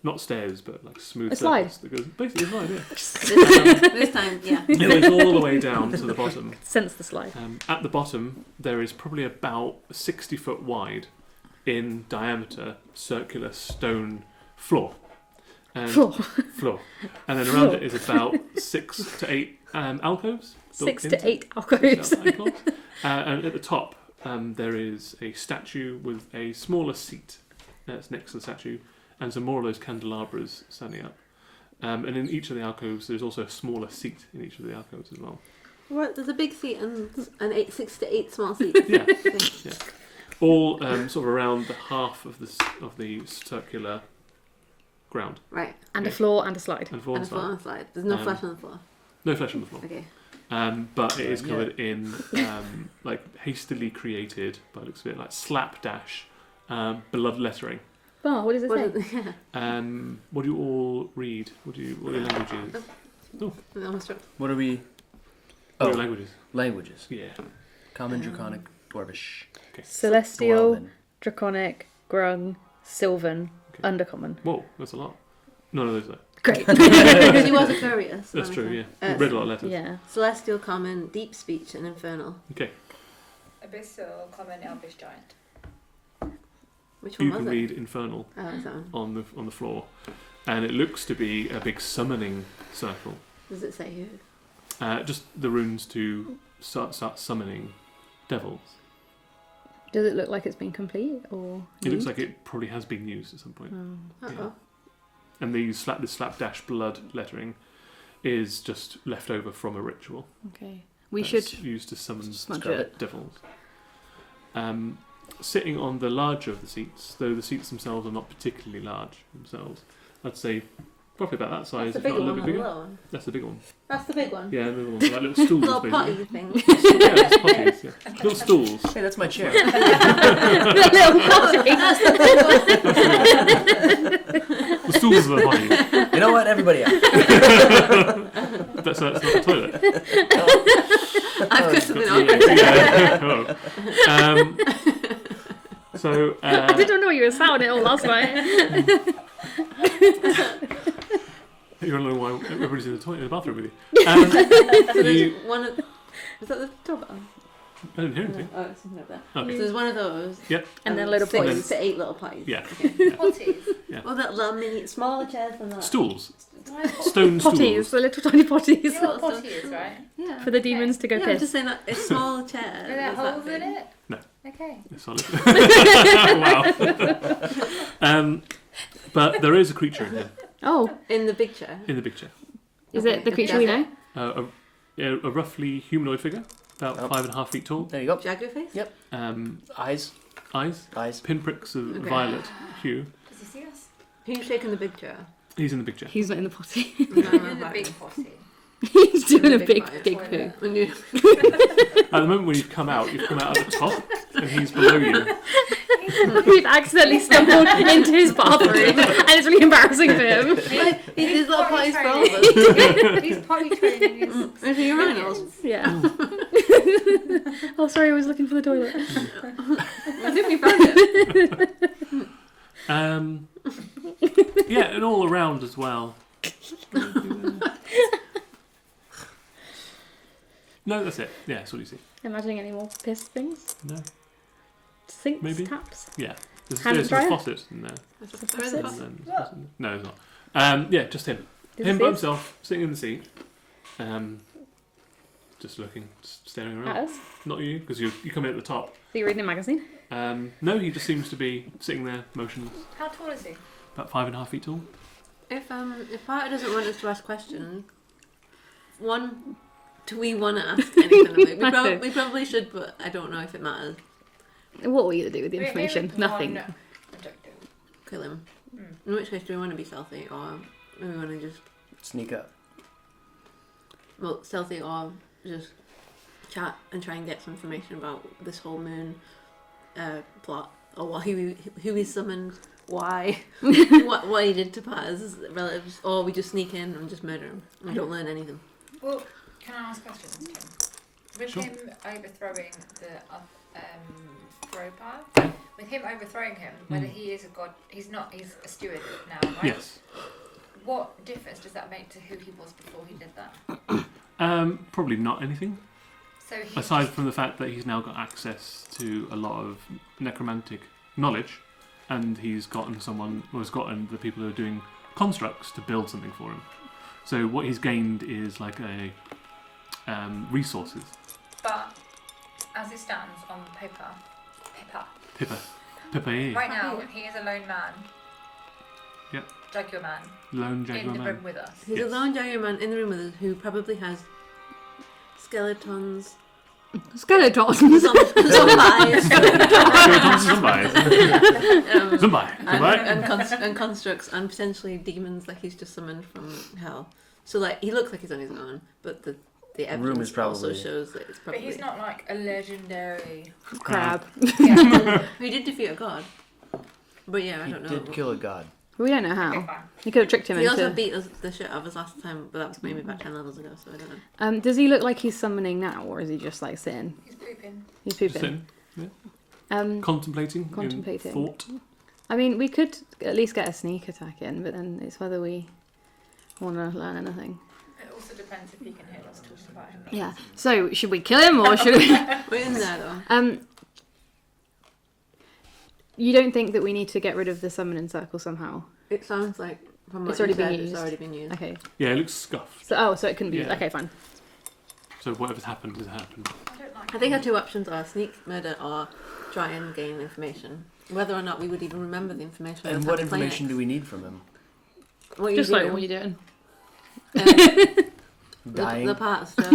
Not stairs, but like smooth A slide. surface that goes basically a slide, yeah. This time, yeah. It goes all the way down to the bottom. Sense the slide. At the bottom, there is probably about 60 foot wide in diameter circular stone floor. And floor. And then around it is about 6 to 8 alcoves. built 6 to into 8 alcoves. alcoves. And at the top, there is a statue with a smaller seat that's next to the statue, and some more of those candelabras standing up. And in each of the alcoves, there's also a smaller seat in each of the alcoves as well. Right, there's a big seat and 6 to 8 small seats. Yeah, yeah. All sort of around the half of the circular ground. Right. And a Okay. floor and a slide. And floor And and a floor slide. on the slide. There's no Um, flesh on the floor. No flesh on the floor. Okay. But it is covered in like hastily created, by the looks of it, like slapdash blood lettering. Oh, what does it What say? is- yeah. What do you all read? What are your languages? No, I'm struck. What are we? What are your Oh, languages? languages. Yeah. Common, Draconic, Dwarvish, Celestial, Dwarven. Draconic, Grung, Sylvan, Okay. Undercommon. Whoa, that's a lot. None of those though. Great. She was a courier. so That's true, yeah. Uh, We've read a lot of letters. Yeah. Celestial, common, deep speech, and infernal. Okay. Abyssal, common, elvish, giant. Which one You was can it? read Infernal Oh, it's that one. on the floor. And it looks to be a big summoning circle. Does it say who? Just the runes to start summoning devils. Does it look like it's been complete or? It looks used? like it probably has been used at some point. Oh. Uh-oh. And the slapdash blood lettering is just left over from a ritual. Okay. We that's should used to summon smudge it. devils. Sitting on the larger of the seats, though the seats themselves are not particularly large themselves, I'd say probably about that size, That's the if not bigger a little one bit or the bigger. little one? That's the big one. That's the big one. Yeah, the little ones, like little stools, Little basically. potty thing. Yeah, it's potties, yeah. Little stools. Hey, that's my chair. little potty. The stools are the potties. You know what? Everybody out. That's not a toilet. I've got something on. Yeah. Oh. So I didn't know you were sounding it all last night. you don't know why everybody's in the toilet in the bathroom with you. So You- there's one of... Is that the door button? I didn't hear anything. Oh, it's something up there. Okay. So there's one of those. Yep. And then a load of 6 potties. to 8 little potties. Yeah. Okay. Potties. Well, that little mini, smaller chairs than that. Stools. Why pot- Stone Potties, stools. the little tiny You potties. know what potty is, right? Yeah. For the demons to go Yeah, I'm piss. just saying that it's a small chair. Are there It's that holes in big. it? No. Okay. It's solid. Wow. But there is a creature in here, Oh, In the big chair. in the picture. is Okay, it the okay. creature we know? A roughly humanoid figure, about Oh. 5.5 feet tall. There you go. Jagger face? Yep. Eyes, Eyes. pinpricks of Okay. violet hue. Does he see us? Who's shaking the big chair? He's in the picture. He's not in the potty. In the big potty. He's doing a Big big, potty. big Toilet. poo. When you At the moment when you've come out at the top, and he's below you. We've accidentally stumbled into his bathroom, and it's really embarrassing for him. He's little potty potties for all of us. training. He's potty training his Is he urinals? Yeah. Oh, sorry, I was looking for the toilet. I think we found it. Yeah, and all around as well. No, that's it. Yeah, that's what you see. Imagining any more piss things? No. Sinks, Maybe. taps? Yeah. Hand There's a dryer? faucet in there. Faucet? And then, no, it's not. Yeah, just him. Does Him it by see himself, sitting in the seat. Just looking, just staring us? around. At us? Not you, because you come in at the top. Are you reading a magazine? No, he just seems to be sitting there, motionless. How tall is he? About 5.5 feet tall. If Parter doesn't want us to ask questions, do we want to ask anything of it? We probably should, but I don't know if it matters. What will you do with the We- we information? have Nothing. one objective. Kill him. Mm. In which case, do we want to be stealthy, or do we want to just Sneak up. stealthy, or just chat and try and get some information about this whole moon plot, or who he summoned, why, what he did to Parter's relatives, or we just sneak in and just murder him. We don't learn anything. Well, can I ask questions, Tim? With Sure. him overthrowing the throw part, with him overthrowing him, whether he is a god, he's a steward now, right? Yes. What difference does that make to who he was before he did that? Probably not anything. So he Aside from the fact that he's now got access to a lot of necromantic knowledge, and he's gotten the people who are doing constructs to build something for him. So what he's gained is like a resources. But as it stands on paper, Pippa. right now he is a lone man. Yep. Jaguar man Lone in Jaguar the man. room with us. He's Yes. a lone jaguar man in the room with us who probably has skeletons, Skeletons. zombies, and constructs, and potentially demons that he's just summoned from hell. So like he looks like he's on his own, but the evidence room is probably- also shows that it's But probably. he's not like a legendary. Crab. Yeah. He did defeat a god, but yeah, I He don't know. did kill a god. We don't know Okay, how. fine. You could have tricked him He also into... beat the shit out of us last time, but that was maybe about 10 levels ago, so I don't know. Does he look like he's summoning now, or is he just like sitting? He's pooping. He's Just pooping. sitting, contemplating. Contemplating. In thought. I mean, we could at least get a sneak attack in, but then it's whether we want to learn anything. It also depends if he can hear us talking about him. Yeah. So, should we kill him, or should we... We're in there though. You don't think that we need to get rid of the summoning circle somehow? It sounds like from what It's already you been said, used. it's already been used. Okay. Yeah, it looks scuffed. So it couldn't be... Yeah. Okay, fine. So whatever's happened has happened. I don't like I think our two options are sneak, murder, or try and gain information. Whether or not we would even remember the information. And what information do we need from him? What you Just do? like, what are you doing? Dying? The part stuff.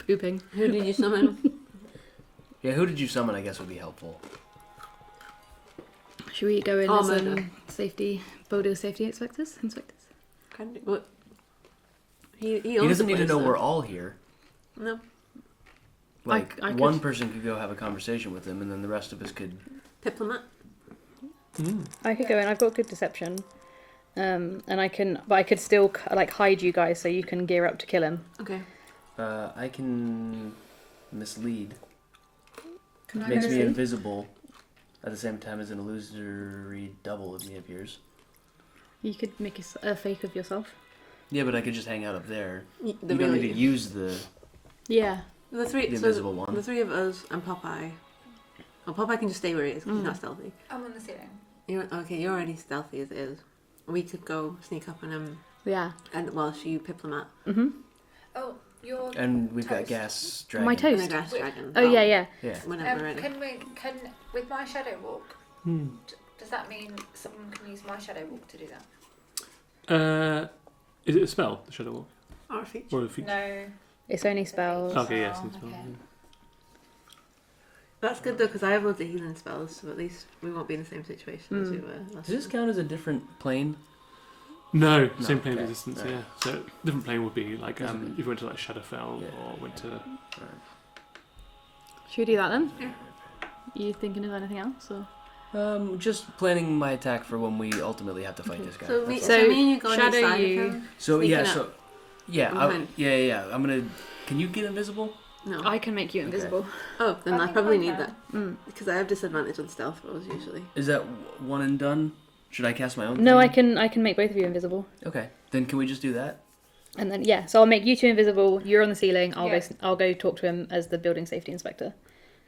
Pooping. Who did you summon? Yeah, who did you summon, I guess would be helpful. Should we go in Oh, as murder. Bodo safety inspectors? What? He He owns doesn't the need to place, know though. we're all here. No. Like, I could- one person could go have a conversation with him, and then the rest of us could... Diplomat. I could go in. I've got good deception. And I could still like hide you guys so you can gear up to kill him. Okay. I can mislead. Can I Makes go me see? invisible at the same time as an illusory double of me appears. You could make a fake of yourself. Yeah, but I could just hang out up there. The You don't real need to you. use the... Yeah. The three, the so invisible one. the three of us and Popeye. Well, Popeye can just stay where he is because he's not stealthy. I'm on the ceiling. You're already stealthy as it is. We could go sneak up on him Yeah. and whilst you diplomat Oh, you're. And we've got toast. gas dragon. My and toast. a grass dragon. Oh yeah. Yeah. Whenever we're ready. Can with my shadow walk? Hmm. Does that mean someone can use my shadow walk to do that? Is it a spell, the Shadow Walk? Or a feature. Or a feature? No. It's only spells. Okay, yes, Oh, it's a spell. okay. Yeah. That's good though because I have loads of healing spells, so at least we won't be in the same situation as we were last Does this time. count as a different plane? No, No, same plane of okay, existence, right. yeah. So different plane would be like Doesn't- if you went to like Shadowfell Yeah. or went to. Should we do that then? Yeah. You thinking of anything else? Or? Just planning my attack for when we ultimately have to fight this guy. So me, That's So, all. so me and you go shadow inside you- of him. So sneaking yeah, up. so yeah, Behind. yeah. I'm gonna. Can you get invisible? No. I can make you invisible. Oh, then I I think probably I need can. that Mm. because I have disadvantage on stealth rolls usually. Is that one and done? Should I cast my own? No, thing? I can make both of you invisible. Okay, then can we just do that? And then yeah, so I'll make you two invisible. You're on the ceiling. Yeah. I'll go talk to him as the building safety inspector.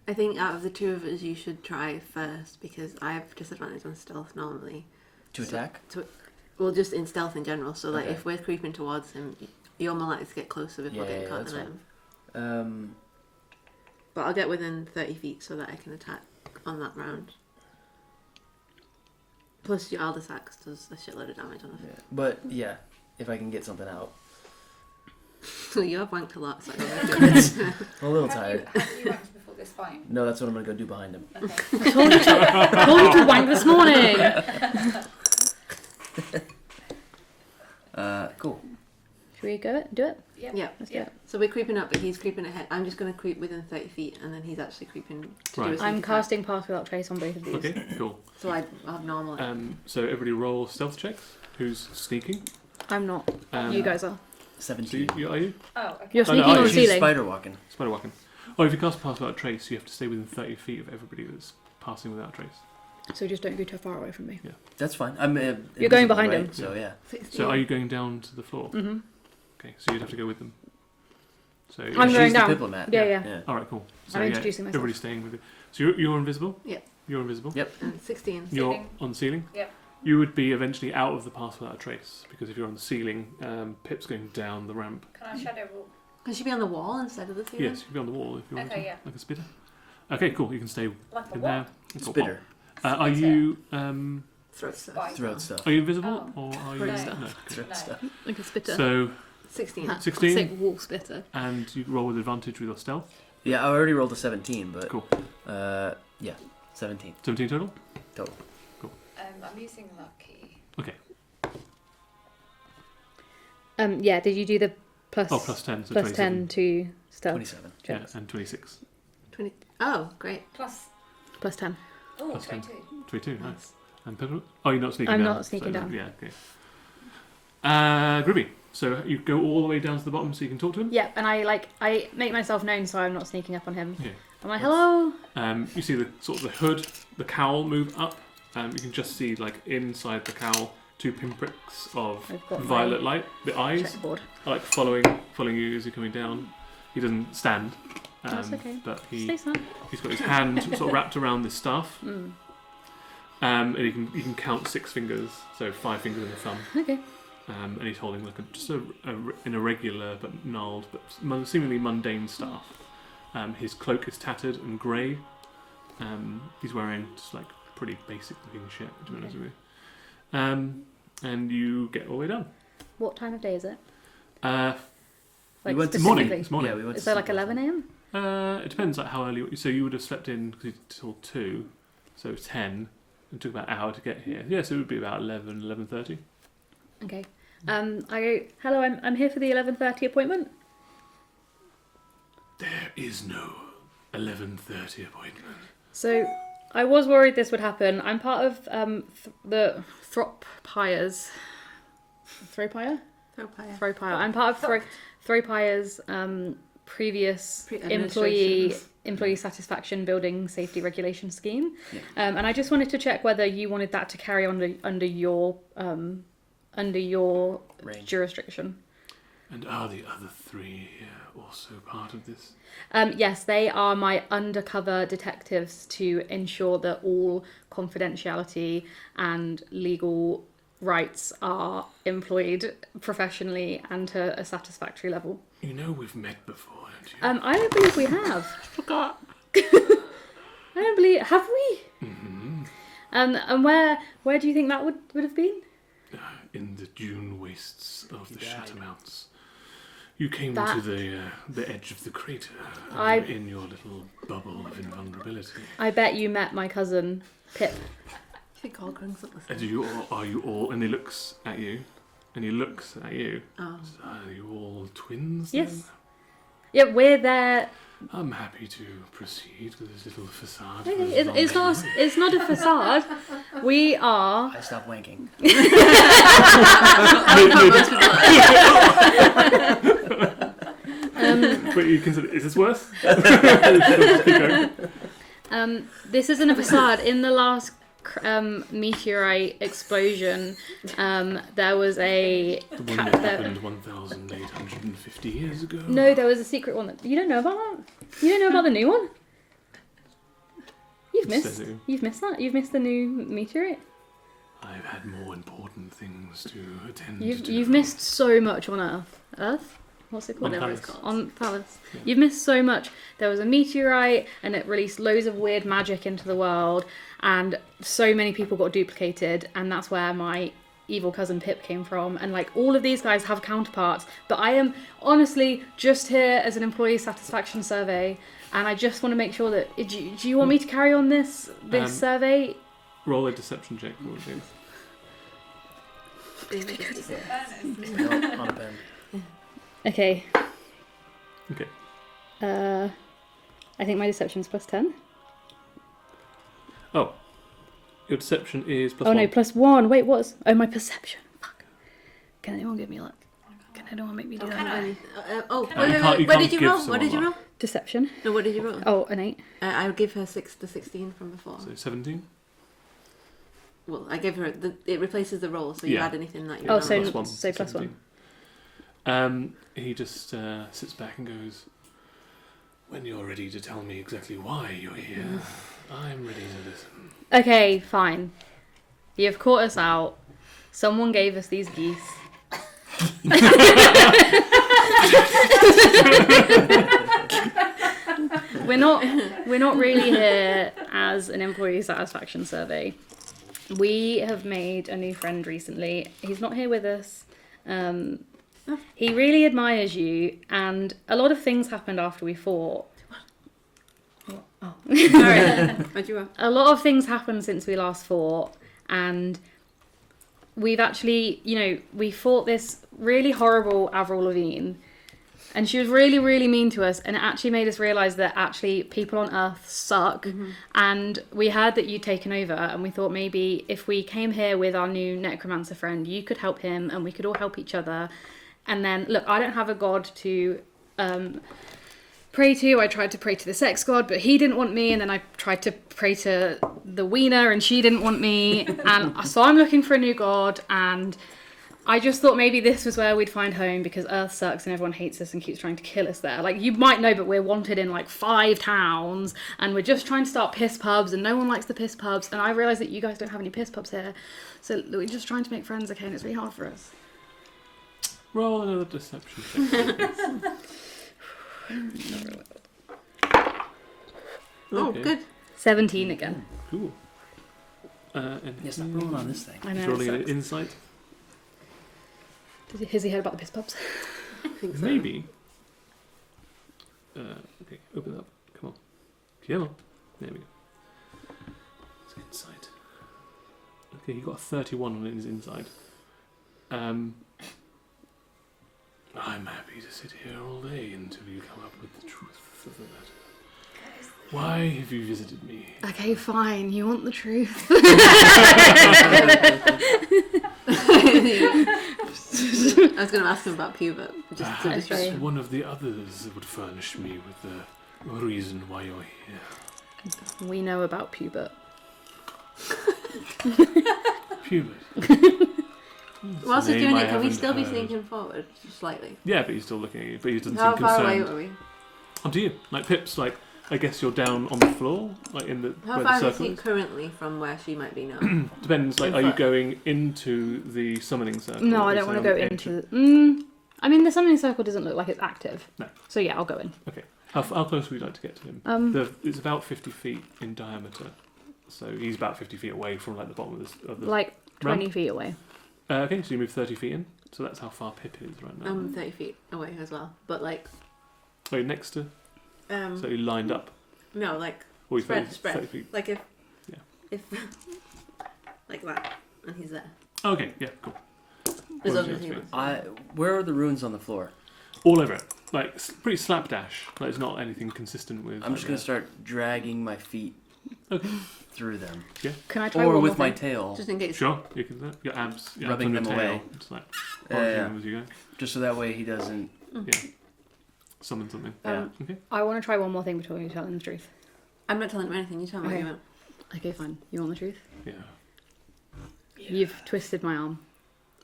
I think out of the two of us, you should try first because I have disadvantage on stealth normally. To So- attack? Well, just in stealth in general. So like Okay. if we're creeping towards him, you're more likely to get closer before Yeah, getting yeah, caught that's in fine. him. But I'll get within 30 feet so that I can attack on that round. Plus, your Alder Axe does a shitload of damage on us. Yeah. But yeah, if I can get something out. So you have wanked a lot, so I don't know if you're I'm a little Have tired. you wanked before this fight? No, that's what I'm gonna go do behind him. Okay. Told you to wank this morning. Cool. Should we go it? Do it? Yep. Yeah. Let's do Yeah. it. So we're creeping up, but he's creeping ahead. I'm just going to creep within 30 feet, and then he's actually creeping to Right. do a sneak I'm attack. casting Pass Without Trace on both of these. Okay, cool. So I have normal. So everybody roll stealth checks. Who's sneaking? I'm not. Um, You guys are. So 17. are you? Oh, okay. You're Oh, no, sneaking oh, on the She's ceiling. spider walking. Spider walking. Oh, if you cast Pass Without Trace, you have to stay within 30 feet of everybody that's passing without trace. So just don't go too far away from me. That's fine. I'm. You're going invisible, behind right? him. So yeah. 16. So are you going down to the floor? Mm-hmm. Okay, so you'd have to go with them. So I'm She's going the down. diplomat. Yeah. All right, cool. So I'm introducing myself. everybody's staying with you. So you're invisible. Yeah. You're invisible. Yep. And 16. You're Ceiling. on the ceiling. Yep. You would be eventually out of the path without a trace because if you're on the ceiling, Pip's going down the ramp. Can I shadow walk? Can she be on the wall instead of the ceiling? Yes, you can be on the wall if you want Okay, to, yeah. like a spitter. Okay, cool. You can stay Like a in what? there. It's got Spitter. what? Are Spitter. you Throat stuff. Spike. Throat stuff. are you invisible Oh. or are Throat you stuff. no? Throat No. stuff. Like a spitter. So 16. Ha, 16? Sick wall spitter. and you roll with advantage with your stealth. Yeah, I already rolled a 17, but Cool. yeah, 17 17 total. total. I'm using lucky. Okay. Yeah, did you do the plus, Oh, plus 10, so plus 27. 10 to stealth? 27. Yeah, checks? and 26. 20. Oh, great. Plus. Plus 10. Oh, Plus 10. 22. 22, nice. Nice. And Pepper? Oh, you're not sneaking I'm down. not sneaking down. Yeah, okay. Groovy. So you go all the way down to the bottom so you can talk to him? Yeah, and I make myself known so I'm not sneaking up on him. Yeah. I'm like, hello. You see the sort of the hood, the cowl move up. You can just see like inside the cowl 2 pinpricks of I've got violet light. The eyes Checkboard. are like following you as you're coming down. He doesn't stand, That's okay. but Stay sad. he's got his hand sort of wrapped around this staff, Mm. and you can count 6 fingers, so 5 fingers and a thumb. Okay. And he's holding like an irregular but gnarled but seemingly mundane staff. His cloak is tattered and grey. He's wearing just like pretty basic looking shit, to be honest with you. And you get all the way down. What time of day is it? Like We went to it's morning. specifically? It's morning. Yeah, we went Is to that like sleep 11 a.m.? It depends like how early. So you would have slept in till 2, so 10. It took about an hour to get here. Yeah, so it would be about 11:30. Okay. I go, hello, I'm here for the 11:30 appointment. There is no 11:30 appointment. So I was worried this would happen. I'm part of the Thropyres. Thropyre? Thropyre. I'm part of Thropyre's previous employee satisfaction building safety regulation scheme. Yeah. And I just wanted to check whether you wanted that to carry on under your Range. jurisdiction. And are the other 3 here also part of this? Yes, they are my undercover detectives to ensure that all confidentiality and legal rights are employed professionally and to a satisfactory level. You know we've met before, don't you? I don't believe we have. Forgot. I don't believe... Have we? Mm-hmm. And where do you think that would have been? In the dune wastes of the Shadowmounts. You came That- to the edge of the crater I- in your little bubble of invulnerability. I bet you met my cousin, Pip. I think all Grung's not listening. Are you all? And he looks at you, and he looks at you. Oh. Are you all twins? Yes. Then? Yeah, we're there. I'm happy to proceed with this little facade. It's not a facade. We are... I stopped wanking. But you consider, is this worse? This isn't a facade. In the last meteorite explosion, there was a... The one that happened 1,850 years ago. No, there was a secret one that... You don't know about that? You don't know about the new one? You've missed that. You've missed the new meteorite. I've had more important things to attend to. You've missed so much on Earth. Earth? What's it called? On Thalos. On Thalos. Yeah. You've missed so much. There was a meteorite and it released loads of weird magic into the world and so many people got duplicated, and that's where my evil cousin Pip came from. And like all of these guys have counterparts, but I am honestly just here as an employee satisfaction survey, and I just want to make sure that... Do you want me to carry on this survey? Roll a deception check. Or No, on a pen. Okay. Okay. I think my deception's +10. Oh. Your deception is +1. Oh no, +1. Wait, what's... Oh, my perception. Fuck. Can anyone give me luck? Can anyone make me do that? you What can't did you give roll? What someone did you roll? Deception. No, what did you roll? Oh, an 8. I would give her the 16 from before. So 17? Well, I gave her it replaces the roll, so you Yeah. add anything that you Oh, roll. so +1, so +1. 17. He just sits back and goes, when you're ready to tell me exactly why you're here, I'm ready to listen. Okay, fine. You've caught us out. Someone gave us these geese. We're not really here as an employee satisfaction survey. We have made a new friend recently. He's not here with us. He really admires you, and a lot of things happened after we fought. Oh. Sorry. What'd you roll? A lot of things happened since we last fought, and we've actually, we fought this really horrible Avril Lavigne, and she was really, really mean to us, and it actually made us realise that actually people on Earth suck, and we heard that you'd taken over, and we thought maybe if we came here with our new necromancer friend, you could help him, and we could all help each other. And then, look, I don't have a god to pray to. I tried to pray to the sex god, but he didn't want me. And then I tried to pray to the wiener, and she didn't want me. And so I'm looking for a new god. And I just thought maybe this was where we'd find home, because Earth sucks and everyone hates us and keeps trying to kill us there. Like, you might know, but we're wanted in like 5 towns, and we're just trying to start piss pubs, and no one likes the piss pubs. And I realised that you guys don't have any piss pubs here. So we're just trying to make friends, okay? And it's really hard for us. Roll another deception check. Oh, Okay. good. 17 again. Cool. And Yes, I'm rolling on this thing. I know. he's rolling it an sucks. insight. Has he heard about the piss pubs? I think so. Maybe. Okay, open it up. Come on. Come on. There we go. It's insight. Okay, he got a 31 on his inside. I'm happy to sit here all day until you come up with the truth of the matter. Why have you visited me? Okay, fine. You want the truth? I was going to ask him about Pubert, just to Perhaps distract Okay. him. one of the others would furnish me with the reason why you're here. We know about Pubert. Pubert. Whilst a he's name doing I it, can we haven't still be heard. sneaking forward just slightly? Yeah, but he's still looking at you. But he doesn't How seem far away concerned. were we? Up to you. Like Pip's like, I guess you're down on the floor, like in the How where far the is circle he is. currently from where she might be now? Depends. Like, In are you foot? going into the summoning circle? No, or I is don't want it to on go the edge of- into. I mean, the summoning circle doesn't look like it's active. No. So yeah, I'll go in. How close would you like to get to him? It's about 50 feet in diameter, so he's about 50 feet away from like the bottom of the Like 20 ramp. feet away. Okay, so you move 30 feet in. So that's how far Pip is right now. I'm 30 feet away as well, but like, Oh, you're next to. So you lined up. no, like Or you spread, 30 spread. 30 feet. Like if like that, and he's there. Okay, yeah, cool. As What long was as he your wants. Where are the runes on the floor? All over it. Like, pretty slapdash. Like, it's not anything consistent with. I'm just gonna start dragging my feet through them, Can I try or one with more my thing? tail, Just in case. Sure, you can do that. Your abs. Your Rubbing abs on them your tail. away. It's like, Yeah, poking yeah. them as you go. just so that way he doesn't. Summon something. Yeah. Okay. I want to try one more thing before you tell him the truth. I'm not telling him anything. You tell me what Okay. you want. Okay, fine. You want the truth? Yeah. You've twisted my arm.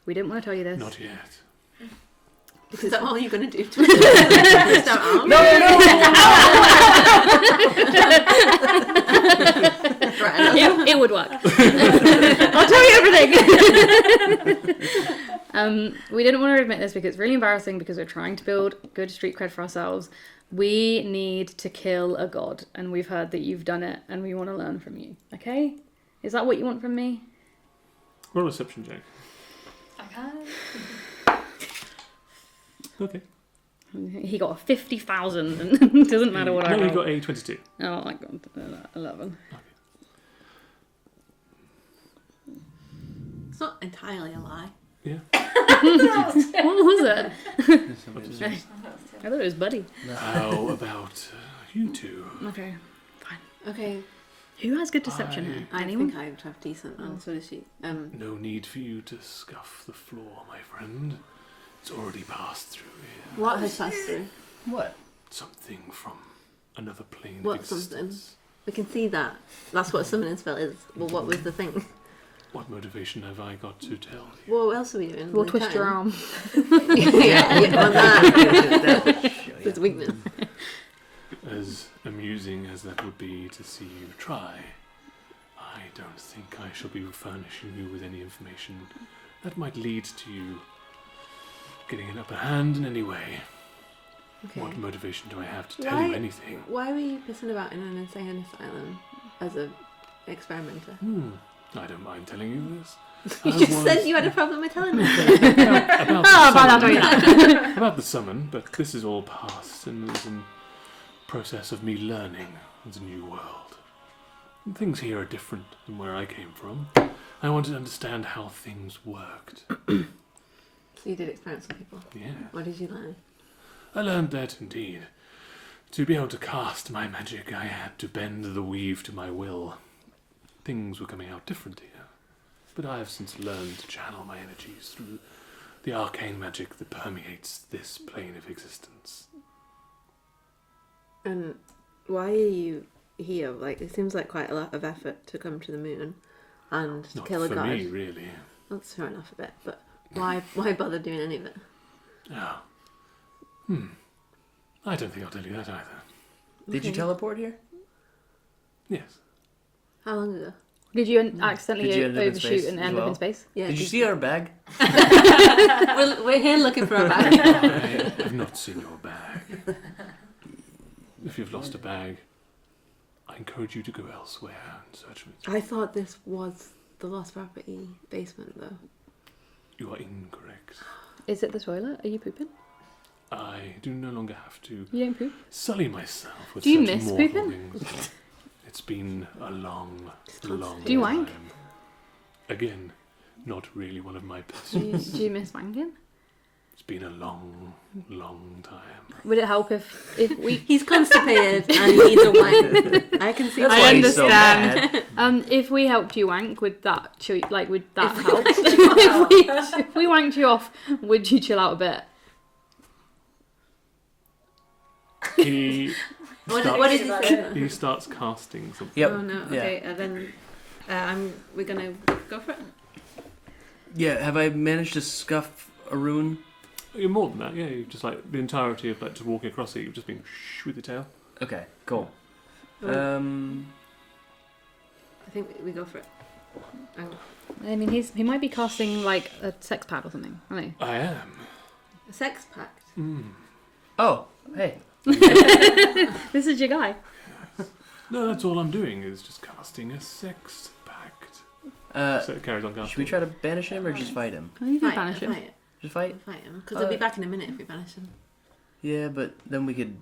We didn't want to tell you this. Not yet. Is that all you're gonna do? Twist our arm? It would work. I'll tell you everything. We didn't want to admit this because it's really embarrassing because we're trying to build good street cred for ourselves. We need to kill a god, and we've heard that you've done it, and we want to learn from you. Okay? Is that what you want from me? Roll a deception check. I can't. Okay. He got a 50,000, and it doesn't matter what I No, roll. you got a 22. Oh my god, 11. It's not entirely a lie. Yeah. What was it? What is I it? thought it was Buddy. How about you two? Okay. Okay. Who has good deception here? I Anyone? think I would have decent, and so does she. No need for you to scuff the floor, my friend. It's already passed through here. What has passed through? What? Something from another plane What of existence. We can see that. That's what a summoning spell is. Well, what was the thing? What motivation have I got to tell you? Well, what else are we doing? We'll We twist your can. arm. yeah, on that. It's weakness. As amusing as that would be to see you try, I don't think I shall be furnishing you with any information that might lead to you getting an upper hand in any way. Okay. What motivation do I have to tell you anything? Why were you pissing about in an insane asylum as a experimenter? I don't mind telling you this. You just said you had a problem with telling me. About the summon, but this is all past and is in process of me learning the new world. And things here are different than where I came from. I wanted to understand how things worked. So you did experiments on people. Yeah. What did you learn? I learned that, indeed. To be able to cast my magic, I had to bend the weave to my will. Things were coming out different here. But I have since learned to channel my energies through the arcane magic that permeates this plane of existence. And why are you here? Like, it seems like quite a lot of effort to come to the moon and Not kill a for god. me, really. That's fair enough a bit, but why bother doing any of it? Ah. I don't think I'll tell you that either. Did you teleport here? Yes. How long ago? Did you accidentally Did you end up in overshoot space and as end up well? in space? Yeah. Did you see our bag? We're here looking for a bag. I have not seen your bag. If you've lost a bag, I encourage you to go elsewhere and search for it. I thought this was the lost property basement, though. You are incorrect. Is it the toilet? Are you pooping? I do no longer have to You don't poop? sully myself with Do you such miss mortal pooping? things. It's been a long, long Do you wank? time. Again, not really one of my best. Do you miss wanking? It's been a long, long time. Would it help if we... He's constipated and he needs a wank. I can see That's I why he's so understand. mad. If we helped you wank, would that would that help? if we wanked you off, would you chill out a bit? He What did he say? he starts casting something. Yep. Oh no. Yeah. Okay, then we're gonna go for it. Yeah, have I managed to scuff a rune? You're more than that, yeah. You just like the entirety of like just walking across it. You've just been with your tail. Okay, cool. I think we go for it. I mean, he might be casting like a sex pad or something, isn't he? I am. A sex pact. Oh, hey. This is your guy. No, that's all I'm doing is just casting a sex pact. So it carries on casting. Should we try to banish him or just fight him? Oh, you can Fight, banish him. fight, Just fight? fight him. Because he'll be back in a minute if we banish him. Yeah, but then we could...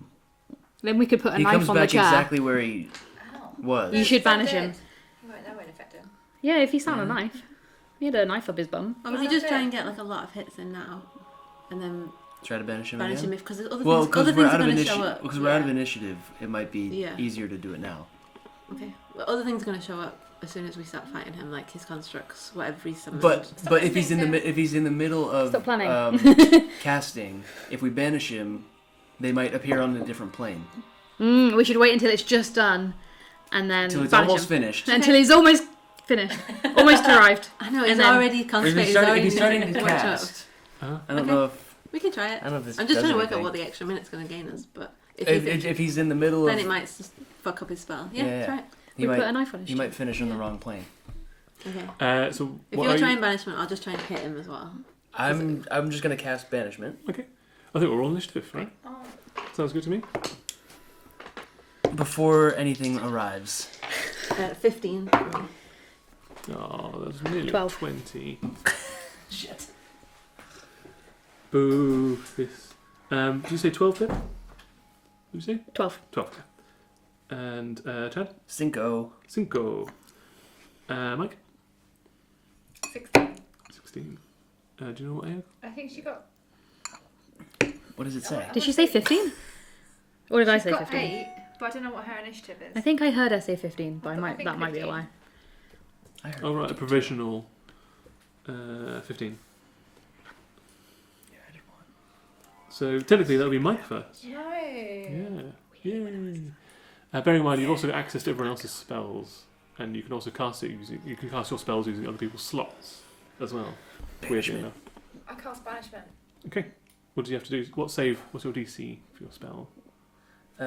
Then we could put a he knife comes on the back chair. exactly where he Ow. was. You should He's not banish him. dead. That won't affect him. Yeah, if he found a knife. He had a knife up his bum. Or we could just try and get like a lot of hits in now. And then Try to banish him banish again? him if... Because other Well, things, because other we're things out are of going to show up. Because we're out of initiative, it might be Yeah. easier to do it now. Okay. Well, other things are going to show up as soon as we start fighting him, like his constructs, whatever he's summoned. But Stop if he's in listening the if he's in the middle of Stop planning. casting, if we banish him, they might appear on a different plane We should wait until it's just done, and then until it's banish almost him. finished. Until he's almost finished, almost arrived. I know, and he's then- already If concentrated. he's starting to worked up. cast, Uh-huh. I don't Okay. know if We can try it. I don't know if this I'm just does trying to work anything. out what the extra minute's going to gain us, but if, if he's in the middle then of it might just fuck up his spell. Yeah, Yeah. try it. he We put a might knife on his he chair. might finish on the wrong plane. Okay. So If what you're are trying banishment, I'll just try and hit him as well. I'm just gonna cast banishment Okay. I think we're all initiative, right? Oh. Sounds good to me. before anything arrives. 15. Oh, that's nearly 12. 20. Shit. Boo. This. Did you say 12 then? What did you say? 12. 12. Yeah. And Chad? Cinco. 5. Mike? 16. 16. Do you know what I have? I think she got. What does it say? Did she say 15? Or did I She's say got 15? 8, but I don't know what her initiative is. I think I heard her say 15, but I think that might be a 15. lie. I heard Oh, right, a 52. provisional 15. Yeah, I did one. So technically that would be Mike first. No. Yeah. Yay. Bearing in mind you've also got access to everyone else's spells, and you can also cast it using. You can cast your spells using other people's slots as well. Weirdly Banishment. enough. I cast banishment. Okay. What do you have to do? What save? What's your DC for your spell? You'll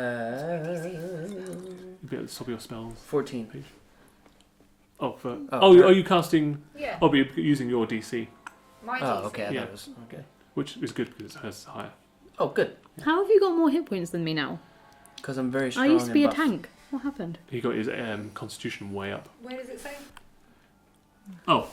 be at the top of your spells. 14. Oh, for Oh, are you casting? Yeah. Oh, but you're using your DC, My Oh, DC. okay. I Yeah. thought it was, okay. which is good because hers is higher. Oh, good. How have you got more hit points than me now? Because I'm very I strong. used to be a and buff. tank. What happened? He got his Constitution way up. Where does it say? Oh,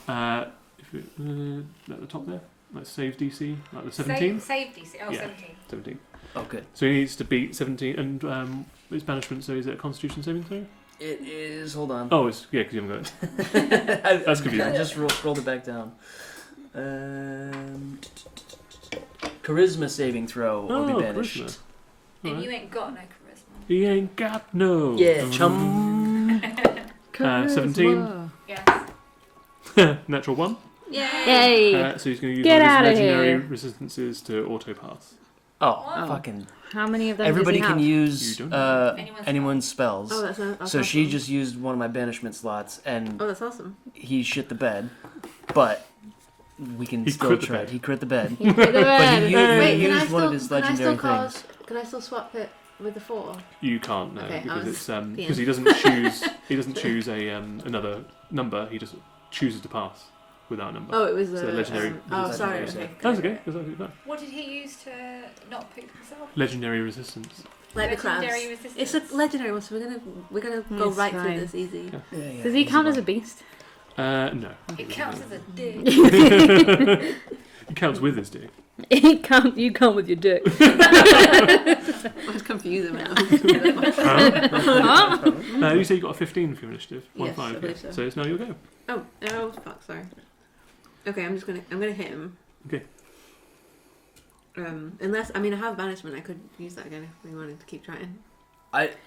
if you, at the top there, like save DC, like the 17. Save DC. Oh, Yeah. 17. 17. Oh, good. So he needs to beat 17, and it's banishment. So is it a Constitution saving throw? It is. Hold on. Oh, it's because you haven't got it. That's confusing. I just scrolled it back down. Charisma saving throw or Oh, be banished. charisma. And Alright. you ain't got no charisma. He ain't got no. Yeah, chum. 17. Yes. Natural 1. Yay! So he's going to use Get all outta his legendary here. resistances to auto pass. Oh, Oh. fucking. How many of them Everybody does he can have? use You don't anyone's spells. Oh, that's So she awesome. just used one of my banishment slots, and Oh, that's awesome. he shit the bed. But we can He still crit the try. bed. He crit the bed. He put the But bed. he Wait, can I used one of his still, can I legendary still things. Can I still swap it with the 4? You can't no, Okay, I because was it's peeing. because he doesn't choose. He doesn't choose a another number. He just chooses to pass without a number. Oh, it was So legendary oh, resistance. sorry. Legendary. Okay. That's okay. That's absolutely fine. What did he use to not poop himself? Legendary resistance. Like the crabs. Legendary resistance. It's a legendary one, so we're gonna go It's right fine. through this easy. Yeah. Yeah, yeah, Does he easy count one. as a beast? No. It counts as a dick. It counts with his dick. You count with your dick. I'd confuse him now. You say you got a 15 for your initiative. Yes, 1-5. I Yeah. believe so. So it's now your go. oh, fuck, sorry. Okay, I'm gonna hit him. Okay. Unless, I have banishment, I could use that again if we wanted to keep trying.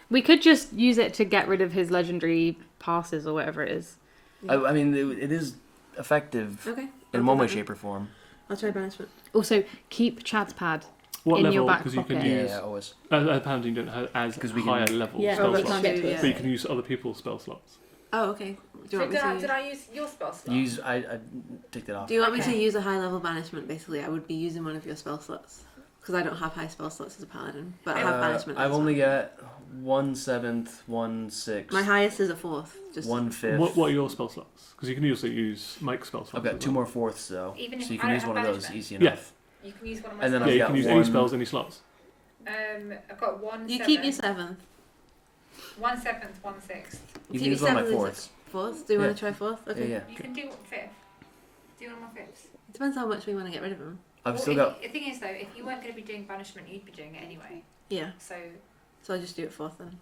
We could just use it to get rid of his legendary passes or whatever it is. I mean, it is effective Okay. in one way, shape, or form. I'll try banishment. Also, keep Chad's pad. What In level? your back Because you can pocket. use. Yeah, always. Apparently, you don't have as 'Cause we higher can- level Yeah. spell Oh, we slots. can't get to it. But you can use other people's spell slots. Oh, okay. Do you want me Did to? I use your spell slot? I take that off. Do you want me Okay. to use a high level banishment? Basically, I would be using one of your spell slots because I don't have high spell slots as a paladin, but I have banishment. I've as only well. got 1/7, 1/6. My highest is a 4th. Just 1/5. What are your spell slots? Because you can also use Mike's spell slots. I've got as 2 well. more 4ths though, Even if so you I can don't use have one of those banishment? easy Yeah. enough. You can use one of my And then spells. Yeah, you I've can got use any one- spells, any slots. I've got 1 you 7. keep your 7th. 1 7th, 1 6th. You Keep can use your one of my 7th 4ths. 4th. Do you Yeah. want to try 4th? Okay. Yeah. You can do 5th. Do one of my 5ths. It depends how much we want to get rid of them. I've Well, still if got. The thing is, though, if you weren't going to be doing banishment, you'd be doing it anyway. Yeah. So So I'll just do it 4th then.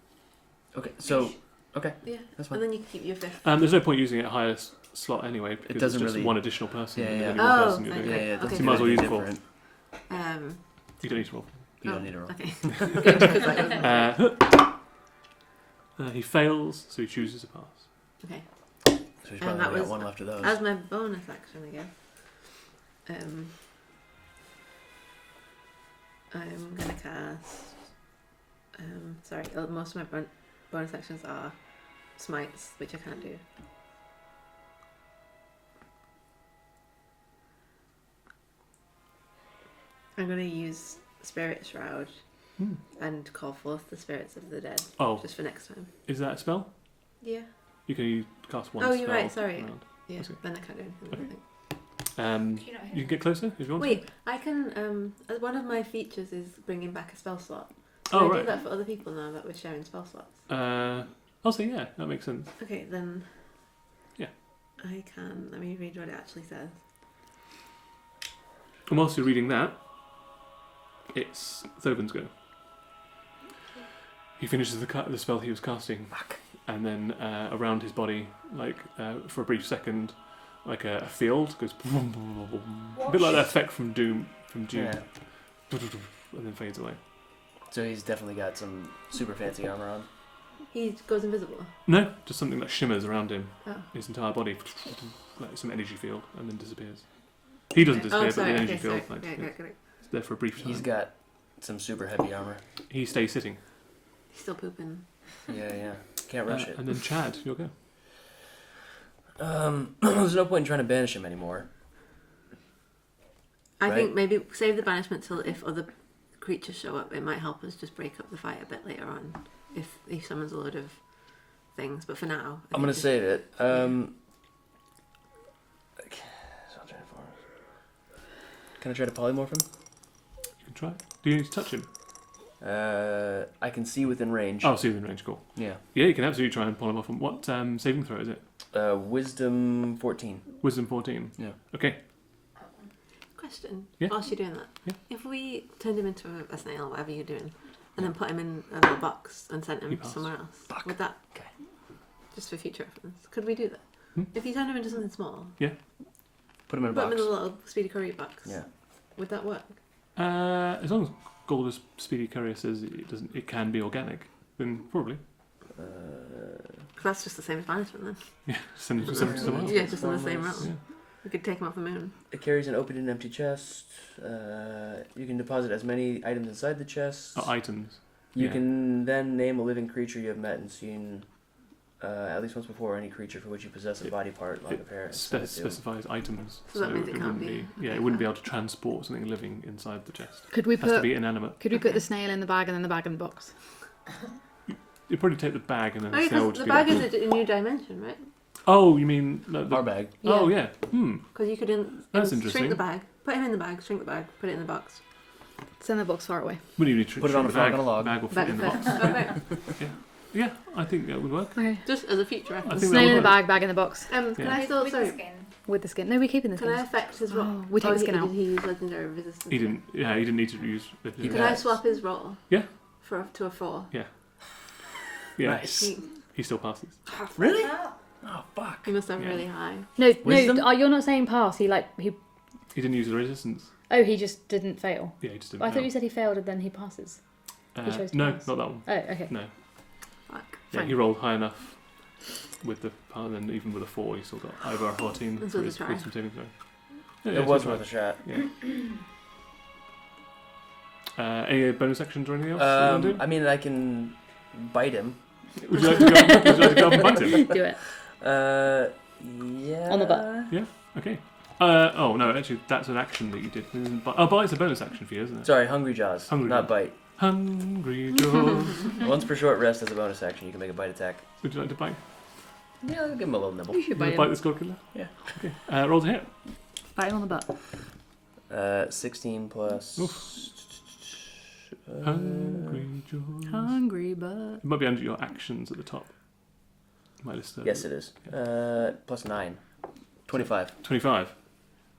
Okay, so okay, Yeah. that's fine. And then you can keep your 5th. There's no point using it at highest slot anyway because doesn't it's just really- one additional person. Yeah, and yeah. only one Oh, person you're okay. doing it. Yeah, Okay. So you might as well use it for. different. You don't need to roll. You Oh, don't need to roll. Okay. Good, 'cause that was- He fails, so he chooses a pass. okay. So he's And probably that only got was- one left of those. As my bonus action, I guess. I'm gonna cast. Sorry, most of my bonus actions are smites, which I can't do. I'm gonna use Spirit Shroud and call forth the spirits of the dead Oh, just for next time. is that a spell? Yeah. You can cast one Oh, spell. you're right, sorry. round. Yeah. I see. Then I can't do anything. I Okay. think. do you not You can get closer if you want. Wait, I can. One of my features is bringing back a spell slot. Can Oh, I right. do that for other people now that we're sharing spell slots? I'll say yeah, that makes sense. Okay, then. Yeah. I can. Let me read what it actually says. And whilst you're reading that, it's Thovin's go. He finishes the spell he was casting, and then around his body, for a brief second, like a field goes, a bit like that effect from Doom, Yeah. and then fades away. So he's definitely got some super fancy armor on. He goes invisible. No, just something that shimmers around him, Oh. his entire body, like some energy field, and then disappears. He doesn't disappear, Oh, sorry. but the Okay, energy sorry. field Okay. is there for a brief time. He's got some super heavy armor. He stays sitting. He's still pooping. Yeah. Can't rush it. And then Chad, you'll go. There's no point in trying to banish him anymore. I Right. think maybe save the banishment till if other creatures show up. It might help us just break up the fight a bit later on if he summons a load of things. But for now, I'm gonna save it. Can I try to polymorph him? You can try. Do you need to touch him? I can see within range. Oh, see within range, cool. Yeah. Yeah, you can absolutely try and pull him off. What saving throw is it? Wisdom 14. Wisdom 14. Yeah. Okay. Question. Yeah. Whilst you're doing that, Yeah. if we turned him into a snail, or whatever you're doing, and then put him in a little box and sent He him passed. somewhere else, Fuck. would that? Okay. Just for future reference, could we do that? Hmm? If you turned him into something small, Put him in a put him box. in a little speedy courier box. Yeah. Would that work? As long as Gold's Speedy Courier says it can be organic, then probably. 'Cause that's just the same as banishment then. Yeah, send him to someone else. Yeah, just in the same Formless. realm. Yeah. We could take him off the moon. It carries an open and empty chest. You can deposit as many items inside the chest. Oh, items. You yeah. can then name a living creature you have met and seen at least once before, any creature for which you possess a body part like a parent. Specifies items. So that means it can't wouldn't be- Yeah, it wouldn't be able to transport something living inside the chest. Could we It has to put be inanimate. the snail in the bag and then the bag in the box? You'd probably take the bag and then the Oh, snail would because just the be bag like, is a new dimension, right? Oh, you mean the Our bag. Oh yeah. Hmm. Because you could That's shrink interesting. the bag, put him in the bag, shrink the bag, put it in the box. Send the box far away. Wouldn't even need to Put it on shrink a the frog bag. on a log. Bag will fit Bag in the box. okay. Yeah, I think that would work. Okay. Just as a future I reference. think Snail that in would the work. bag, bag in the box. Can Yeah. I still With sorry? the skin. With the skin. No, we're keeping the Can skin. I affect his roll? Oh, we take the skin out. Did he use legendary resistance? He didn't. Yeah, he didn't need to use. You Can I swap his roll? Yeah. To a 4. Yeah. Nice. He still passes. Really? Oh, Oh fuck. He must have Yeah. really high. No, Wisdom? no, you're not saying pass. He He didn't use the resistance. Oh, he just didn't fail. Yeah, he just didn't. I thought fail. you said he failed and then he passes. he chose to no, pass. not that one. Oh, okay. No. Fuck. Yeah, Fine. he rolled high enough with the and then even with a 4, he still got over a 14 This for was his a try. wisdom saving throw. Yeah, It it's was a worth a shot. try. Yeah. Any bonus actions or anything else? you want to do? I mean, I can bite him. Would you like to go up and bite him? Do it. Yeah. On the butt. Yeah. Okay. Oh no, actually, that's an action that you did. Bite's a bonus action for you, isn't it? Sorry, Hungry Jaws. Hungry not Jaws. bite. Hungry Jaws. Once per short rest as a bonus action, you can make a bite attack. Would you like to bite? Yeah, I'll give him a little nibble. You should You want bite to bite him. this god killer? Yeah. Okay. Roll to hit. Bite him on the butt. 16 plus. Hungry Jaws. Hungry butt. It might be under your actions at the top. My list. Yes, it is. Plus 9. 25. 25.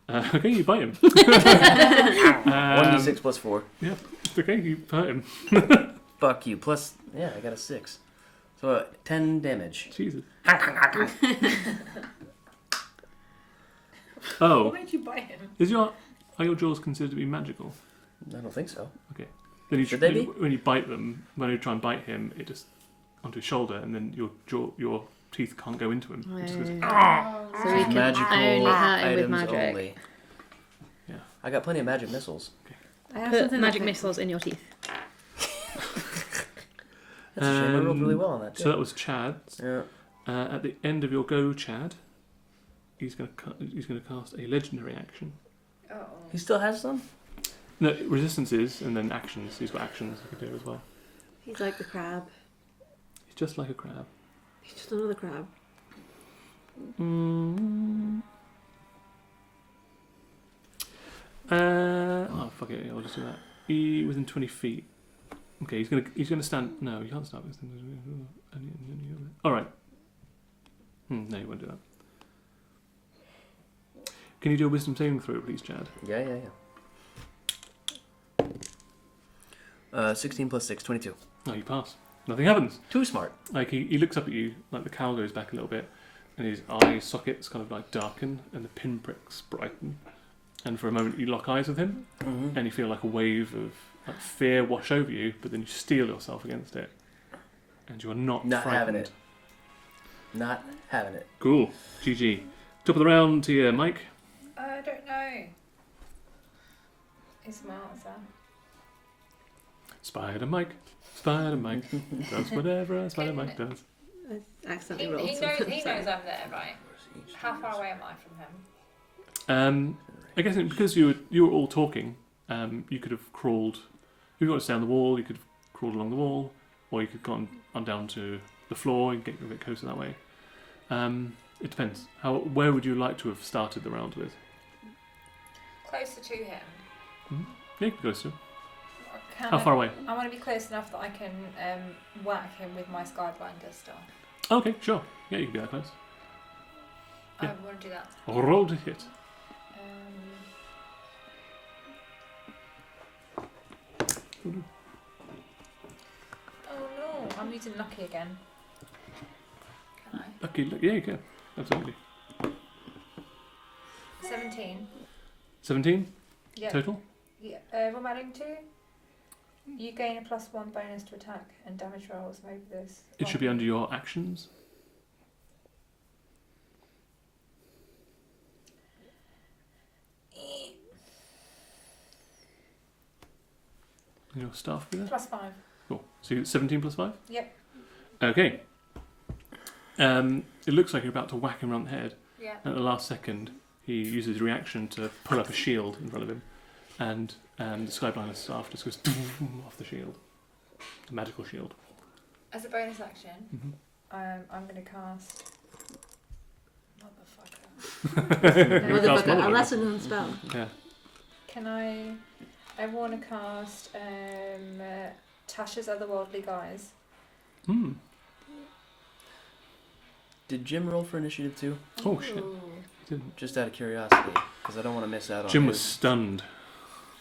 Okay, you bite him. 1d6 plus 4. Okay, you bite him. Fuck you. Plus, yeah, I got a 6. So 10 damage. Jesus. What Oh, made you bite him? are your jaws considered to be magical? I don't think so. Then you Should they be? When you bite them, when you try and bite him, it just onto his shoulder, and then your teeth can't go into him. It just goes, Oh, So we can Magical only hurt him with items magic. only. Yeah. I got plenty of magic missiles. I have Put something magic that missiles in your teeth. That's a shame. I rolled really well on that, too. So that was Chad. Yeah. At the end of your go, Chad, he's going to cast a legendary action. Oh. He still has some? No, resistances and then actions. He's got actions he can do as well. He's like the crab. He's just like a crab. He's just another crab. Oh fuck it! I'll just do that. He within 20 feet. Okay, he's gonna stand. No, he can't stand. All right. No, you won't do that. Can you do a wisdom saving throw, please, Chad? Yeah. 16 plus 6, 22. Oh, you pass. Nothing happens. Too smart. Like he looks up at you, like the cowl goes back a little bit, and his eye sockets kind of like darken, and the pinpricks brighten. And for a moment, you lock eyes with him, Mm-hmm. and you feel like a wave of like fear wash over you, but then you steel yourself against it, and you are not frightened. having it. Not having it. Cool. GG. Top of the round to you, Mike. I don't know. It's my answer. Spider Mike. Spider Mike does whatever a Spider Mike does. I accidentally rolled He something. knows sorry. I'm there, right? How far away am I from him? I guess because you were all talking, you could have crawled. If you got to stay on the wall, you could have crawled along the wall, or you could have gone on down to the floor and get a bit closer that way. It depends. Where would you like to have started the round with? Closer to him. Yeah, you could go to. Can How far away? I want to be close enough that I can whack him with my Skyblinder stuff. Okay, sure. Yeah, you can be that close. I Yeah. want to do that. Roll to hit. Oh no, I'm using lucky again. Can I? Lucky, yeah, you can. Absolutely. 17. 17 Yeah. total. Yeah. What am I adding to? You gain a +1 bonus to attack and damage rolls. Maybe this. It should be under your actions. Your staff be there? +5. Cool. So you 17 plus 5? Yep. Okay. It looks like you're about to whack him around the head. Yeah. At the last second, he uses his reaction to pull up a shield in front of him, and the Skyblinder staff just goes off the shield. The magical shield. As a bonus action, Mm-hmm. I'm going to cast. Motherfucker. Motherfucker, a lesser known spell. Yeah. Can I want to cast Tasha's Otherworldly Guise. Hmm. Did Jim roll for initiative too? Oh shit. Ooh. He didn't. Just out of curiosity, because I don't want to miss out on Jim was his stunned.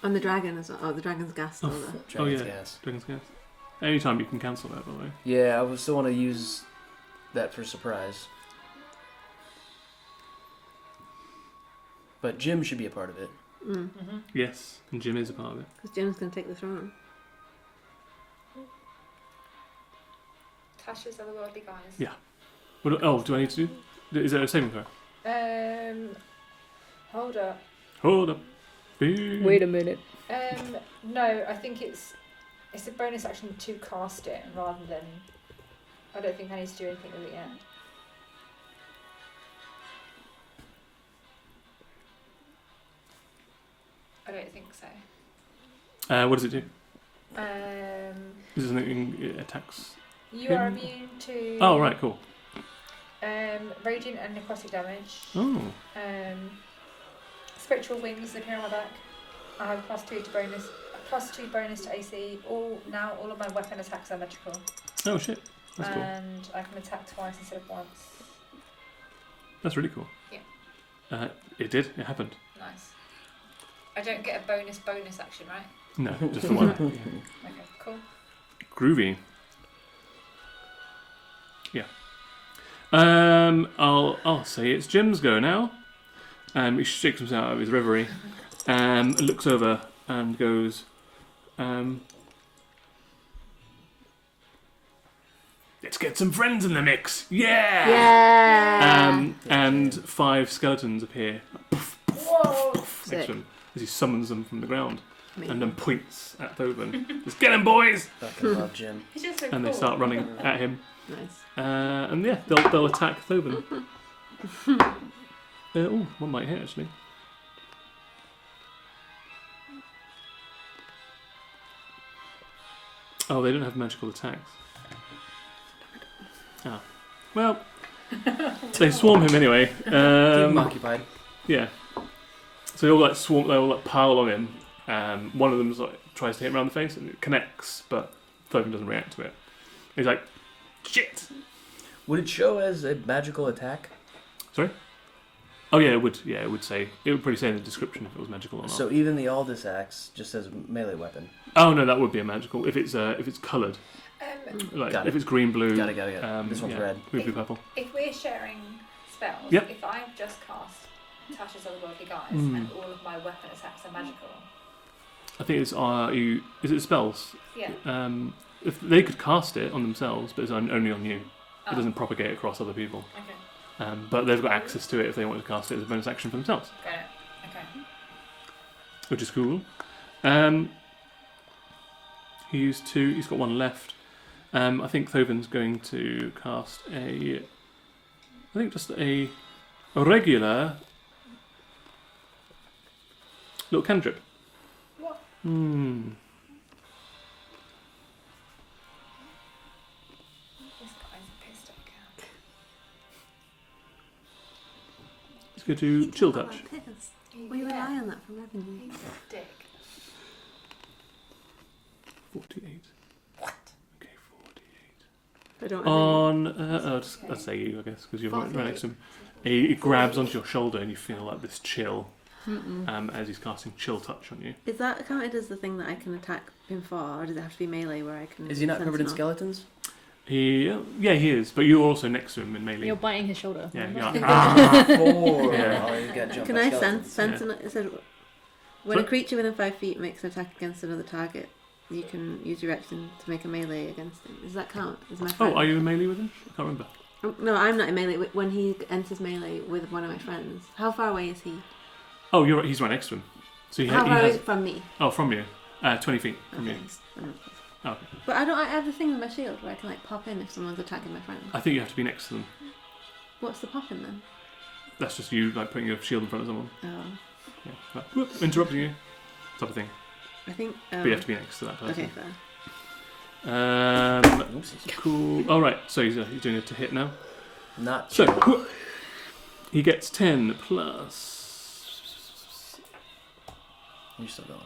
And the dragon as well. Oh, the dragon's gas still there. dragon's yeah. gas. Dragon's Gas. Anytime you can cancel that, by the way. Yeah, I would still want to use that for surprise. But Jim should be a part of it. Yes, and Jim is a part of it. Because Jim's going to take the throne. Tasha's Otherworldly Guise. Yeah. What, do I need to do? Is there a saving throw? Hold up. Hold up. Wait a minute. No, I think it's a bonus action to cast it rather than. I don't think I need to do anything with it yet. I don't think so. What does it do? Is it something it attacks? You are immune to. Oh, right, cool. Radiant and necrotic damage. Oh, Spiritual wings appear on my back. I have a +2 bonus to AC. All of my weapon attacks are magical. oh shit, that's cool. And I can attack twice instead of once. That's really cool. Yeah. It did. It happened. Nice. I don't get a bonus action, right? No, just the one. Okay, cool. Groovy. Yeah. I'll say it's Jim's go now. He shakes himself out of his reverie, looks over and goes, let's get some friends in the mix. Yeah. Yeah. And 5 skeletons appear Whoa! next to him as he summons them from the ground Amazing. and then points at Thoven. Just get him, boys! Fucking love Jim. It's just so And cool. they start running at him. Nice. And yeah, they'll attack Thoven. One might hit actually. Oh, they don't have magical attacks. Ah, well, they swarm him anyway. Keep him occupied. Yeah. So they all like swarm. They all like pile on him. One of them tries to hit him around the face and it connects, but Thoven doesn't react to it. He's like, shit. Would it show as a magical attack? Sorry? Oh yeah, it would. Yeah, it would say. It would probably say in the description if it was magical or not. So even the Aldous axe just says melee weapon. Oh no, that would be a magical if it's coloured. Like Got if it. it's green, blue. Got it. This one's red. Blue, purple. If we're sharing spells, Yep. if I've just cast Tasha's Otherworldly Guise Mm. and all of my weapon attacks are magical, I think it's is it spells? yeah. If they could cast it on themselves, but it's only on you. Oh. It doesn't propagate across other people. Okay, But they've got access to it if they want to cast it as a bonus action for themselves, got it. Okay. which is cool. He used 2. He's got 1 left. I think Thoven's going to cast just a regular little cantrip. What? This guy's a piss take. He's going to chill touch. We rely on that for revenue. He's a dick. 48. What? Okay, 48. I don't I'll say you, I guess, because you're right next to him. He grabs onto your shoulder and you feel like this chill as he's casting chill touch on you. Is that counted as the thing that I can attack him for, or does it have to be melee where I can? Is he not covered in sentinel? skeletons? He is, but you're also next to him in melee. You're biting his shoulder. Yeah, remember? you are. Four. Yeah. Oh, you got jump Can by I skeletons. sentinel? It said when Sorry? a creature within 5 feet makes an attack against another target, you can use your action to make a melee against him. Does that count as my friend? Oh, are you in melee with him? I can't remember. No, I'm not in melee. When he enters melee with one of my friends, how far away is he? Oh, you're right. He's right next to him. So How he far has. away from me? Oh, from you. 20 feet from Okay. you. Oh, okay. But I have the thing with my shield where I can like pop in if someone's attacking my friend. I think you have to be next to them. What's the popping then? That's just you like putting your shield in front of someone. Oh, Yeah. Like, whoop, interrupting you. Type of thing. I think. But you have to be next to that person. Okay, fair. Cool. All right. So he's doing it to hit now. Not So chill. he gets 10 plus. You're still going.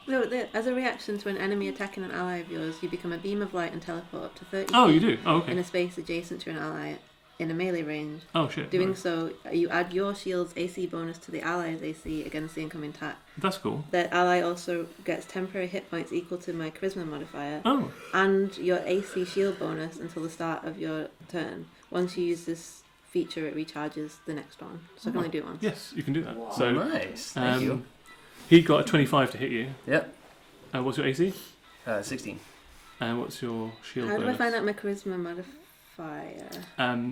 No, as a reaction to an enemy attacking an ally of yours, you become a beam of light and teleport up to 30 Oh, feet you do. Oh, in okay. a space adjacent to an ally in a melee range. Oh shit. Doing Right. so, you add your shield's AC bonus to the ally's AC against the incoming attack. That's cool. The ally also gets temporary hit points equal to my charisma modifier Oh. and your AC shield bonus until the start of your turn. Once you use this feature, it recharges the next one. So I can only do it once. Yes, you can do that. Wow. So nice. Thank you. he got a 25 to hit you. Yep. What's your AC? 16. And what's your shield How do I bonus? find out my charisma modifier?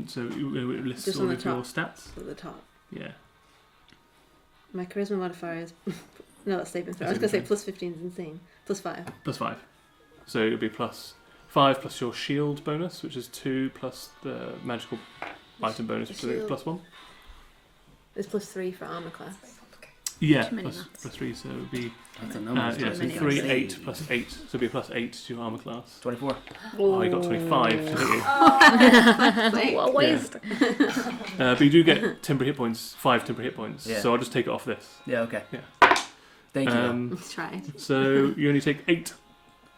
So it lists Just all on the of your top. stats. At the top. Yeah. My charisma modifier is no, that's saving throw. I was going to say plus 15 is insane. Plus 5. Plus 5. So it'll be plus 5 plus your shield bonus, which is 2 plus the magical item bonus, which is Shield. plus 1. It's plus 3 for armor class. Yeah, Too many plus maths. 3, so it would be That's a number. yeah, so many 3, maths. 8 plus 8, so it'd be plus 8 to your armor class. 24. Oh, you got 25 to hit you. What a waste. But you do get temporary hit points, 5 temporary hit points. Yeah. So I'll just take it off this. Yeah, okay. Yeah. Thank you. Let's try. So you only take 8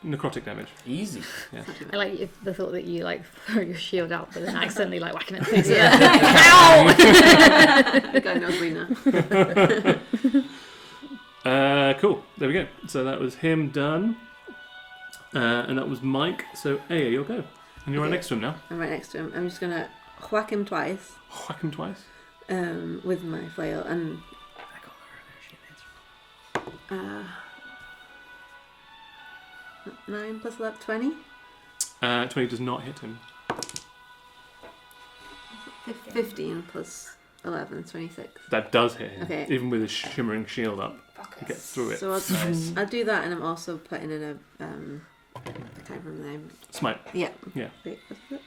necrotic damage. Easy. It's not too I bad. like the thought that you like throw your shield out, but then accidentally like whacking it through the air. Ow! The guy knows we know. Cool. There we go. So that was him done. And that was Mike. So Aya, you'll go. And you're right Okay. next to him now. I'm right next to him. I'm just gonna whack him twice Whack him twice. with my flail and I call her. She 9 plus 11, 20. 20 does not hit him. 15 plus 11, 26. That does hit him. Okay. Even with his shimmering shield up. Fuck He it. gets through it. So I'll, Nice. I'll do that, and I'm also putting in a I can't remember the name. Smite. Yeah. Yeah. Wait, what's it?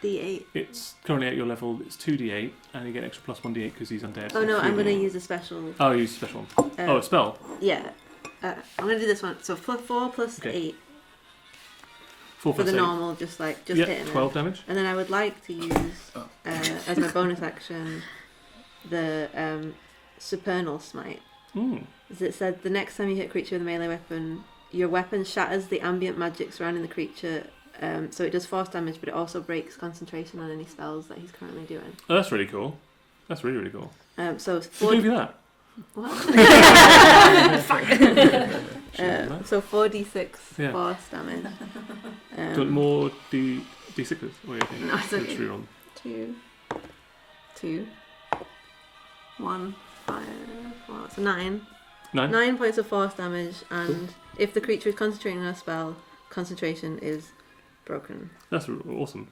D8. It's currently at your level. It's 2d8, and you get extra plus 1d8 because he's undead. Oh so no, I'm 3d8. gonna use a special. Oh, use a special one. Oh, a spell. Yeah. I'm gonna do this one. So 4 plus Okay. 8 4 for plus the 8. normal, just hitting Yeah, it. 12 damage. And then I would like to use Oh. as my bonus action the supernal smite. Mm. As it said, the next time you hit a creature with a melee weapon, your weapon shatters the ambient magic surrounding the creature. So it does force damage, but it also breaks concentration on any spells that he's currently doing. Oh, that's really cool. That's really, really cool. So Who gave you that? what? Shouldn't have So 4d6 Yeah. force damage. Do you want more d6s? Oh, yeah, okay. No, it's okay. Just reroll. 2, 1, 5, 4, so 9. 9? 9 points of force damage, and if the creature is concentrating on a spell, concentration is broken. That's awesome.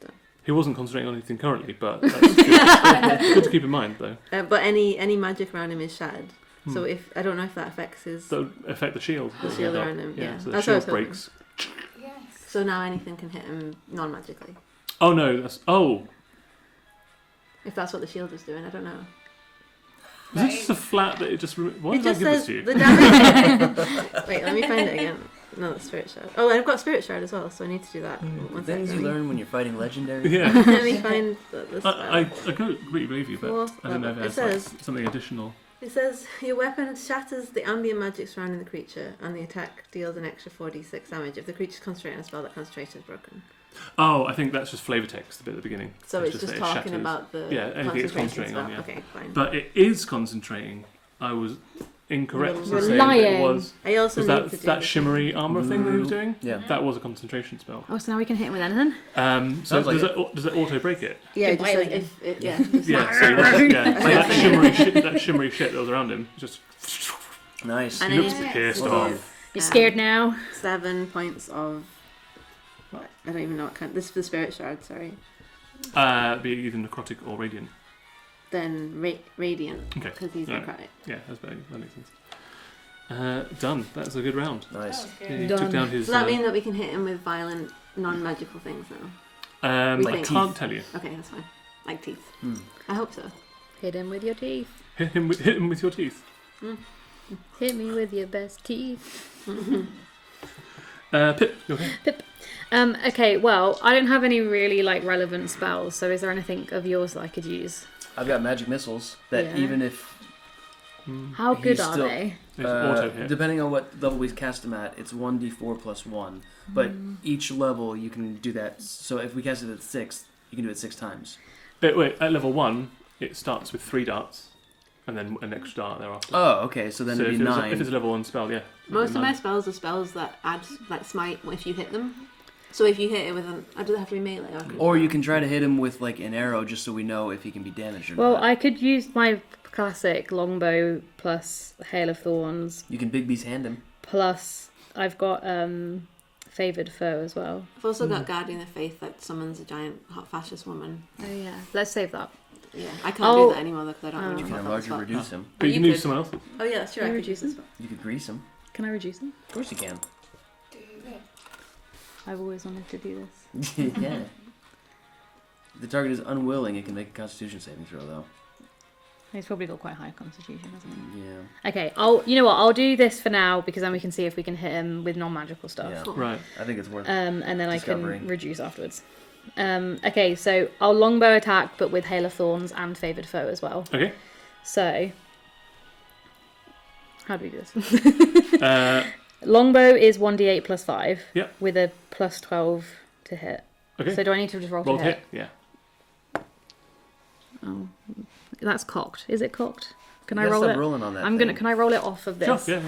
Done. He wasn't concentrating on anything currently, but that's good. Good to keep in mind, though. But any magic around him is shattered. Hmm. So if I don't know if that affects his That would affect the shield. the shield around him. Yeah, So the that's what I was shield hoping. breaks. Yes. So now anything can hit him non-magically. Oh, no. That's... Oh. If that's what the shield was doing, I don't know. Was it just a flat that it just... Why it did I just give this says to you? the damage. Wait, let me find it again. No, that's spirit shard. Oh, and I've got spirit shard as well, so I need to do that. One Things second. you learn when you're fighting legendary. Yeah. Let me find the spell. I completely believe you, but Fourth I don't know if level. it It has says- like, something additional. It says your weapon shatters the ambient magic surrounding the creature, and the attack deals an extra 4d6 damage. If the creature's concentrating on a spell, that concentration is broken. Oh, I think that's just flavour text a bit at the beginning. So it's that just it talking shatters. about the Yeah, anything it's concentration concentrating on, spell. yeah. Okay, fine. But it is concentrating. I was incorrect You're in saying that lying. it was. I also Was need that to do that the- shimmery armour thing that he was doing? Yeah. That was a concentration spell. Oh, so now we can hit him with anything? So Sounds like does it auto break it? Yeah, You're just like biting. if it, yeah. just Yeah. like- So yeah. So that shimmery shit that was around him just Nice. And he I looks need pissed to off. do, You're scared now? 7 points of. What? I don't even know what kind. This is the spirit shard. Sorry. Be either necrotic or radiant. Then radiant Okay. because he's Alright. necrotic. Yeah, that's better. That makes sense. Done. That's a good round. Nice. That was Yeah, good. he Done. took down his. Does that mean that we can hit him with violent, non-magical things now? we I think? can't tell you. Okay, that's fine. Like teeth. Hmm. I hope so. Hit him with your teeth. Hit him with your teeth. Hit me with your best teeth. Pip, you okay? Okay, well, I don't have any really like relevant spells, so is there anything of yours that I could use? I've got magic missiles that Yeah. even if How good He's are still- they? It's auto hit. depending on what level we cast them at, it's 1d4 plus 1. But each level you can do that. So if we cast it at 6, you can do it 6 times. Wait, at level 1, it starts with 3 darts, and then an extra dart thereafter. Oh, okay. So then so it'd if, be it was 9. if it's a level 1 spell, yeah. Most of my nine. spells are spells that add like smite if you hit them. So if you hit it with an, does it have to be melee? Or you can try to hit him with like an arrow just so we know if he can be damaged or Well, not. I could use my classic longbow plus hail of thorns You can Big B's hand him. plus I've got favoured foe as well. I've also got Guardian of Faith that summons a giant hot fascist woman. Oh yeah, let's save that. Yeah, I can't Oh. do that anymore because I don't have You any can enlarge or reduce him. But you you can use could. someone else's. Oh yeah, that's true. I Can I could use reduce this. You could grease him. Can I reduce them? Of course you can. Do it. I've always wanted to do this. Yeah. If the target is unwilling, it can make a Constitution saving throw, though. He's probably got quite high constitution, hasn't he? Yeah. Okay, I'll do this for now because then we can see if we can hit him with non-magical stuff. Yeah. Cool. Right. I think it's worth And then I discovering. can reduce afterwards. Okay, so I'll longbow attack, but with Hail of Thorns and Favoured Foe as well. Okay. So, how do we do this? Longbow is 1d8 plus 5. Yep. With a plus 12 to hit. Okay. So do I need to just roll Roll to to hit? hit. Yeah. Oh, that's cocked. Is it cocked? Can I You gotta roll stop it? rolling on that I'm gonna. thing. Can I roll it off of this? Sure. Yeah.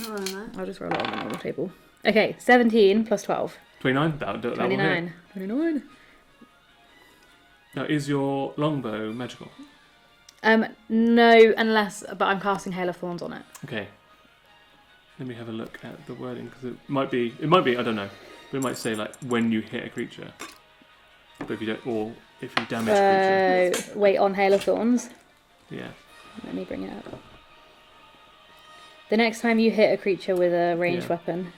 Oh, that. I'll just roll it on the normal table. Okay, 17 plus 12. 29. That will hit. 29. 29. Now, is your longbow magical? No, but I'm casting Hail of Thorns on it. Okay. Let me have a look at the wording because it might be. I don't know, but it might say like when you hit a creature. But if you don't, or if you damage a creature. Wait, on Hail of Thorns. Yeah. Let me bring it up. The next time you hit a creature with a ranged weapon.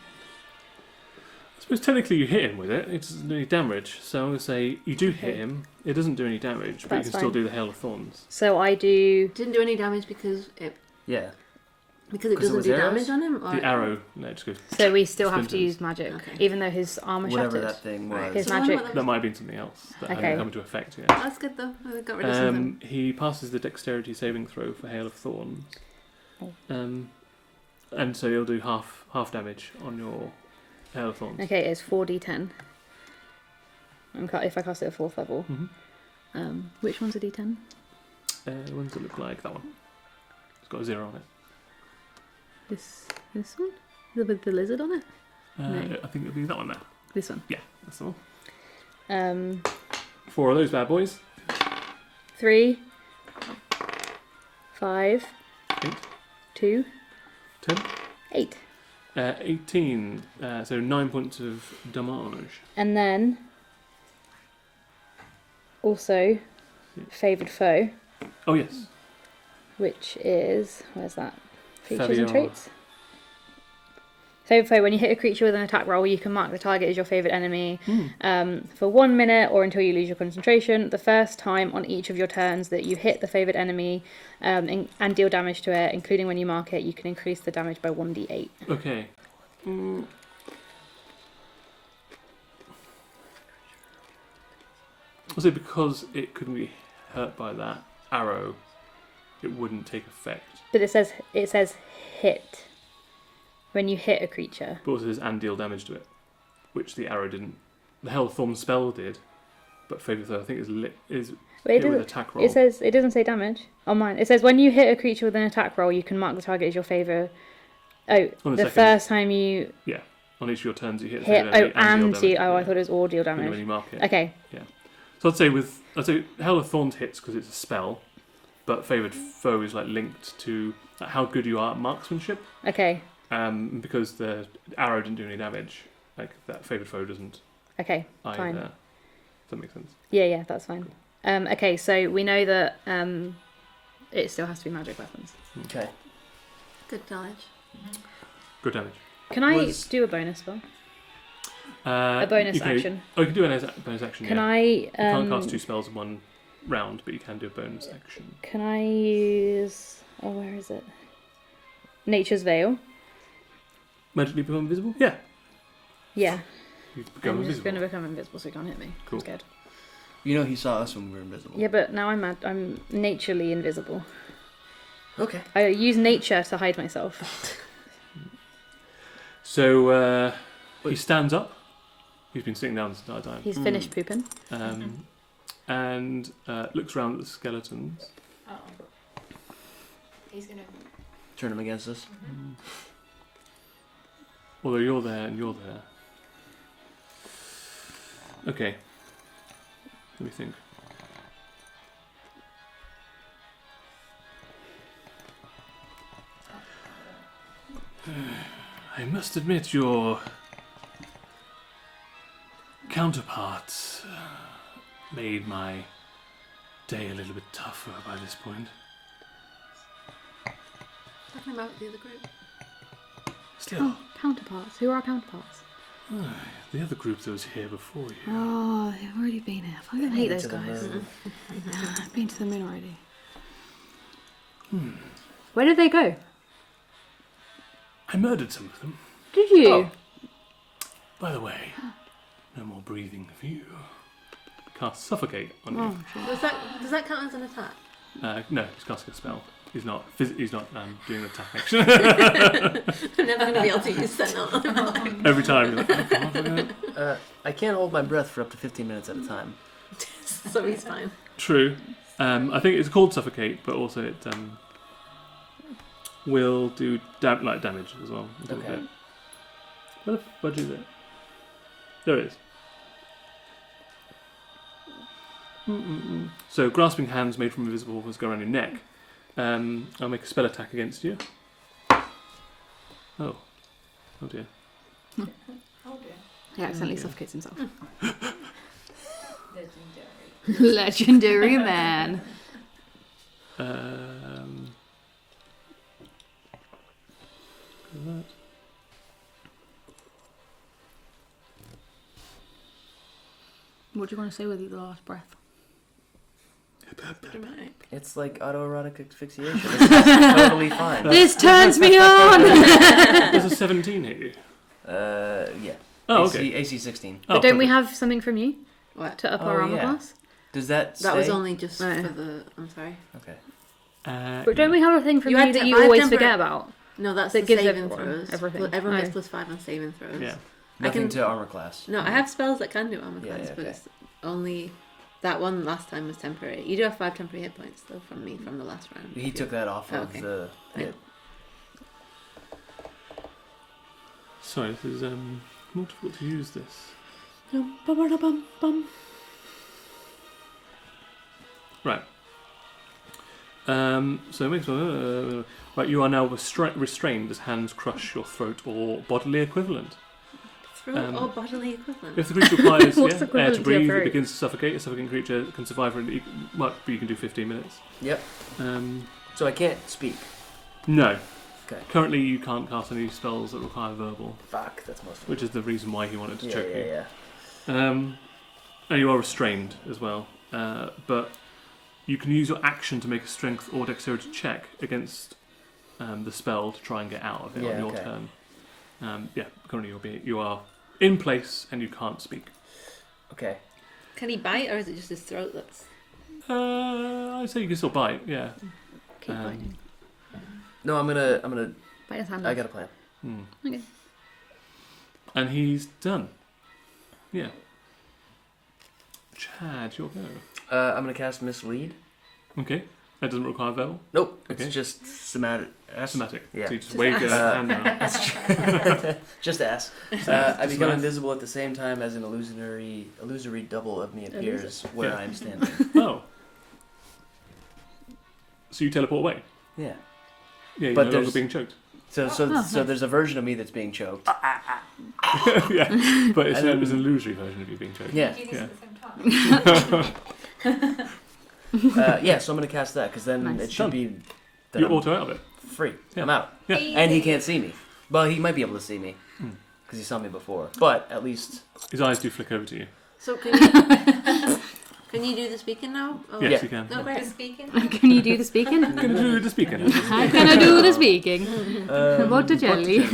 I suppose technically you hit him with it. It doesn't do any damage. So I'm going to say you do hit Okay. him. It doesn't do any damage, but That's you can still fine. do the Hail of Thorns. So I do. Didn't do any damage because it Yeah. doesn't was do arrows? damage on him. Or The arrow, no, it just goes. So we still have to Splinters. use magic, Okay. even though his armor Whatever shattered. that thing Right. was. His So I wonder magic. what That might have been something else that Okay. hasn't come into effect yet. That's good though. I got rid of something. He passes the dexterity saving throw for Hail of Thorns. Oh. And so he'll do half damage on your Hail of Thorns. Okay, it's 4d10. If I cast it at 4th level. Mm-hmm. Which one's a d10? What does it look like? That one. It's got a 0 on it. This one? With the lizard on it? No. I think it'll be that one there. This one. Yeah, that's the one. 4 of those bad boys. 3, 5, 8, 2, 10, 8. 18. So 9 points of damage. And then also Favoured Foe, Oh yes. which is, where's that? Features and Fabian. traits. Favoured Foe, when you hit a creature with an attack roll, you can mark the target as your favourite enemy for 1 minute or until you lose your concentration. The first time on each of your turns that you hit the favoured enemy and deal damage to it, including when you mark it, you can increase the damage by 1d8. Okay. Was it because it couldn't be hurt by that arrow, it wouldn't take effect? But it says hit. When you hit a creature. But also there's and deal damage to it, which the arrow didn't. The Hell of Thorns spell did, but Favour Throw I think is Wait, hit with attack roll. it doesn't say damage on mine. It says when you hit a creature with an attack roll, you can mark the target as your favourite. Oh, On the second- first time you on each of your turns you hit. hit. the favourite enemy And deal deal. damage. Oh, I Yeah. thought it was all deal When damage. you mark it. Okay. So I'd say Hell of Thorns hits because it's a spell, but Favoured Foe is like linked to how good you are at marksmanship. Okay. Because the arrow didn't do any damage, like that Favoured Foe doesn't Okay. either. Fine. Does that make sense? Yeah, that's fine. Okay, so we know that it still has to be magic weapons. Okay. Good knowledge. Good damage. Can I Was- do a bonus spell? A A bonus action. Oh, you can do a bonus action. Can yeah. I? You can't cast 2 spells in one round, but you can do a bonus action. Can I use? Oh, where is it? Nature's Veil. Magically become invisible? Yeah. Yeah. You become I'm just invisible. going to become invisible, so he can't hit me. Cool. I'm scared. You know he saw us when we were invisible. Yeah, but now I'm naturally invisible. Okay. I use nature to hide myself. So he stands up. He's been sitting down this entire time. He's finished pooping. And looks around at the skeletons. Oh. He's gonna. Turn him against us. Although you're there and you're there. Okay. Let me think. I must admit your counterparts made my day a little bit tougher by this point. Talking about the other group. Still, Oh, counterparts. Who are our counterparts? the other group that was here before you. Oh, they've already been here. I fucking hate those To the guys. moon. I've been to the moon already. Where did they go? I murdered some of them. Did you? Oh. By the way, no more breathing for you. Cast Suffocate on you. Does that count as an attack? No, he's casting a spell. He's not doing an attack action. I'm never going to be able to use that now. Every time he's like, oh, God, I can't hold my breath for up to 15 minutes at a time. So he's fine. True. I think it's called Suffocate, but also it will do damage as well. A little Okay. bit. Where the fudge is it? There it is. So, grasping hands made from invisible walls go around your neck. I'll make a spell attack against you. Oh dear. Oh dear. He accidentally suffocates himself. Legendary. Legendary man. That. What do you want to say with your last breath? Dramatic. It's like autoerotic asphyxiation. It's totally fine. This turns me on! Does a 17 hit you? Yeah. Oh, AC, okay. AC 16. But don't we perfect. have something from you What? to up Oh, our armor yeah. class? Does that That was stay? only just Right. for the... I'm sorry. Okay. But don't we have a thing from You you, had that to- you I had always temper- forget about? No, that's That the gives saving everyone throws. everything. Everyone gets Oh. +5 on saving throws. Yeah. Nothing can- to armor class. No, I have spells that can do armor Yeah, class, yeah, but okay. it's only... That one last time was temporary. You do have 5 temporary hit points, though, from me from the last round. He took that off of Okay. the... Yeah. Sorry, this is more difficult to use this. Right. So it makes right. You are now restrained as hands crush your throat or bodily equivalent. Throat or bodily equivalent? If the creature requires What's air equivalent to to your breathe, throat? it begins to suffocate. A suffocating creature can survive for but you can do 15 minutes. Yep. Um, So I can't speak. no. Okay. Currently, you can't cast any spells that require verbal, Fuck, that's most of which is the reason why he wanted to yeah, choke yeah, you. yeah. And you are restrained as well. But you can use your action to make a strength or dexterity check against the spell to try and get out of it Yeah, on your okay. turn. Currently you are in place and you can't speak. Okay. Can he bite, or is it just his throat that's... I'd say you can still bite, yeah. Keep biting. No, I'm gonna... Bite his hand I off. got a plan. Okay. And he's done. Yeah. Chad, your go. I'm gonna cast Mislead. Okay. That doesn't require verbal. Nope, Okay. it's just somatic. Somatic. Yeah. So you just Just wave your ask. hand around. Just ass. I Just become ass. invisible at the same time as an illusory double of me appears where Yeah. I'm standing. Oh. So you teleport away? Yeah. Yeah, you're But no longer there's- being choked. So nice. there's a version of me that's being choked. Yeah, but it's, And then- it's an illusory version of you being choked. Yeah. Do you do this at the same time? Yeah, so I'm gonna cast that because then Nice. it should Done. be that You're I'm auto out of it. free. Yeah. I'm out, Yeah. and he can't see me. Well, he might be able to see me Hmm. because he saw me before. But at least His eyes do flick over to you. So can you do the speaking now? Oh. Yes, Yeah. you can. No, The great. speaking? Can you do the speaking? Can you do the speaking? How can I do the speaking? About the jelly.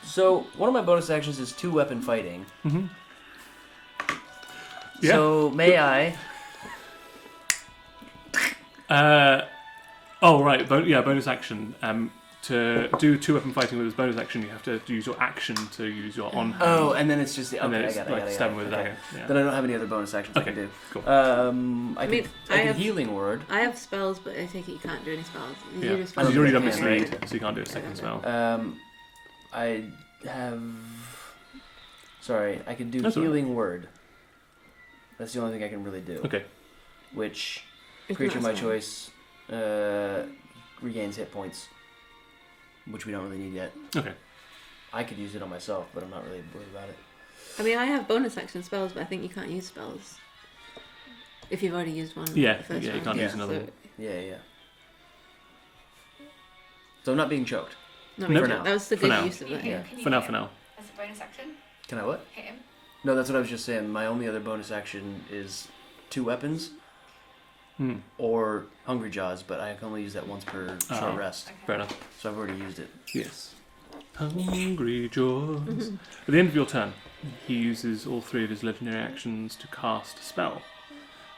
So one of my bonus actions is 2-weapon fighting. Mm-hmm. Yeah. So may I? Right. Bonus action. To do 2-weapon fighting with his bonus action, you have to use your action to use your on hand. Oh, and then it's just the. and Okay, then I it's got it. like I got it, stabbing with a okay. dagger. Yeah. Then I don't have any other bonus actions I Okay, can do. cool. I mean, can I have- healing word. I have spells, but I take it you can't do any spells. You Yeah. do spells, I don't You've already think done I can, mislead, right? so you can't do a second spell. I have. Sorry, I can do That's all right. healing word. That's the only thing I can really do. Okay. Which It's creature of not my a spell. choice regains hit points, which we don't really need yet. Okay. I could use it on myself, but I'm not really worried about it. I mean, I have bonus action spells, but I think you can't use spells if you've already used one. Yeah. the first Yeah. You round. can't use Yeah. another So, one. Yeah. So I'm not being choked. no, No. for For now. that was the For good now. use of Can it. you Yeah. hit- can you For now. hit For him now. As a bonus action? Can I what? Hit him. No, that's what I was just saying. My only other bonus action is 2 weapons. or Hungry Jaws, but I can only use that once per short rest. Okay. Fair enough. So I've already used it. Yes. Hungry Jaws. At the end of your turn, he uses all 3 of his legendary actions to cast a spell.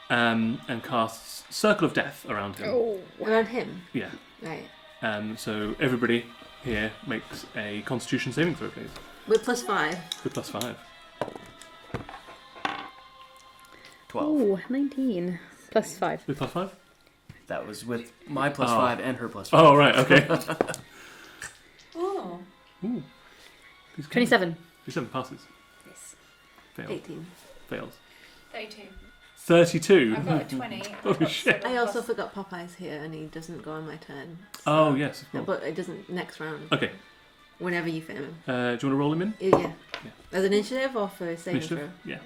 And casts Circle of Death around him. Oh. Around him? Yeah. Right. So everybody here makes a Constitution saving throw, please. With +5. With +5. 12. Ooh, 19. +5. With +5? That was with my +5 and her +5. Oh, right, okay. Oh. Ooh. 27. 27 passes. Yes. Fails. 18. Fails. 32. 32. I've got a 20. Holy shit. I also forgot Popeye's here and he doesn't go on my turn. Oh, yes, of course. But it doesn't next round. Okay. Whenever you fit him. Do you want to roll him in? Yeah. As an initiative or for saving throw? Initiative? Yeah.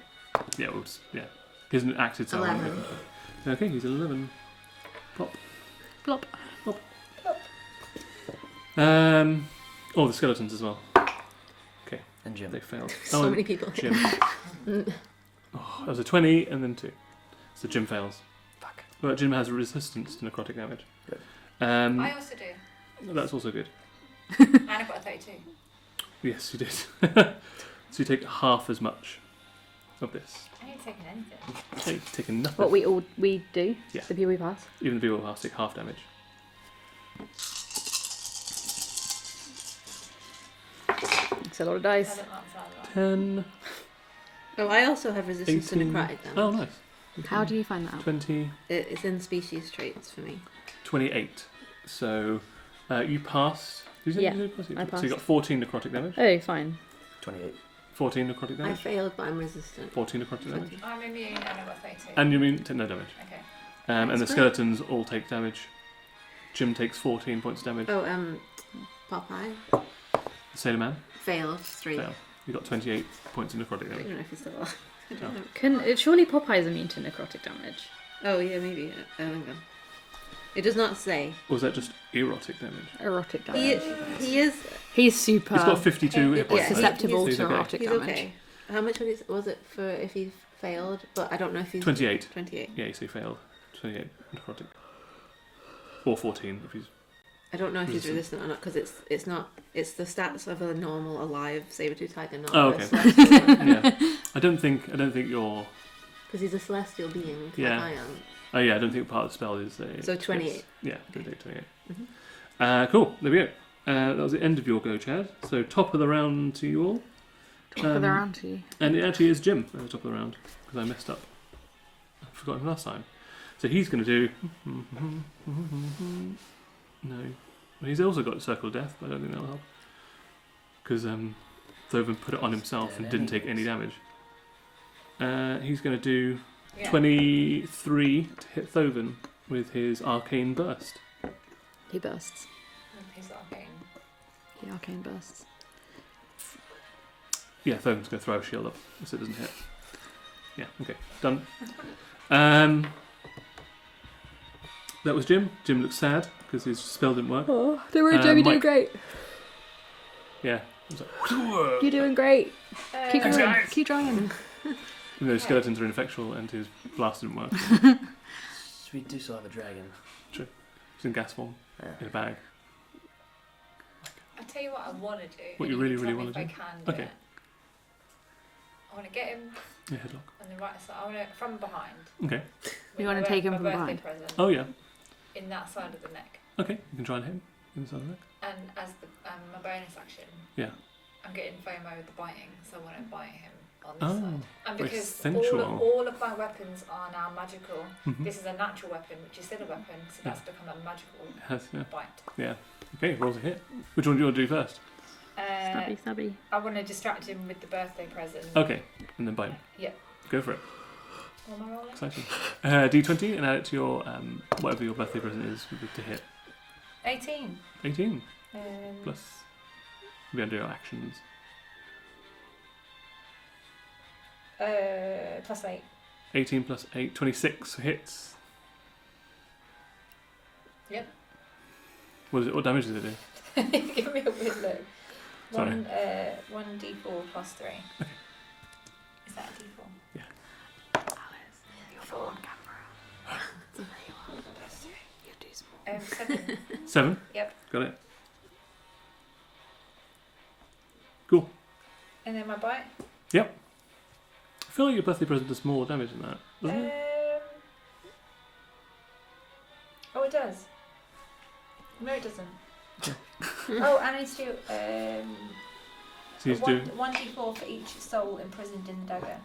Yeah, oops. Yeah. He hasn't acted so 11. Okay, he's 11. Plop. Plop. Oh, the skeletons as well. And Jim. They failed. So many people. Jim. Oh, that was a 20 and then 2. So Jim fails. Fuck. Well, Jim has resistance to necrotic damage. Good. I also do. That's also good. And I've got a 32. Yes, you did. So you take half as much of this. I ain't taking anything. Okay, you've taken nothing. What we do? Yeah. The people we pass? Even the people who pass take half damage. It's a lot of dice. Doesn't matter that. 10. Oh, I also have resistance 18. to necrotic damage. Oh, nice. How do you find that out? 20. It's in species traits for me. 28. So you passed. Did you Yeah, did you pass? I So you passed. got 14 necrotic damage. Oh, fine. 28. 14 necrotic I damage. failed, but I'm resistant. 14 necrotic damage. 20. I'm immune and I've got 32. And you mean no damage. Okay. And the That's great. skeletons all take damage. Jim takes 14 points of damage. Oh, Popeye The Sailor Man failed 3. failed. You got 28 points of necrotic I don't damage. know if he's still alive. I don't Oh. know. Surely Popeye's immune to necrotic damage. Oh, yeah, maybe. Hang on. It does not say. Or was that just erotic damage? Erotic He, damage. he is. He's super He's got 52 hit points. Yeah, right? susceptible He's to okay. erotic He's damage. okay. How much was it for if he failed? But I don't know if he's 28. 28. Yeah, so he failed. 28 necrotic. Or 14 if he's. I don't know if he's Resistant. resistant or not because it's not. It's the stats of a normal alive saber-tooth tiger, not Oh, a okay. celestial. Yeah. I don't think you're. Because he's a celestial being. Yeah. Like I am. Oh yeah, I don't think part of the spell is a. So 28. Yes. Yeah, don't take 28. Mhm. Cool. There we go. That was the end of your go, Chad. So top of the round to you all. Top of the round to you. And it actually is Jim at the top of the round because I messed up. I forgot him last time. So he's going to do. No. Well, he's also got Circle of Death, but I don't think that'll help. Because Thoven put it on himself and didn't take any damage. He's going to do Yeah. 23 to hit Thoven with his Arcane Burst. He bursts. He's arcane. He arcane bursts. Yeah, Thoven's going to throw a shield up so it doesn't hit. Yeah, okay, done. That was Jim. Jim looks sad because his spell didn't work. Oh, don't worry, Jim, you're doing Mike. great. Yeah. It was like, You're doing great. Keep Uh, going. Keep trying. even though skeletons are ineffectual and his blast didn't work. We do still have a dragon. He's in gas form, Yeah. in a bag. I'll tell you what I want to do. What and you really, can really tell me wanna if do? I can do Okay. it. I want to get him Yeah, headlock. on the right side. I want to from behind. Okay. You wanna With take him my from birthday behind? Present Oh, yeah. in that side of the neck. Okay, you can try and hit him inside the neck. And as the my bonus action, Yeah. I'm getting FOMO with the biting, so I want to bite him on this Oh, side. And very because sensual. all of my weapons are now magical, Mhm. this is a natural weapon, which is still a weapon, so that's become a magical It has, yeah. bite. Okay, rolls a hit. Which one do you want to do first? Stabby, stabby. I want to distract him with the birthday present. Okay, and then bite. Yeah. Go for it. What am I rolling? Exciting. D20 and add it to your whatever your birthday present is to hit. 18. 18 plus. We're gonna do your actions. Plus 8. 18 plus 8, 26 hits. Yep. What is it? What damage does it do? Give me a weird look. Sorry. 1d4 plus 3. Okay. Is that a d4? Yeah. Alice, you're on camera. 7. 7? Yep. Got it. Cool. And then my bite. I feel like your birthday present does more damage than that, doesn't it? Oh, it does. No, it doesn't. Okay. Oh, and I need to do So you do... 1d4 for each soul imprisoned in the dagger.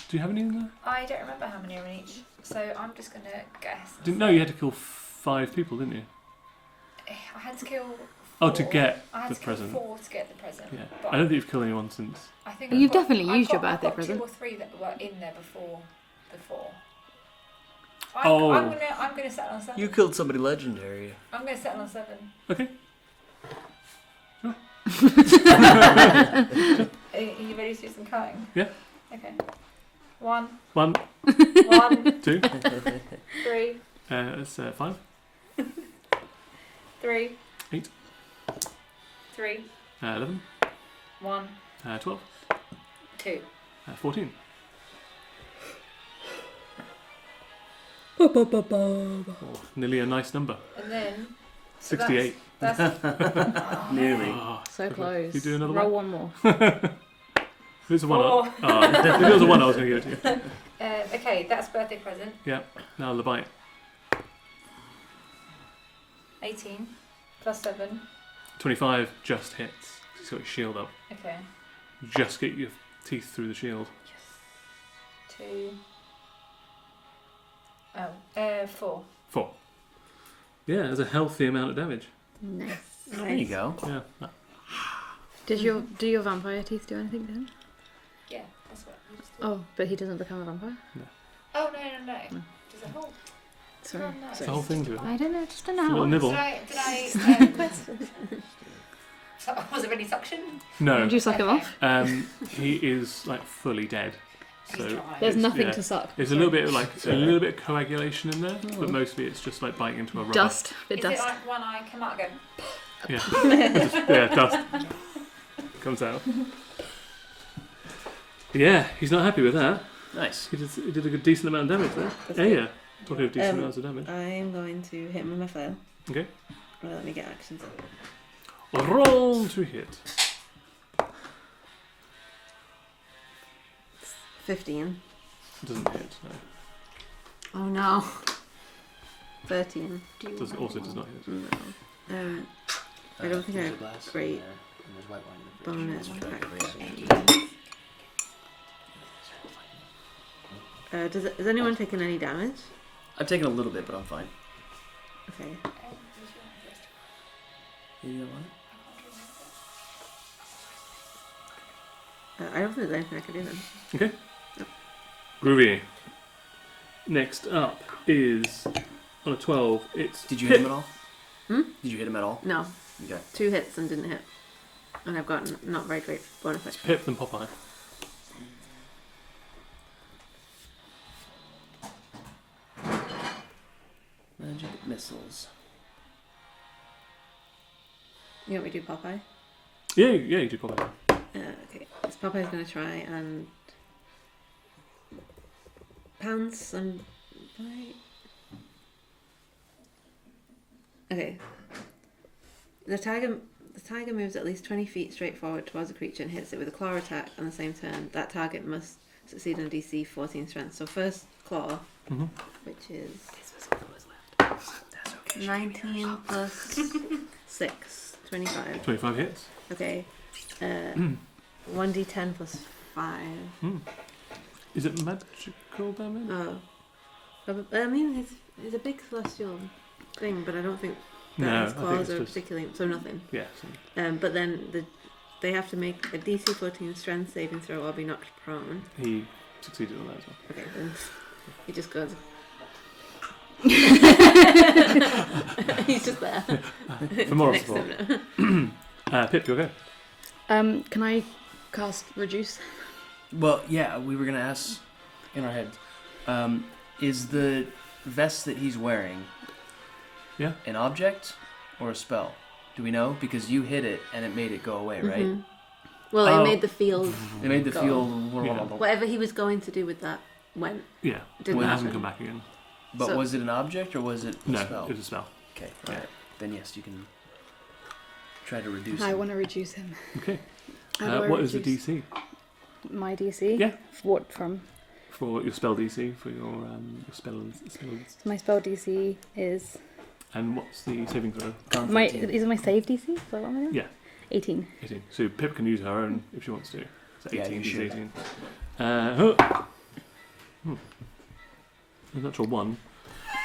Do you have any in there? I don't remember how many are in each, so I'm just going to guess. Didn't know you had to kill 5 people, didn't you? I had to kill 4. Oh, to get I had the to present. kill 4 to get the present. Yeah. But I don't think you've killed anyone since. I think You've I've got- definitely I've used your got- birthday I've got present. 2 or 3 that were in there before. Oh. I'm gonna settle on 7. You killed somebody legendary. I'm gonna settle on 7. Okay. Are you ready to do some cutting? Yeah. Okay. 1, 1, 1, 2, 3, that's 5, 3, 8, 3, 11, 1, 12, 2. 14. Oh, nearly a nice number. And then 68. That's Nearly. Oh, So close. You do another Roll one? one more. If it's a 1, Four. if it was a 1, I was going to give it to you. okay, that's birthday present. Now the bite. 18 plus 7. 25 just hits. He's got his shield up. Okay. Just get your teeth through the shield. 2. 4. 4. Yeah, there's a healthy amount of damage. Nice. There you go. Yeah. Do your vampire teeth do anything to him? Yeah, that's what you just did. Oh, but he doesn't become a vampire? Oh, no. No. Does it hold? Sorry. Oh, no. It's the whole thing to it. I don't know, just a A little know. nibble. Did I was there any suction? No. Did you suck him off? He is like fully dead. So He's dry. There's it's- nothing yeah. to suck. There's a little bit of a little bit of coagulation in there, but mostly it's just like biting into a rubber. Dust. Bit Is dust. it like one eye come out and go? Yeah, dust comes out. Yeah, he's not happy with that. Nice. He did a good decent amount of damage there. That's Yeah, good. yeah. Talking of decent amounts of damage. I'm going to hit him with my flail. Okay. Well, let me get actions up. Roll to hit. 15. Doesn't hit. No. Oh no. 13. Also does not hit. No. I don't think I have great bonus Bonus action. Is anyone taking any damage? I've taken a little bit, but I'm fine. Okay. You don't want I don't think there's anything I can do then. Groovy. Next up is on a 12. It's Did you hit him at all? Hmm? Did you hit him at all? No. Okay. 2 hits and didn't hit. And I've got not very great bonus It's action. Pip and Popeye. Magic missiles. You want me to do Popeye? Yeah, you do Popeye. Okay. So Popeye's going to try and pounce and bite. Okay. The tiger moves at least 20 feet straight forward towards the creature and hits it with a claw attack on the same turn. That target must succeed on DC 14 strength. So first claw, Mm-hmm. which is That's okay. 19 plus 6, 25. 25 hits. Okay. 1d10 plus 5. Is it magical damage? Oh. I mean, it's a big celestial thing, but I don't think that No, his I think claws it's are just... particularly... So nothing. Yeah. But then they have to make a DC 14 strength saving throw or be knocked prone. He succeeded on that as well. Okay, then he just goes... He's just there. For moral Next to support. him. Pip, you okay? Can I cast reduce? Well, yeah, we were gonna ask in our heads. Is the vest that he's wearing an object or a spell? Do we know? Because you hit it and it made it go away, right? Mhm. Well, Oh. it made the field... It made the Go. field. Yeah. Whatever he was going to do with that went. Yeah. Didn't Well, it hasn't happen. come back again. But So- was it an object or was it a No, spell? it was a spell. Okay. All right. Then yes, you can try to reduce. I him. want to reduce him. Okay. How do I What is the reduce- DC My DC? Yeah. What from? for your spell DC for your spells? My spell DC is... And what's the saving throw? Is it my save DC? Is that what I'm doing? Yeah. 18. 18. So Pip can use her own if she wants to. So Yeah, 18 you is should. 18. A natural 1.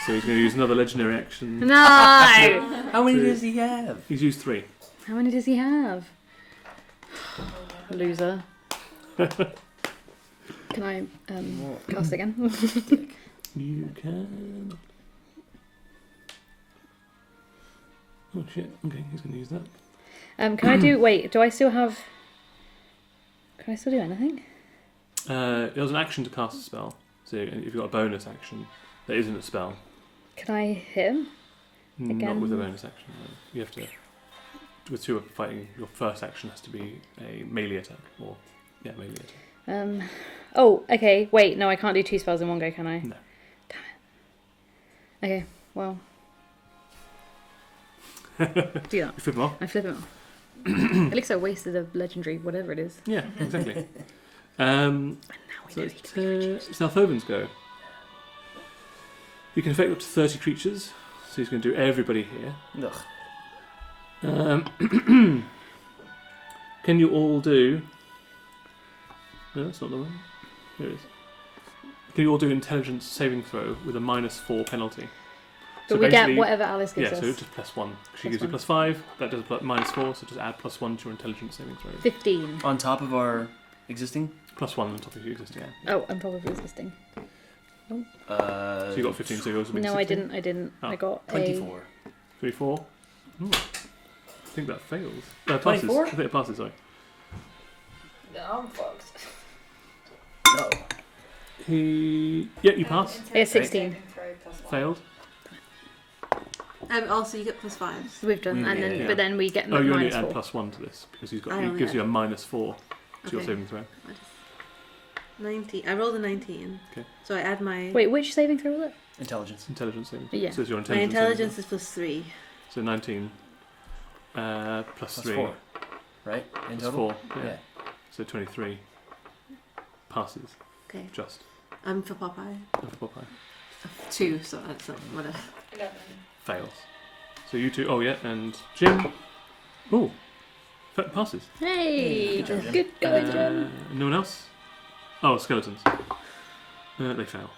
So he's going to use another legendary action. No! How many So- does he have? He's used 3. How many does he have? Loser. Can I cast again? You can. Oh shit! Okay, he's going to use that. Can I do... Wait, do I still have... Can I still do anything? It was an action to cast a spell. So if you've got a bonus action that isn't a spell, Can I hit him? not Again? with a bonus action. No. You have to. With 2 fighting, your first action has to be a melee attack, or melee attack. Oh, okay. Wait, no, I can't do 2 spells in one go, can I? No. Damn it. Okay, well... do that. You flip him off. I flip him off. It looks like I wasted a legendary whatever it is. Yeah, exactly. And now we So know he can be reduced. it's now Thovin's go. You can affect up to 30 creatures, so he's going to do everybody here. Ugh. Can you all do... No, that's not the one. Here it is. Can you all do intelligence saving throw with a -4 penalty? But we get basically- whatever Alice gives Yeah, us. so just +1. She Plus gives you one. +5, that does -4, so just add +1 to your intelligence saving throw. 15. On top of our existing. +1 on top of your existing. Oh, I'm probably existing. So you got 15, so yours would be No, I 16? didn't. Oh, I got 24. 24. Ooh. I think that fails. Passes. 24? I think it passes, sorry. No, I'm fucked. No. Yeah, you pass. Yeah, 16. Saving throw plus 1. Failed. Also, you get +5s. We've done, Mm, and then yeah. but then we get Oh, you only minus add 4. +1 to this because he I only gives you a add- -4 to your Okay. saving throw. 19. I rolled a 19. Okay. So I add my... Wait, which saving throw was it? Intelligence. Intelligence saving. Yeah. So it's your My intelligence. intelligence is +3. So 19 plus Plus 3 4. Right? In plus total? 4. Yeah. So 23 passes. Okay. Just. For Popeye. And for Popeye 2, so that's not whatever. 11. fails. So you two. Oh yeah, and Jim. Oh, passes. Hey, Good job, Jim. good going, Jim. No one else? Oh, skeletons. They fail.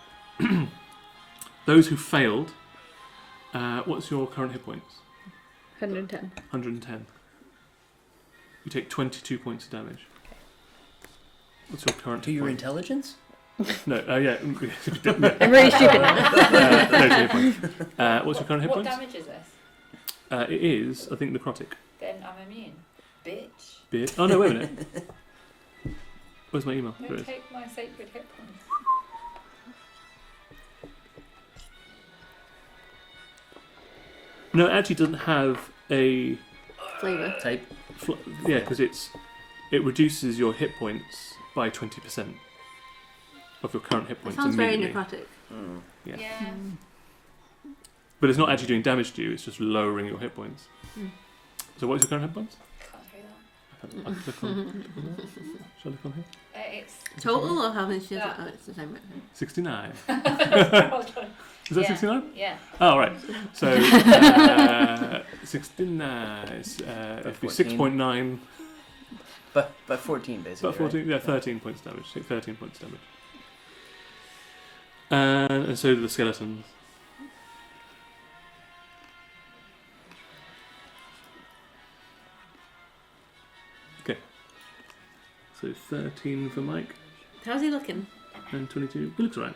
Those who failed, what's your current hit points? 110. 110. You take 22 points of damage. What's your current To hit your points? intelligence? No, yeah. I'm really stupid now. No, to hit points. What's your current hit What points? damage is this? It is, I think, necrotic. Then I'm immune. Bitch. Beard. Oh no, wait a minute. Where's my email? There it Don't is. take my sacred hit points. No, it actually doesn't have a Flavour. Type. yeah, because it reduces your hit points by 20% of your current hit That points sounds very immediately. necrotic. Mm. Yeah. Yeah. But it's not actually doing damage to you; it's just lowering your hit points. Mm. So, what's your current hit points? Can't do that. I click on. Shall I look on here? It's. Total or how many shares? Yeah. Oh, it's the same. 69. Hold on. Is that Yeah. 69? Yeah. Oh, right. So, 69 is it'd be 14. 6.9. But 14 basically. About 14, yeah, 13 points damage. Take 13 points damage. And so do the skeletons. Okay. So 13 for Mike How's he looking? and 22. He looks alright.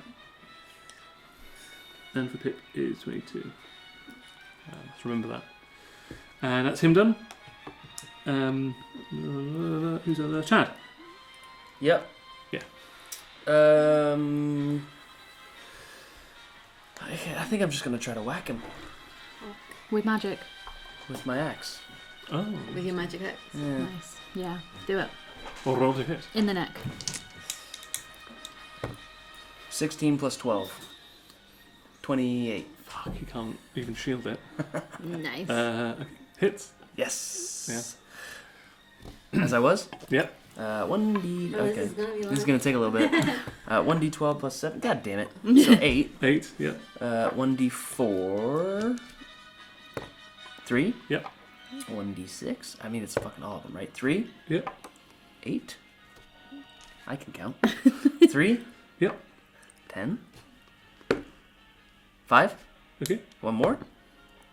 And for Pip is 22. Let's remember that. And that's him done. Who's other? Chad. Yep. Yeah. I think I'm just gonna try to whack him With magic. with my axe. Oh. With your magic axe. Yeah. Nice. Yeah, do it. Or roll to hit. In the neck. 16 plus 12. 28. Fuck, you can't even shield it. Nice. Okay. Hits. Yes. As I was? Yep. 1d... Oh, Okay. this is gonna be This is like... going to take a little bit. 1d12 plus 7. God damn it. So 8. 8. Yep. 1d4. 3. Yep. 1d6. I mean, it's fucking all of them, right? 3. Yep. 8. I can count. 3. Yep. 10. 5. Okay. One more.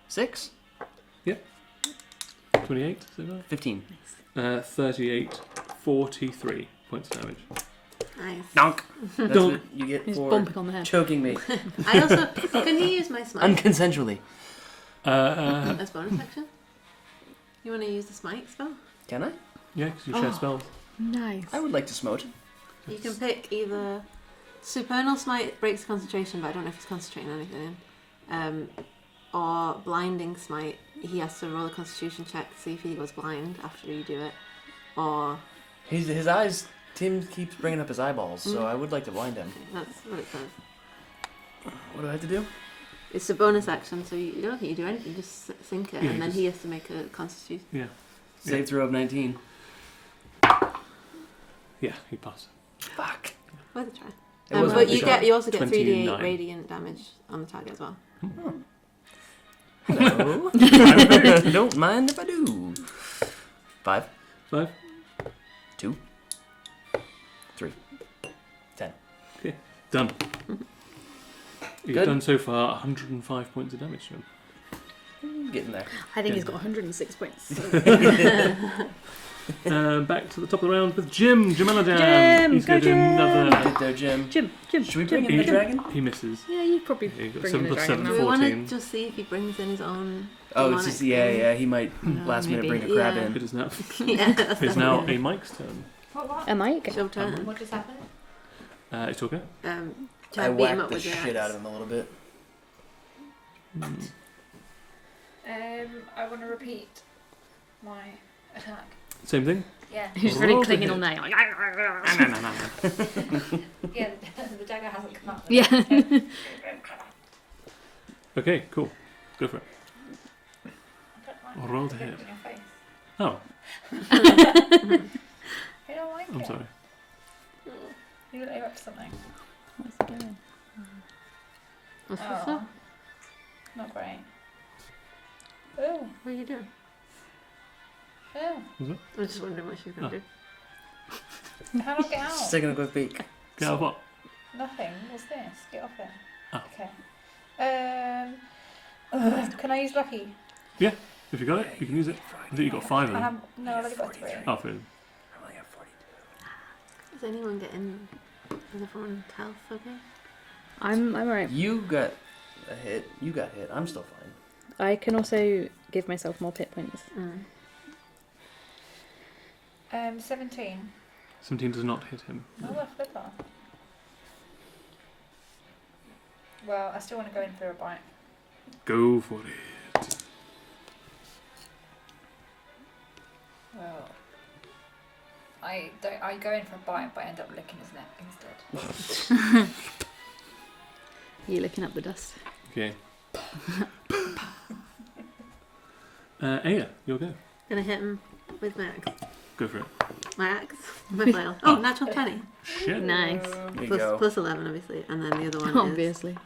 6. 28. So far. 15. 38. 43 points of damage. Nice. Donk. That's Donk. what you get He's for bumping on the head. choking me. I also... Can you use my smite Unconsensually. as bonus action? You want to use the smite spell? Can I? Yeah, because you share Oh. spells. Nice. I would like to smote. You can pick either... Supernal smite breaks concentration, but I don't know if he's concentrating on anything. Or blinding smite. He has to roll a constitution check to see if he goes blind after you do it. Or... His eyes... Tim keeps bringing up his eyeballs, so I would like to blind him. That's what it says. What do I have to do? It's a bonus action, so you don't need to do anything, just sink it, Yeah, and then just- he has to make a constitution. Yeah. Save throw of 19. Yeah, he passed. Fuck. Worth a try. It was But worth a you try. also get 3d8 29. radiant damage on the target as well. Hello. Don't mind if I do. 5. 5. 2. 3. 10. Done. You've Good. done so far 105 points of damage to him. Getting there. I think he's got 106 points. Back to the top of the round with Jim. Jim, Jim, he's go going to do Jim. another. Get there, Jim. Jim. Should we bring Jim. in the dragon? He misses. Yeah, you probably Yeah, you got bring 7 in the plus dragon 7, Do we now. want 14. to just see if he brings in his own Oh, demonic it's just, thing? yeah, he might No, last minute maybe. bring a crab Yeah. in. It is now, Yeah, that's it's now definitely a Mike's turn. What? A mic? Your turn. What just happened? It's okay. Try I to beat him whacked up the with your shit axe. out of him a little bit. I want to repeat my attack. Same thing. Yeah. He's really Roll to clinging hit. on there. Like, Yeah, the dagger hasn't come out. yeah. Okay, cool. Go for it. I don't like Roll it. to hit. In your face. Oh, I don't like I'm it. sorry. You look like you're up to something. What's he doing? What's this Oh, for? not great. Oh, What are you doing? oh. I'm just wondering what you're going to do. How do I get out? Just taking a quick peek. Get out of what? Nothing. What's this? Get off it. Oh. Okay. Can I use lucky? If you got it, you can use it. I think you got 5 of I them. have no. I've only got 3. Oh, fair. I only have 42. Is anyone getting... Is everyone's health okay? I'm alright. You got a hit. You got hit. I'm still fine. I can also give myself more pit points. 17. 17 does not hit him. Oh, a flipper. Well, I still want to go in for a bite. Go for it. Well, I go in for a bite, but I end up licking his neck instead. You looking up the dust? Okay. Aya, you'll go. Gonna hit him with my axe. Go for it. My axe? My flail. Oh, natural 20. Shit. Nice. There you Plus, go. plus 11, obviously. And then the other one Obviously.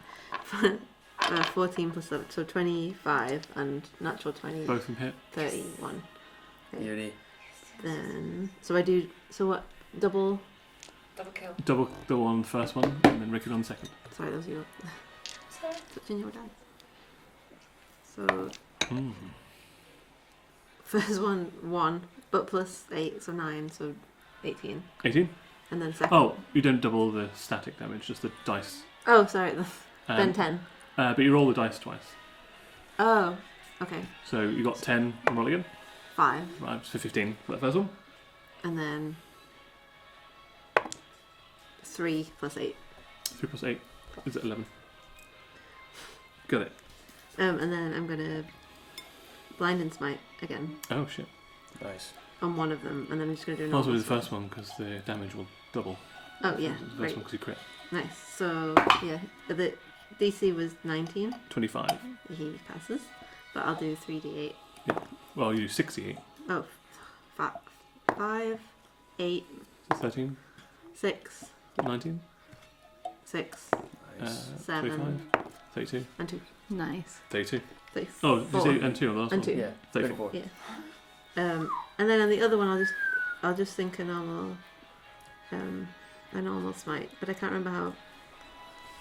is 14 plus 7. So 25 and natural 20, Both of them hit. 31. Beauty. Then, so I do, so what, double, Double kill. Double on the first one, and then Rickard on the second. sorry, those are your, Sorry. touching your dice. So, Mm. first one, 1, but plus 8, so 9, so 18. 18? And then second. Oh, you don't double the static damage, just the dice. Oh, sorry, then Um, 10. but you roll the dice twice. Oh, okay. So you got 10 and roll again. 5. Right, so 15 for that first one. And then 3 plus 8. 3 plus 8 is 11. Got it. And then I'm gonna blind and smite again Oh shit. Nice. on one of them, and then I'm just gonna do Also another. the first one because the damage will double. Oh yeah, The first great, one because you crit. nice. So yeah, DC was 19. 25. He passes. But I'll do 3d8. Well, you do 68. Oh, 5, 8, So 13. 6, 19. 6, Nice. 7, 25. 32. and 2. Nice. 32. 6. Oh, did you say and 2 on the last And one? 2. Yeah. 34. 34. Yeah. And then on the other one, I'll just think a normal smite, but I can't remember how.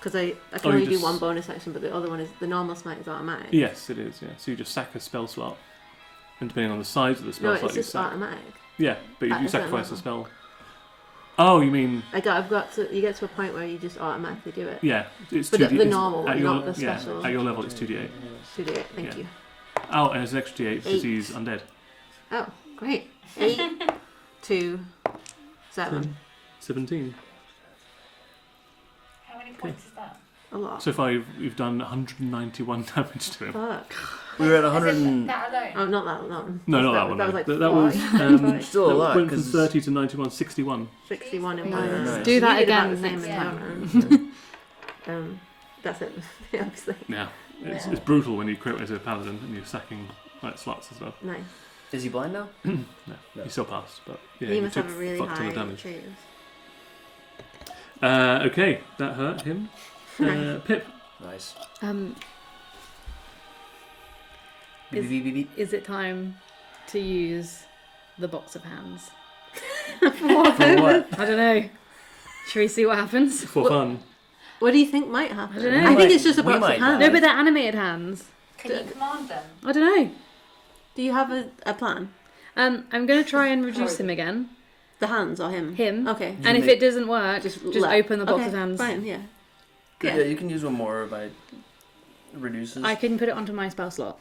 Because I can only do one bonus action, but the other one is the normal smite is automatic. Yes, it is. Yeah. So you just sack a spell slot, and depending on the size of the spell No, slot, it's you just sack. automatic. Yeah, but if At you a certain sacrifice the level. spell. Oh, you mean? You get to a point where you just automatically do it. Yeah, it's But 2D. the normal at one, your, not the special. Yeah, at your level, it's 2d8. 2d8, thank Yeah. you. Oh, and it's an extra d8 because 8. he's undead. Oh, great. 8, 2, 7. 17. How many points is that? A lot. So far, you've done 191 damage to him. Fuck. We were at Is 100 it and... that alone? Oh, not that one. No, not that one. That no. was like that was 40. Still a that lot, went from 'cause- 30 to 91, 61. 61 in Nice. one. Nice. Do that You did about again the same next in time. that one. That's it. Obviously. Yeah, it's Yeah. brutal when you crit as a paladin and you're sacking like slots as well. Nice. Is he blind now? No, No. you still passed, but yeah, He you must took have a really fuck ton high of damage. saves. Okay, that hurt him. Pip. Nice. Is- Beep, beep, beep, beep. Is it time to use the box of hands? For what? I don't know. Should we see what happens? For fun. What do you think might happen? I don't know. I think We it's just a might- we box of might hands. No, but they're animated hands. Can you command them? I don't know. Do you have a plan? I'm going to try and reduce him again. The hands or him? Him. Okay. And if it doesn't work, just let- open the box okay, of hands. Fine, yeah. Yeah, you can use one more by reduces. I can put it onto my spell slot.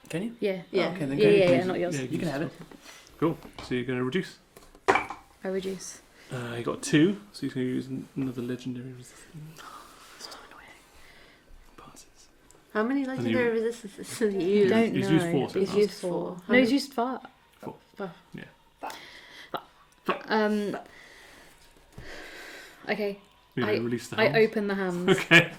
Can you? Yeah. Yeah. Okay, then Yeah, go. yeah, can yeah, use- not yours. yeah, You can have it. Cool. So you're going to reduce. I reduce. You got 2, so you can use another legendary resistance. So annoying. Passes. How many legendary resistances have you used? Don't He's know. used 4 so He's far. used 4. No, he's used 5. 4. Yeah. Okay. You're I- going to release the I hands. open the hands. Okay.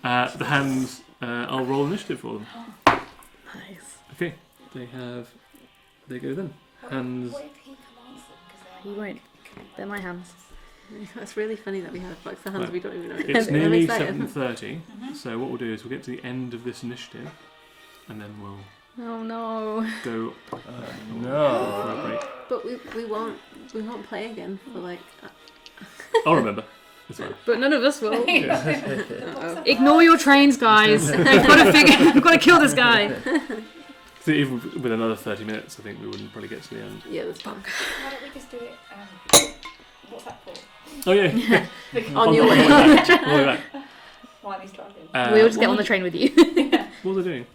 The hands, I'll roll initiative for them. Nice. Okay. They go then. Hands. What if he commands them? Because He won't. They're my hands. It's really funny that we have box of hands Right. we don't even know. It's I'm nearly excited. 7:30, so what we'll do is we'll get to the end of this initiative, and then we'll Oh no. go No. for a break. But we won't play again for like. I'll remember. It's fine. But none of us will. Uh-oh. Ignore your trains, guys. We've got to kill this guy. So even with another 30 minutes, I think we wouldn't probably get to the end. Yeah, that's fine. why don't we just do it? What's that for? Oh yeah. On your way. On the way back. While he's driving. We'll just get what on the train with you. What was I doing?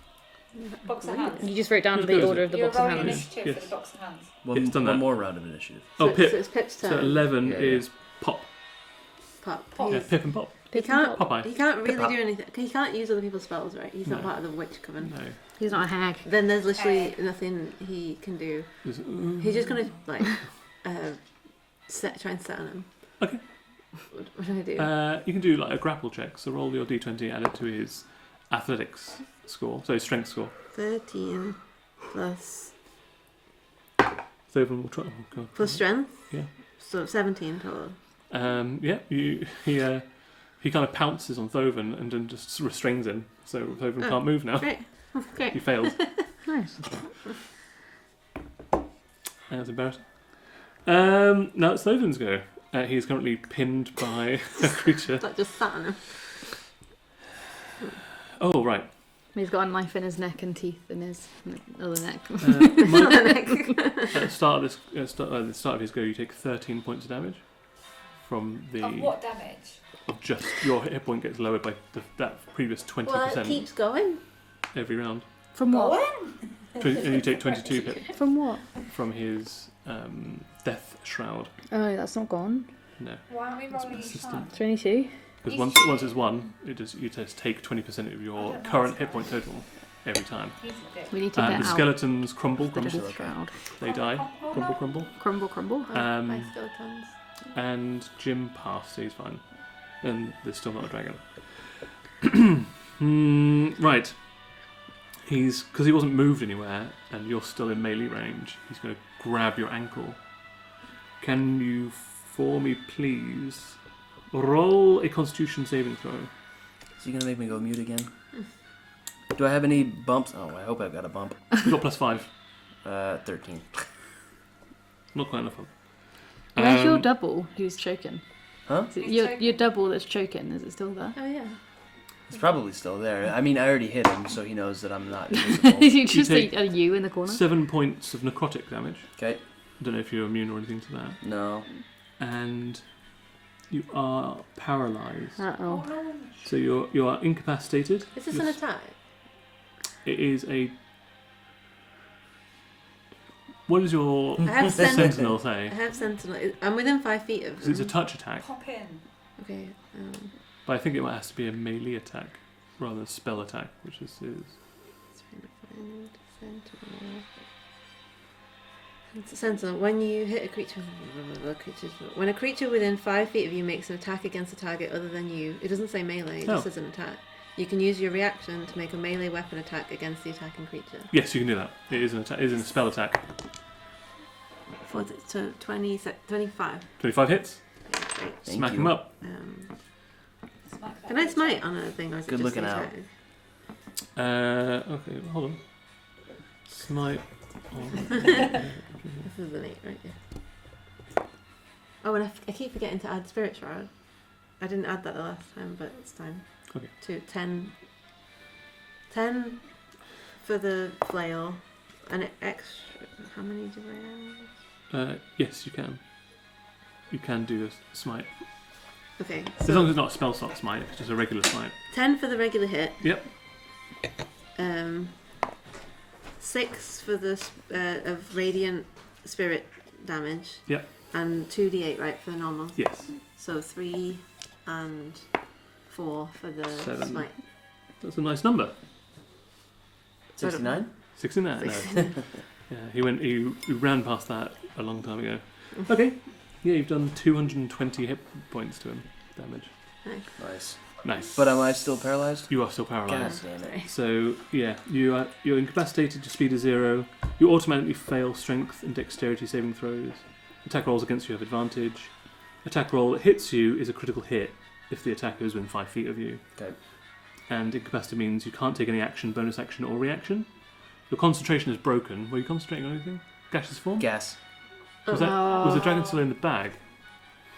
Box of hands. You just wrote down Who's the good is order it? of the You're box of rolling hands. initiative Yes. for the box of hands. It's done One that. more round of initiative. Oh, So Pip. it's Pip's turn. So 11 Yeah, yeah. is Pop. Pop. Pop. Yeah, He's- Pip and Pop. He can't. Popeye. He can't really Pip-up. do anything. He can't use other people's spells, right? He's not No. part of the witch coven. No. He's not a hag. Then there's literally nothing he can do. He's just gonna like try and set on him. Okay. What do I do? You can do like a grapple check. So roll your d20, add it to his athletics score, so his strength score. 13 plus So everyone will try. Oh, God. plus strength. Yeah. So 17 total. Yeah. He kind of pounces on Thoven and then just restrains him, so Thoven Oh, can't move now. Great. Great. He failed. Nice. That's embarrassing. Now it's Thoven's go. He's currently pinned by a creature. That just sat on him. Oh right. He's got a knife in his neck and teeth in his other neck. At the start of this, the start of his go, you take 13 points of damage from the. Of what damage? Of just your hit point gets lowered by that previous 20% Well, it keeps going. every round. From what? What? And you take 22 hit From what? from his death shroud. Oh, that's not gone. No, Why aren't we it's rolling each persistent. time? 22. Because once it's won, you just take 20% of your don't know current what's hit point total every time. He's a dick. We need to And get the out skeletons crumble, the crumble, death shroud. they die, Oh, crumble, no. crumble. Crumble, crumble. My skeletons. And Jim passed, so he's fine. And there's still not a dragon. Right. Because he wasn't moved anywhere, and you're still in melee range. He's going to grab your ankle. Can you, for me, please, roll a Constitution saving throw? Is he gonna make me go mute again? Do I have any bumps? Oh, I hope I've got a bump. You got +5. 13. Not quite enough. Where's your double who's choking? Huh? Is it your double that's choking, is it still there? Oh yeah. It's probably still there. I mean, I already hit him, so he knows that I'm not invisible. you just take see a you in the corner? 7 points of necrotic damage. Okay. I don't know if you're immune or anything to that. No. And you are paralysed. Uh-oh. So you are incapacitated. Is this an attack? It is a... What does your I have sentinel I say? have sentinel. I'm within 5 feet of Because it's a them. touch attack. Pop in. Okay. But I think it might have to be a melee attack rather than a spell attack, which is Trying to find sentinel. Sentinel. When you hit a creature, when a creature within 5 feet of you makes an attack against a target other than you, it doesn't say melee. It just says an attack. You can use your reaction to make a melee weapon attack against the attacking creature. Yes, you can do that. It is an attack. It is a spell attack. So 25. 25 hits. Great. Smack you. him up. Smack that Can I bitch. smite on a thing, or is it Good just looking an out. attack? Okay, hold on. Smite. This is an 8, right? Yeah. Oh, and I keep forgetting to add Spirit Shroud. I didn't add that the last time, but it's time. Okay. To 10. 10 for the flail, and it extra. How many do I have? Yes, you can. You can do a smite. Okay. As long as it's not a spell slot smite, it's just a regular smite. 10 for the regular hit. Yep. 6 for the of radiant spirit damage. Yep. And 2d8, right, for the normal. Yes. So 3 and 4 for the 7. smite. That's a nice number. 69? 69. No. Yeah, he ran past that a long time ago. Okay. Yeah, you've done 220 hit points to him. Damage. Nice. Nice. But am I still paralyzed? You are still God paralysed. damn it. So yeah, you're incapacitated. Your speed is 0. You automatically fail strength and dexterity saving throws. Attack rolls against you have advantage. Attack roll that hits you is a critical hit if the attacker is within 5 feet of you. Okay. And incapacity means you can't take any action, bonus action, or reaction. Your concentration is broken. Were you concentrating on anything? Gaseous form? Gas. Was the dragon still in the bag?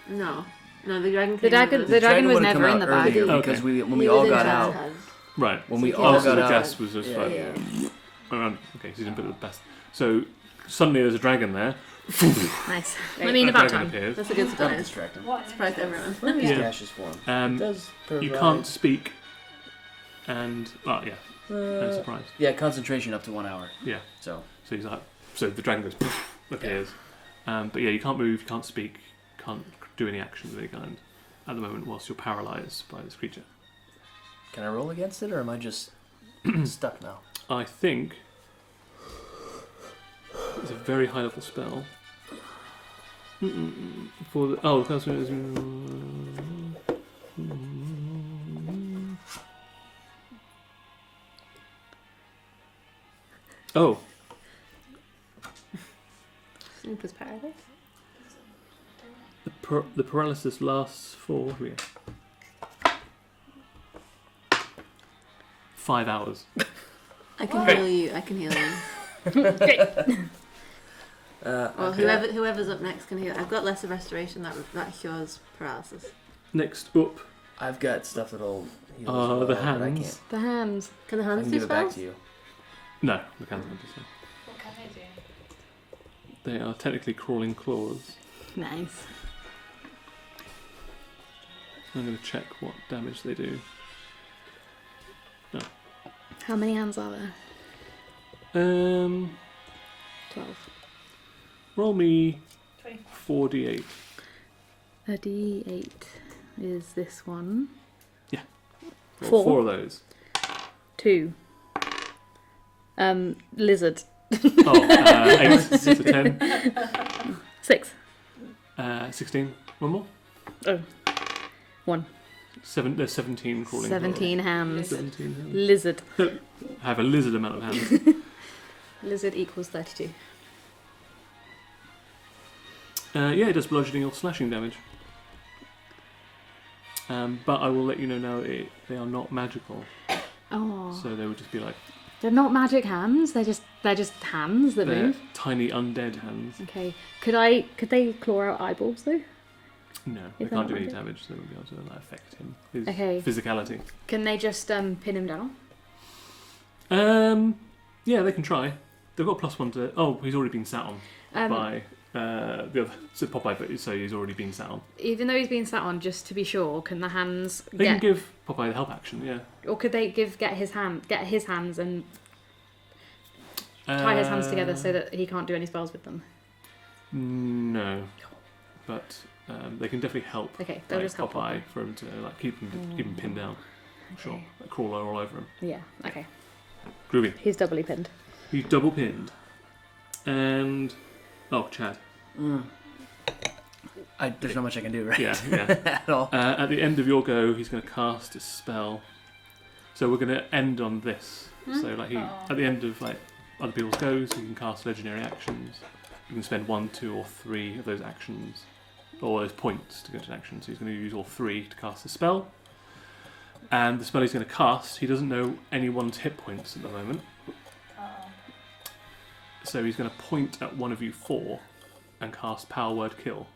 No, the dragon. The dragon was would've never come in the out bag. earlier Okay. Because when we He all was in got Chad's out. head. Right. When we So all Gas So got the out. gas was just Yeah, like... yeah. Around. Okay, so you didn't put it with the best. So suddenly there's a dragon there. Nice. Right. I mean, A about dragon time. appears. That's a good That surprise. distracting. What an Surprised influence. everyone. His Yeah. gaseous form. Um, does you can't speak, and well, yeah, I'm surprised. Yeah, concentration up to 1 hour. Yeah. So So he's like, so the dragon goes, appears. But yeah, you can't move, you can't speak, can't do any action of any kind at the moment whilst you're paralysed by this creature. can I roll against it, or am I just stuck now? I think it's a very high level spell. For the person is. Oh, Snoopers paradise. the paralysis lasts for 5 hours. I can heal you. I can heal you. Well, Okay. whoever's up next can heal. I've got lesser restoration that cures paralysis. Next up I've got stuff that'll heal are as well, the but I hands. can't. The hands. Can the I hands can do give it back spells? to you. No, the hands don't do so. What can they do? They are technically crawling claws. Nice. I'm going to check what damage they do. How many hands are there? 12. 12. Roll me 24. 4d8. A D8 is this one. Roll 4. 4 of those. 2. Lizard. Oh, 8 to 10. 6. 16. One more. 1. There's 17 crawling. 17 hands. Lizard. 17 hands. Lizard. I have a lizard amount of hands. Lizard equals 32. It does bludgeoning or slashing damage. But I will let you know now that they are not magical. Oh. So they would just be like They're not magic hands. They're just hands that they're move. tiny undead hands. Okay. Could they claw out eyeballs though? No, Is they that can't do not any undead? damage. So they won't be able to affect him. His Okay. physicality. Can they just pin him down? Yeah, they can try. They've got +1 to. Oh, he's already been sat on by the other. So Popeye, but so he's already been sat on. Even though he's being sat on, just to be sure, can the hands They get? can give Popeye the help action. Yeah. Or could they get his hands and tie his hands together so that he can't do any spells with them? No, but they can definitely help. Okay, they'll just help Popeye for him to keep him pinned down. Sure, Okay. a crawler all over him. Yeah. Okay. Groovy. He's doubly pinned. He's double pinned, and Chad. There's not much I can do, right? Yeah. At all. At the end of your go, he's going to cast a spell. So we're going to end on this. So at the end of other people's goes, you can cast legendary actions. You can spend 1, 2, or 3 of those actions, or those points to go to an action. So he's going to use all 3 to cast the spell. And the spell he's going to cast, he doesn't know anyone's hit points at the moment. So he's going to point at one of you 4 and cast Power Word Kill.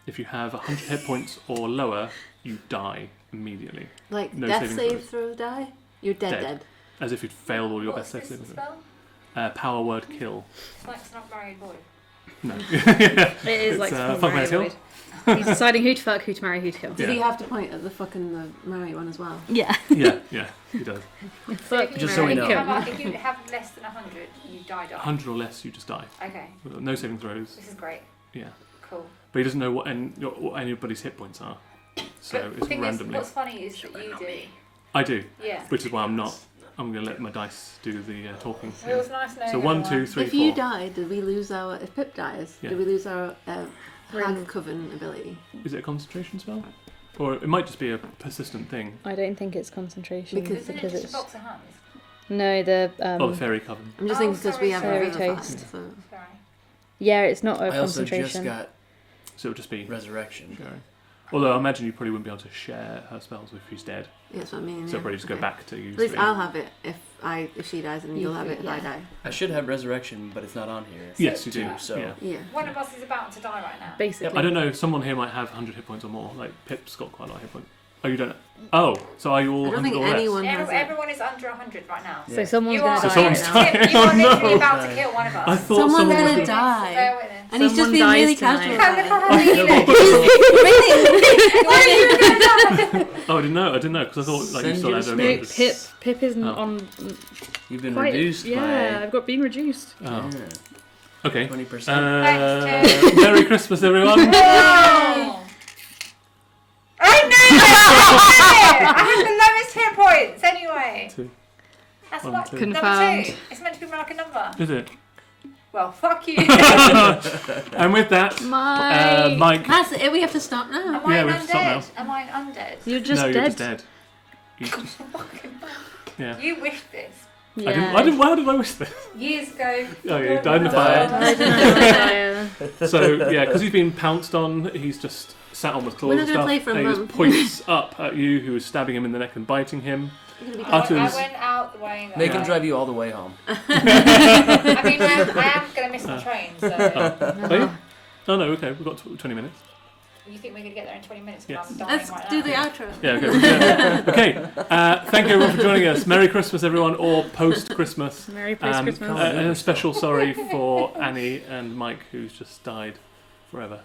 If you have 100 hit points or lower, you die immediately. Like No death saving save throws. throw die? You're dead. As if you'd failed all your What's best this saving. spell? Power Word Kill. It's like Snug Married Boy. No. It is like Fuck, Marry marry, kill. Avoid. He's deciding who to fuck, who to marry, who to kill. Did Yeah. he have to point at the Mary one as well? Yeah. Yeah, he does. Fuck, Just so we marry, know. kill. If you have less than 100, you die. 100 or less, you just die. Okay, No saving throws. this is great. Yeah. Cool. But he doesn't know what anybody's hit points are. So But the it's thing randomly. what's funny is that you do. I do, Yeah. which is why I'm going to let my dice do the talking. It was nice knowing So 1, everyone. 2, 3, If 4. you die, did we lose if Pip dies, Yeah. did we lose our Ring. Hag Coven ability? Is it a concentration spell? Or it might just be a persistent thing. I don't think it's concentration Because- Isn't it because just it's a box of hands? no the The Fairy Coven. I'm just Oh, thinking because we have sorry, a sorry. fast. So. Sorry. yeah it's not a I also concentration. just got So it would just be resurrection. sharing. Although I imagine you probably wouldn't be able to share her spells if she's dead. Yeah, that's what I mean. So yeah. probably just go Okay. back to use At least 3. I'll have it if she dies, and you'll have it if I yeah. die. I should have resurrection, but it's not on here. Yes, you do. Too, so Yeah. Yeah. One of us is about to die right now. Basically. I don't know. Someone here might have 100 hit points or more. Like Pip's got quite a lot of hit points. Oh, you don't. Oh, so are you all I don't 100 think or less? anyone has it. Everyone is under 100 right now. So Yeah. someone's You gonna are. die So someone's right now. dying. You are Oh, no. literally about to kill one of us. I thought Someone's someone gonna was. die. Bear witness. And he's just Someone being dies really tonight. casual Look about how it. hard you look. Why are you gonna die? Oh, I didn't know because I thought like you Send still your had over No, 100. Pip isn't Oh. on you've been quite. reduced Yeah, I've got being reduced. by Oh, okay. 20%. Thanks, Merry Christmas, everyone. Oh. I knew it! I have the lowest hit points anyway. 2. That's One, what. two. Number Confirmed. 2. It's meant to be my lucky number. Is it? Well, fuck you. And with that, Mike. That's it. We have to stop now. Am I Yeah, an we have to stop undead? Am I an undead? You're just no, dead. you're just dead. You just, yeah. You wished this Yeah. I didn't. Why did I wish this? years ago. Oh, yeah, he died in a fire. I don't know. So yeah, because he's been pounced on, he's just sat on with claws We're and not gonna stuff. play for a and he just month. points up at you, who is stabbing him in the neck and biting him. I Utters. went out the way. Make him drive you all the way home. I mean, I am going to miss my train, so. Oh, yeah? Oh no, okay, we've got 20 minutes. You think we're going to get there in 20 minutes when Yes. I'm dying Let's right do now? the outro. Yeah, okay. Yeah. Okay. Thank you everyone for joining us. Merry Christmas, everyone, or post Christmas. Merry post Christmas. And a special sorry for Annie and Mike, who's just died forever.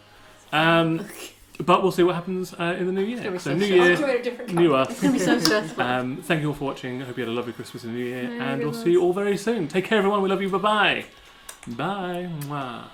But we'll see what happens in the new year. be So so new stressful. year, I'll do it a different new colour. us. It's gonna be so stressful. Thank you all for watching. I hope you had a lovely Christmas and New Year, Merry and we'll Christmas. see you all very soon. Take care, everyone. We love you. Bye-bye. Bye. Mwah.